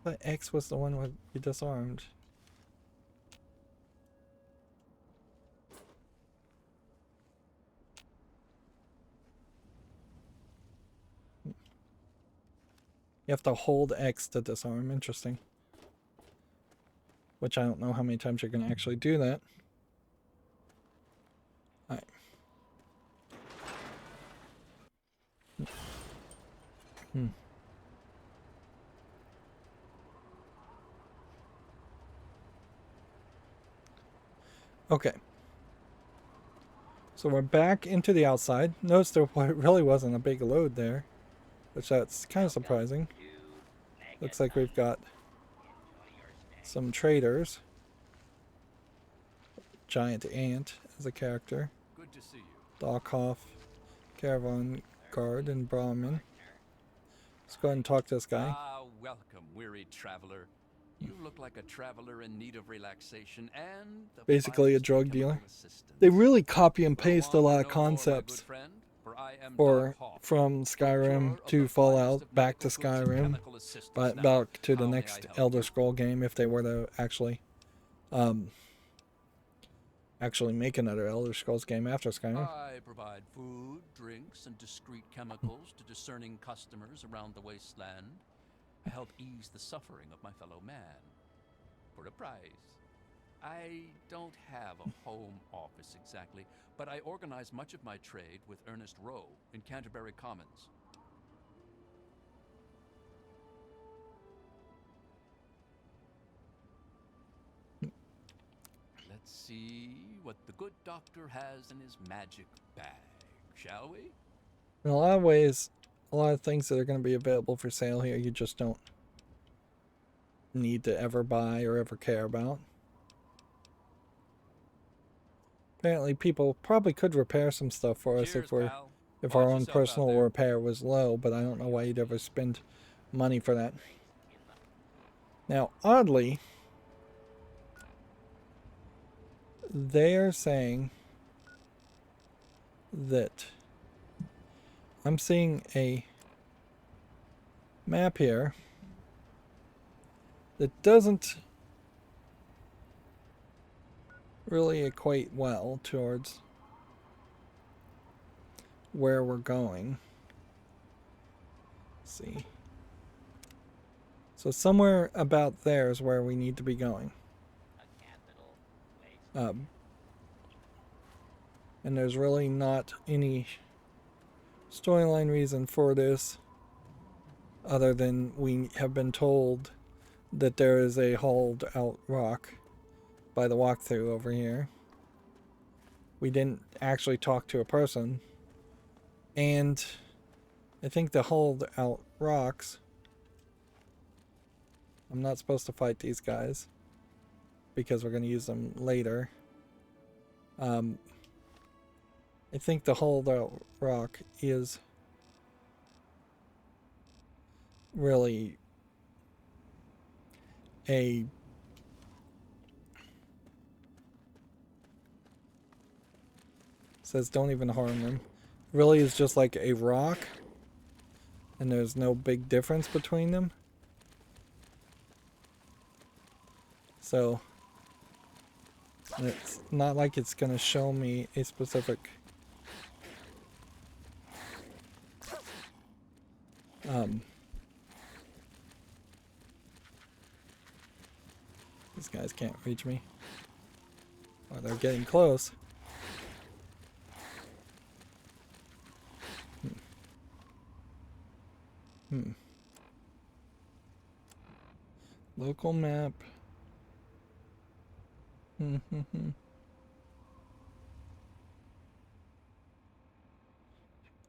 but X was the one where you disarmed. You have to hold X to disarm. Interesting. Which I don't know how many times you're going to actually do that. Alright. Okay. So we're back into the outside. Notice there really wasn't a big load there, which that's kind of surprising. Looks like we've got some traders. Giant Ant as a character. Good to see you. Dockhoff, Caravan Guard, and Brahmin. Let's go ahead and talk to this guy. Ah, welcome, weary traveler. You look like a traveler in need of relaxation and Basically a drug dealer. They really copy and paste a lot of concepts from Skyrim to Fallout, back to Skyrim, but back to the next Elder Scroll game if they were to actually make another Elder Scrolls game after Skyrim. I provide food, drinks, and discreet chemicals to discerning customers around the wasteland. I help ease the suffering of my fellow man. For a price. I don't have a home office exactly, but I organize much of my trade with Ernest Rowe in Canterbury Commons. Let's see what the good doctor has in his magic bag, shall we? In a lot of ways, a lot of things that are going to be available for sale here you just don't need to ever buy or ever care about. Apparently people probably could repair some stuff for us if our own personal repair was low, but I don't know why you'd ever spend money for that. Now, oddly, they're saying that I'm seeing a map here that doesn't really equate well towards where we're going. Let's see. So somewhere about there is where we need to be going. And there's really not any storyline reason for this other than we have been told that there is a hauled out rock by the walkthrough over here. We didn't actually talk to a person, and I think the hauled out rocks, I'm not supposed to fight these guys because we're going to use them later. I think the hauled out rock is really a says don't even harm them. Really is just like a rock, and there's no big difference between them. And it's not like it's going to show me a specific these guys can't reach me. Oh, they're getting close. Local map.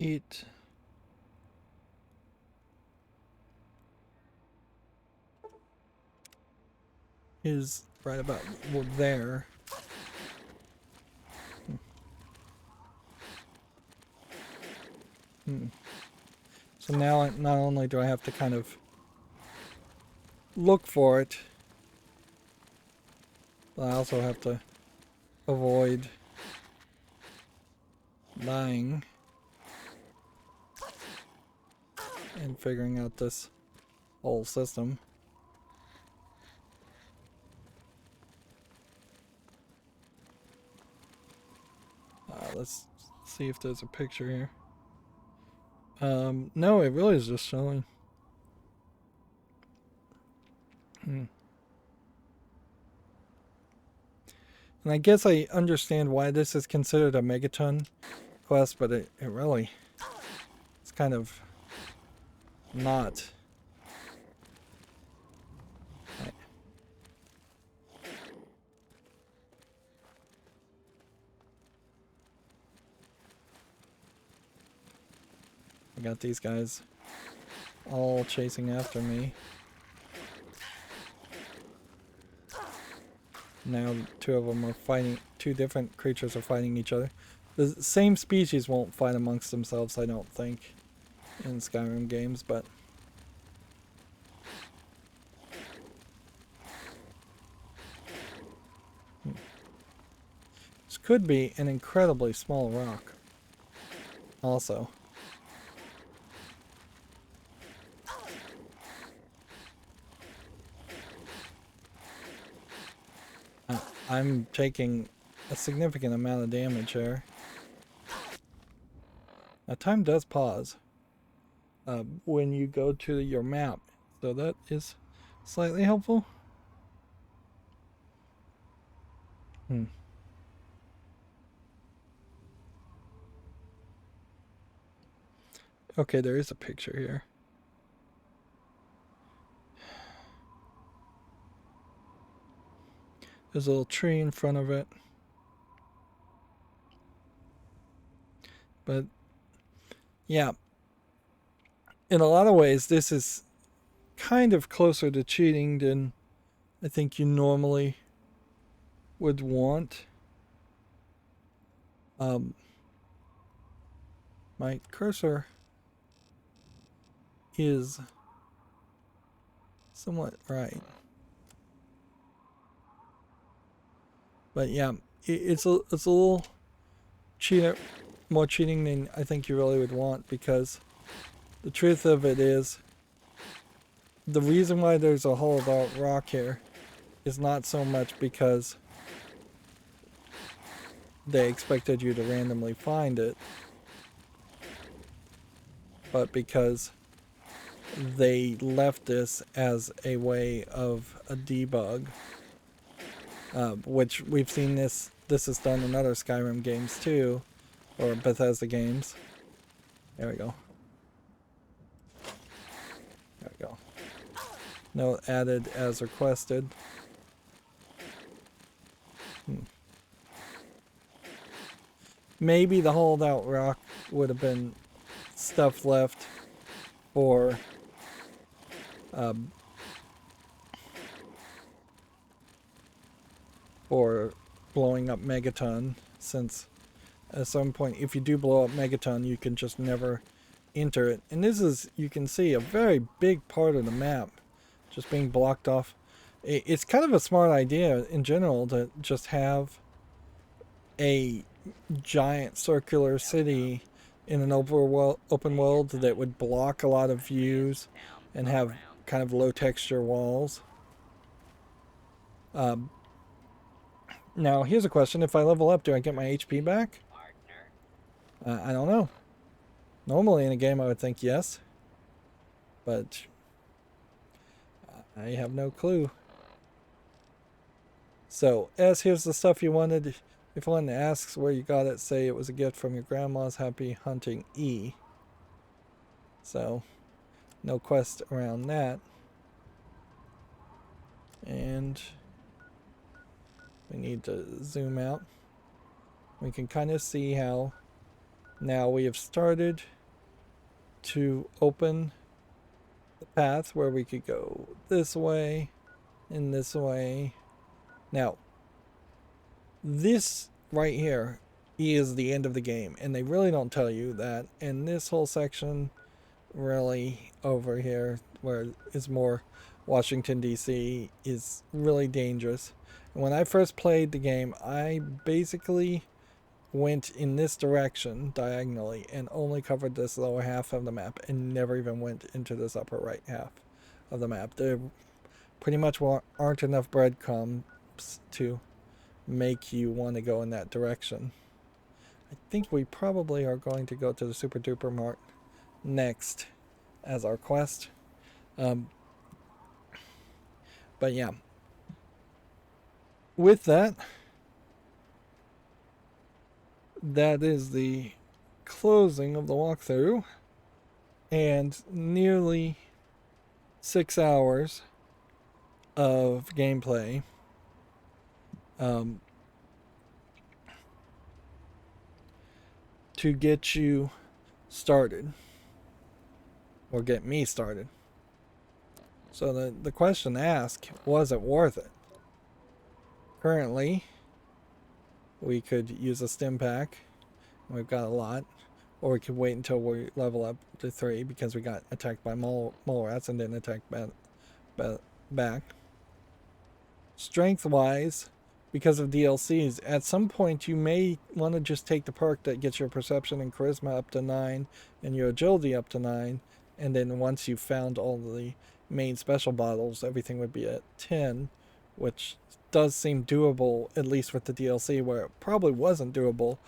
It is right about there. So now not only do I have to kind of look for it, but I also have to avoid dying and figuring out this whole system. Let's see if there's a picture here. No, it really is just showing. And I guess I understand why this is considered a Megaton quest, but it really, it's kind of not. Right. I got these guys all chasing after me. Now two of them are fighting, two different creatures are fighting each other. The same species won't fight amongst themselves, I don't think, in Skyrim games, but this could be an incredibly small rock also. I'm taking a significant amount of damage here. Now time does pause when you go to your map, so that is slightly helpful. Okay, there is a picture here. There's a little tree in front of it. But yeah, in a lot of ways this is kind of closer to cheating than I think you normally would want. My cursor is somewhat right. But yeah, it's a little more cheating than I think you really would want, because the truth of it is, the reason why there's a hollowed out rock here is not so much because they expected you to randomly find it, but because they left this as a way of a debug. Which we've seen this is done in other Skyrim games too, or Bethesda games. There we go. There we go. Note added as requested. Maybe the hollowed out rock would have been stuff left for blowing up Megaton, since at some point if you do blow up Megaton you can just never enter it. And this is, you can see, a very big part of the map just being blocked off. It's kind of a smart idea in general to just have a giant circular city in an open world that would block a lot of views and have kind of low texture walls. Now, here's a question. If I level up, do I get my HP back? I don't know. Normally in a game I would think yes. But I have no clue. So, as here's the stuff you wanted. If one asks where you got it, say it was a gift from your grandma's. Happy hunting, E. So, no quest around that. And we need to zoom out. We can kind of see how now we have started to open the path where we could go this way and this way. Now, this right here is the end of the game, and they really don't tell you that. And this whole section really over here where it's more Washington DC is really dangerous. And when I first played the game, I basically went in this direction diagonally and only covered this lower half of the map and never even went into this upper right half of the map. There pretty much aren't enough breadcrumbs to make you want to go in that direction. I think we probably are going to go to the Super Duper Mart next as our quest. But yeah. With that, that is the closing of the walkthrough, and nearly 6 hours of gameplay. To get you started, or get me started. So the question asked, was it worth it? Currently, we could use a stim pack. We've got a lot. Or we could wait until we level up to 3 because we got attacked by mole rats and didn't attack back. Strength-wise, because of DLCs, at some point you may want to just take the perk that gets your perception and charisma up to 9 and your agility up to 9. And then once you've found all the main special bottles, everything would be at 10, which does seem doable, at least with the DLC, where it probably wasn't doable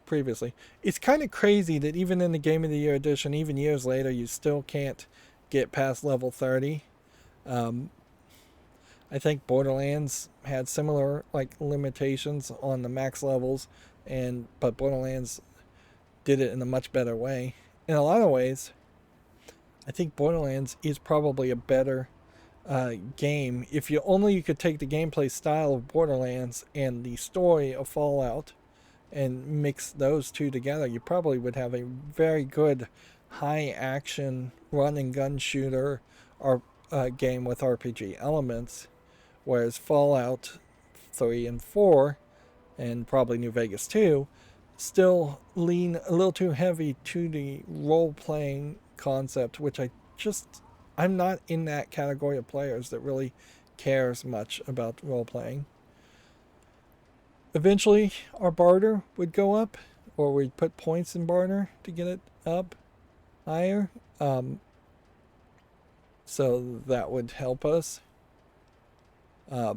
previously. It's kind of crazy that even in the Game of the Year edition, even years later, you still can't get past level 30. I think Borderlands had similar limitations on the max levels, but Borderlands did it in a much better way. In a lot of ways, I think Borderlands is probably a better game. If you could take the gameplay style of Borderlands and the story of Fallout and mix those two together, you probably would have a very good high action run and gun shooter or game with RPG elements, whereas Fallout 3 and 4 and probably New Vegas 2 still lean a little too heavy to the role-playing concept, which I'm not in that category of players that really cares much about role-playing. Eventually, our barter would go up, or we'd put points in barter to get it up higher. So that would help us. But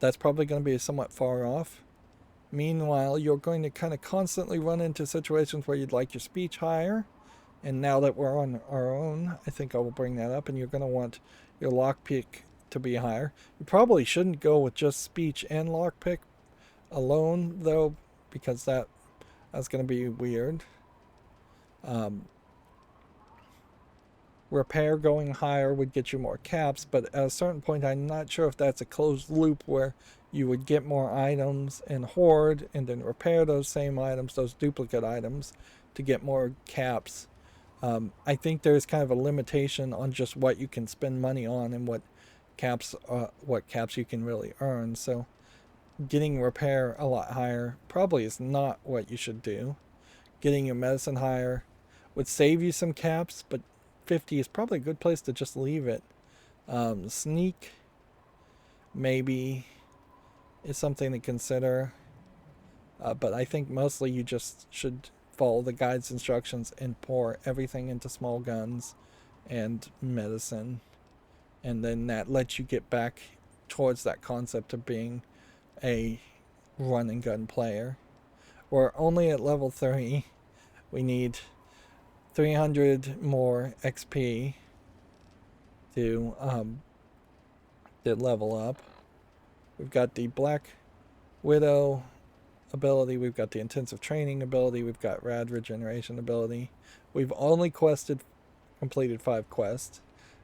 that's probably going to be somewhat far off. Meanwhile, you're going to kind of constantly run into situations where you'd like your speech higher. And now that we're on our own, I think I will bring that up. And you're going to want your lockpick to be higher. You probably shouldn't go with just speech and lockpick alone, though, because that's going to be weird. Repair going higher would get you more caps, but at a certain point, I'm not sure if that's a closed loop where you would get more items and hoard and then repair those same items, those duplicate items, to get more caps. I think there's kind of a limitation on just what you can spend money on and what caps you can really earn. So getting repair a lot higher probably is not what you should do. Getting your medicine higher would save you some caps, but 50 is probably a good place to just leave it. Sneak maybe is something to consider, but I think mostly you just should follow the guide's instructions and pour everything into small guns and medicine, and then that lets you get back towards that concept of being a run and gun player. We're only at level 3. We need 300 more XP to level up. We've got the Black Widow ability, we've got the intensive training ability, we've got rad regeneration ability. We've only completed 5 quests.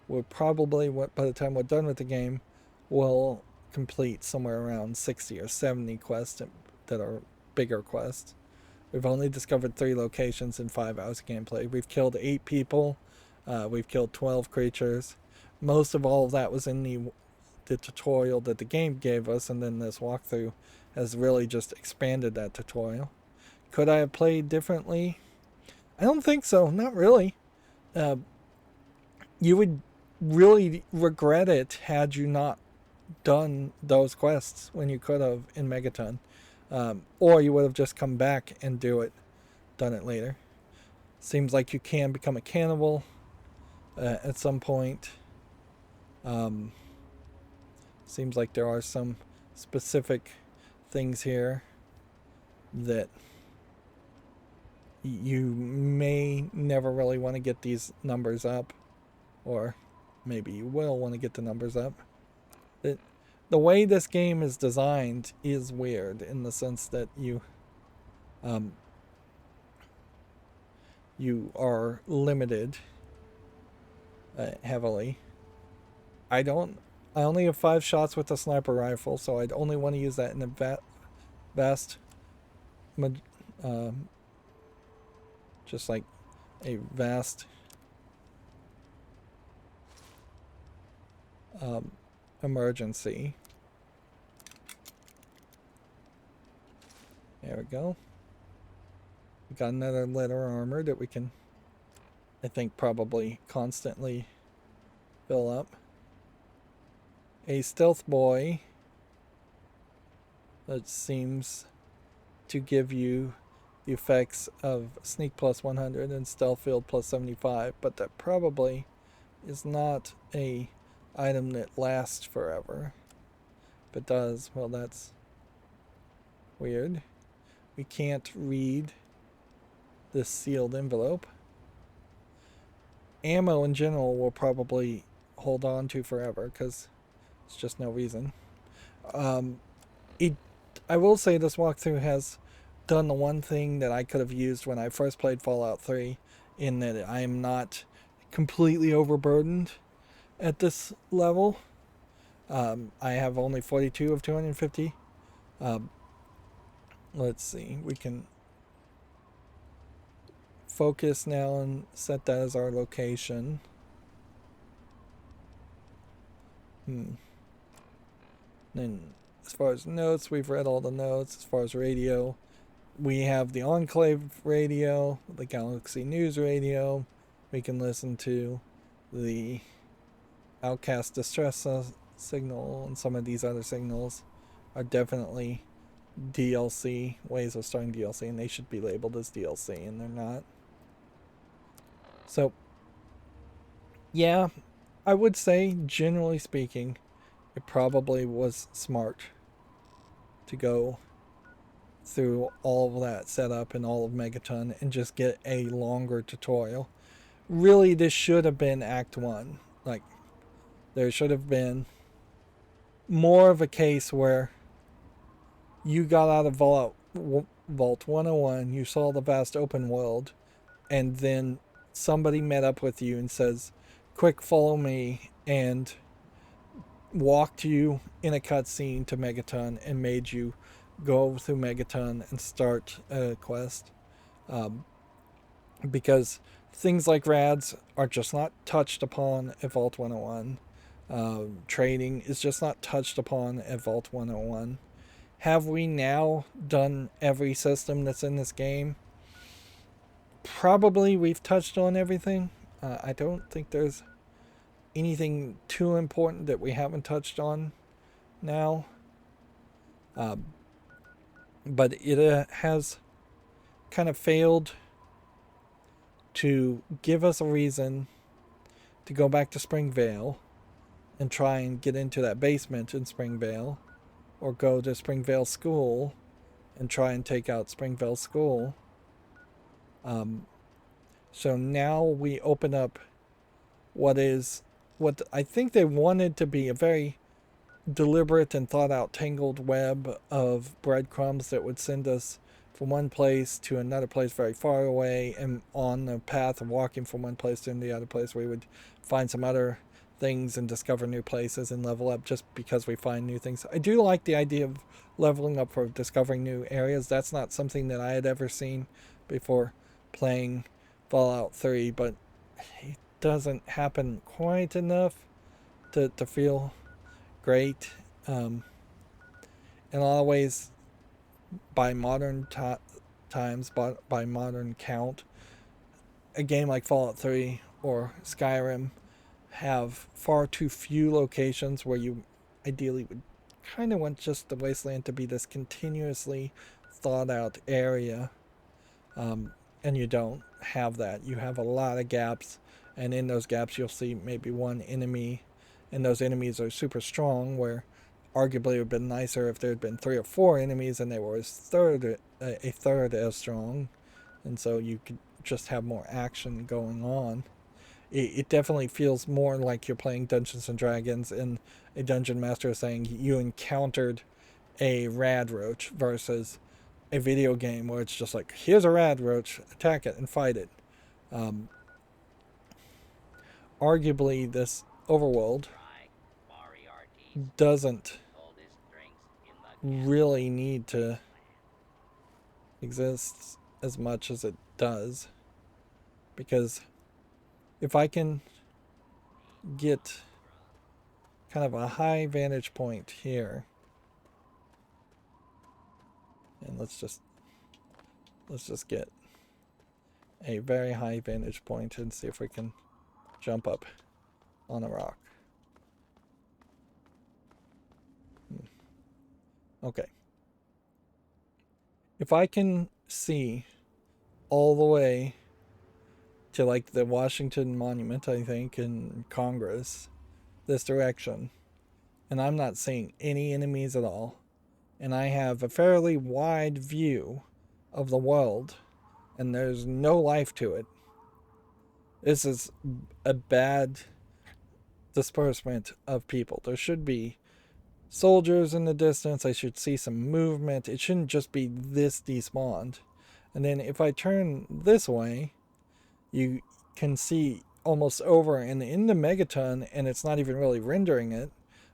We'll probably, by the time we're done with the game, we'll complete somewhere around 60 or 70 quests that are bigger quests. We've only discovered 3 locations in 5 hours of gameplay. We've killed 8 people. We've killed 12 creatures. Most of all of that was in the tutorial that the game gave us, and then this walkthrough has really just expanded that tutorial. Could I have played differently? I don't think so. Not really. You would really regret it had you not done those quests when you could have in Megaton. Or you would have just come back and done it later. Seems like you can become a cannibal at some point. Seems like there are some specific things here that you may never really want to get these numbers up, or maybe you will want to get the numbers up. The way this game is designed is weird in the sense that you are limited heavily. I only have 5 shots with the sniper rifle, so I'd only want to use that in a just like a vast emergency. There we go. We got another letter armor that we can, I think, probably constantly fill up. A stealth boy that seems to give you the effects of sneak plus 100 and stealth field plus 75, but that probably is not a item that lasts forever. If it does, well, that's weird. We can't read this sealed envelope. Ammo in general we'll probably hold on to forever because it's just no reason. I will say this walkthrough has done the one thing that I could have used when I first played Fallout 3, in that I am not completely overburdened at this level. I have only 42 of 250. Let's see, we can focus now and set that as our location. Then as far as notes, we've read all the notes. As far as radio, we have the Enclave radio, the Galaxy News radio. We can listen to the Outcast distress signal, and some of these other signals are definitely DLC, ways of starting DLC, and they should be labeled as DLC, and they're not. So, yeah, I would say, generally speaking, it probably was smart to go through all of that setup and all of Megaton and just get a longer tutorial. Really, this should have been Act 1. Like, there should have been more of a case where you got out of Vault 101, you saw the vast open world, and then somebody met up with you and says, quick, follow me, and walked you in a cutscene to Megaton and made you go through Megaton and start a quest. Because things like rads are just not touched upon at Vault 101. Trading is just not touched upon at Vault 101. Have we now done every system that's in this game? Probably we've touched on everything. I don't think there's anything too important that we haven't touched on now. But it has kind of failed to give us a reason to go back to Springvale and try and get into that basement in Springvale, or go to Springvale School and try and take out Springvale School. So now we open up what I think they wanted to be a very deliberate and thought out tangled web of breadcrumbs that would send us from one place to another place very far away, and on the path of walking from one place to the other place we would find some other things and discover new places and level up just because we find new things. I do like the idea of leveling up for discovering new areas. That's not something that I had ever seen before playing Fallout 3, but it doesn't happen quite enough to feel great. In a lot of ways, by modern times, by modern count, a game like Fallout 3 or Skyrim have far too few locations where you ideally would kind of want just the wasteland to be this continuously thought out area. And you don't have that. You have a lot of gaps, and in those gaps you'll see maybe one enemy, and those enemies are super strong, where arguably it would have been nicer if there had been 3 or 4 enemies and they were a third as strong, and so you could just have more action going on. It definitely feels more like you're playing Dungeons and Dragons and a dungeon master is saying you encountered a rad roach, versus a video game where it's just like, here's a rad roach, attack it and fight it. Arguably, this overworld doesn't really need to exist as much as it does, because if I can get kind of a high vantage point here, and let's just get a very high vantage point and see if we can jump up on a rock. Okay. If I can see all the way to like the Washington Monument, I think, in Congress, this direction, and I'm not seeing any enemies at all, and I have a fairly wide view of the world, and there's no life to it, this is a bad disbursement of people. There should be soldiers in the distance. I should see some movement. It shouldn't just be this despawned. And then if I turn this way, you can see almost over and in the Megaton, and it's not even really rendering it,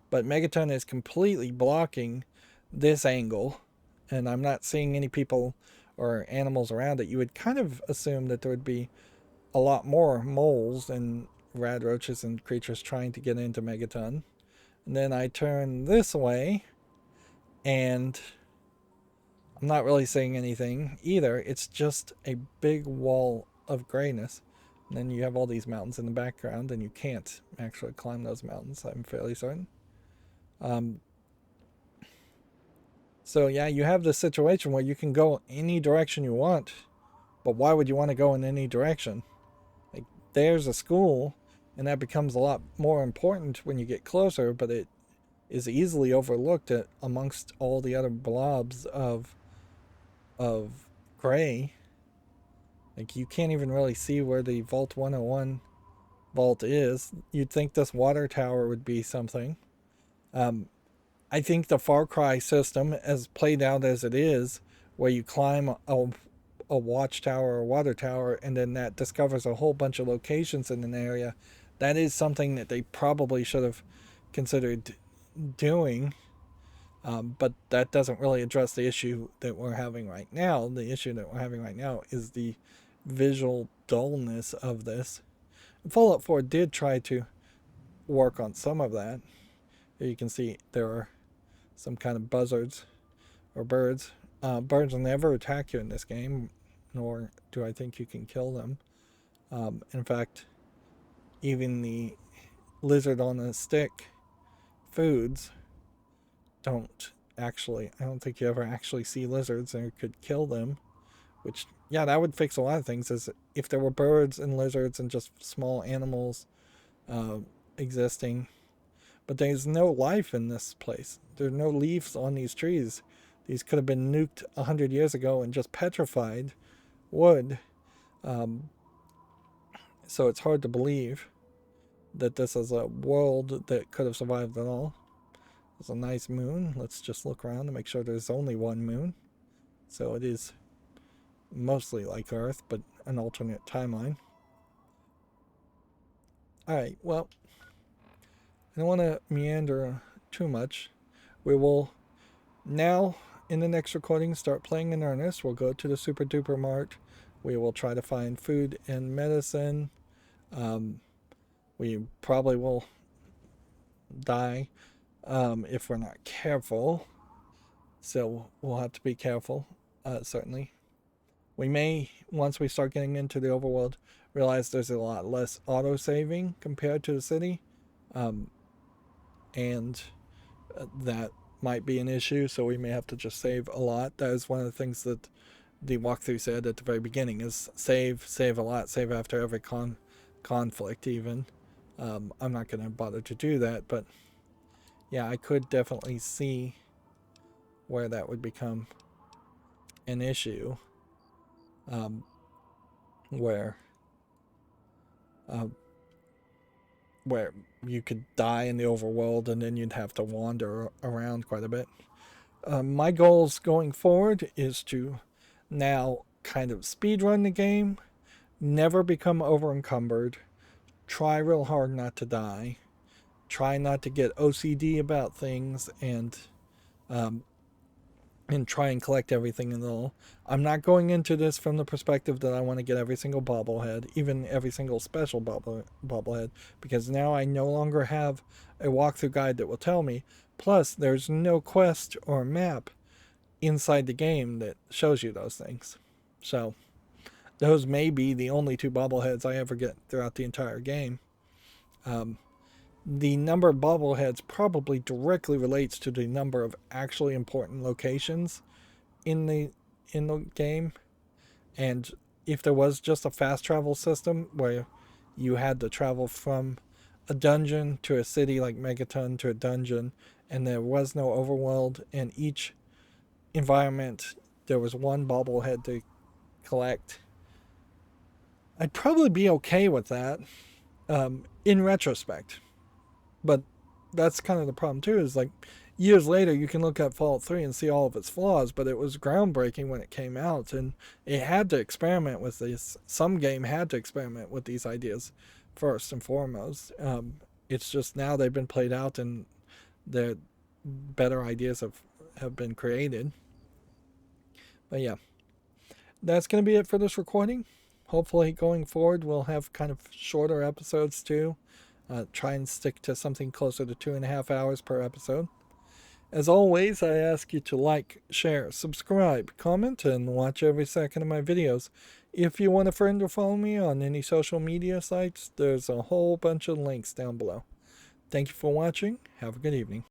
but Megaton is completely blocking this angle, and I'm not seeing any people or animals around it. You would kind of assume that there would be a lot more moles and rad roaches and creatures trying to get into Megaton. And then I turn this way, and I'm not really seeing anything either. It's just a big wall of grayness. And then you have all these mountains in the background, and you can't actually climb those mountains, I'm fairly certain. So yeah, you have this situation where you can go any direction you want, but why would you want to go in any direction? Like, there's a school, and that becomes a lot more important when you get closer, but it is easily overlooked amongst all the other blobs of gray. Like, you can't even really see where the Vault 101 vault is. You'd think this water tower would be something. I think the Far Cry system, as played out as it is, where you climb a watchtower or water tower, and then that discovers a whole bunch of locations in an area, that is something that they probably should have considered doing. But that doesn't really address the issue that we're having right now. The issue that we're having right now is the visual dullness of this. Fallout 4 did try to work on some of that. Here you can see there are some kind of buzzards or birds. Birds never attack you in this game, nor do I think you can kill them. In fact, even the lizard on a stick foods don't actually, I don't think you ever actually see lizards and could kill them, which, yeah, that would fix a lot of things. Is if there were birds and lizards and just small animals existing. But there's no life in this place. There's no leaves on these trees. These could have been nuked 100 years ago and just petrified wood. So it's hard to believe that this is a world that could have survived at all. There's a nice moon. Let's just look around to make sure there's only one moon. So it is mostly like Earth, but an alternate timeline. Alright, well, I don't want to meander too much. We will now, in the next recording, start playing in earnest. We'll go to the Super Duper Mart. We will try to find food and medicine. We probably will die if we're not careful. So we'll have to be careful, certainly. We may, once we start getting into the overworld, realize there's a lot less auto-saving compared to the city. And that might be an issue, so we may have to just save a lot. That is one of the things that the walkthrough said at the very beginning, is save a lot, save after every conflict even. I'm not going to bother to do that, but yeah, I could definitely see where that would become an issue. Where you could die in the overworld and then you'd have to wander around quite a bit. My goals going forward is to now kind of speedrun the game, never become over encumbered, try real hard not to die, try not to get OCD about things, and try and collect everything and all. I'm not going into this from the perspective that I want to get every single bobblehead, even every single special bobblehead, because now I no longer have a walkthrough guide that will tell me. Plus, there's no quest or map inside the game that shows you those things. So, those may be the only 2 bobbleheads I ever get throughout the entire game. The number of bobbleheads probably directly relates to the number of actually important locations in the game. And if there was just a fast travel system where you had to travel from a dungeon to a city like Megaton to a dungeon, and there was no overworld, and each environment there was one bobblehead to collect, I'd probably be okay with that in retrospect. But that's kind of the problem too, is like years later you can look at Fallout 3 and see all of its flaws, but it was groundbreaking when it came out, and it had to experiment with this. Some game had to experiment with these ideas first and foremost. It's just now they've been played out and the better ideas have been created. But yeah, that's going to be it for this recording. Hopefully going forward we'll have kind of shorter episodes too. Try and stick to something closer to 2.5 hours per episode. As always, I ask you to like, share, subscribe, comment, and watch every second of my videos. If you want a friend or follow me on any social media sites, there's a whole bunch of links down below. Thank you for watching. Have a good evening.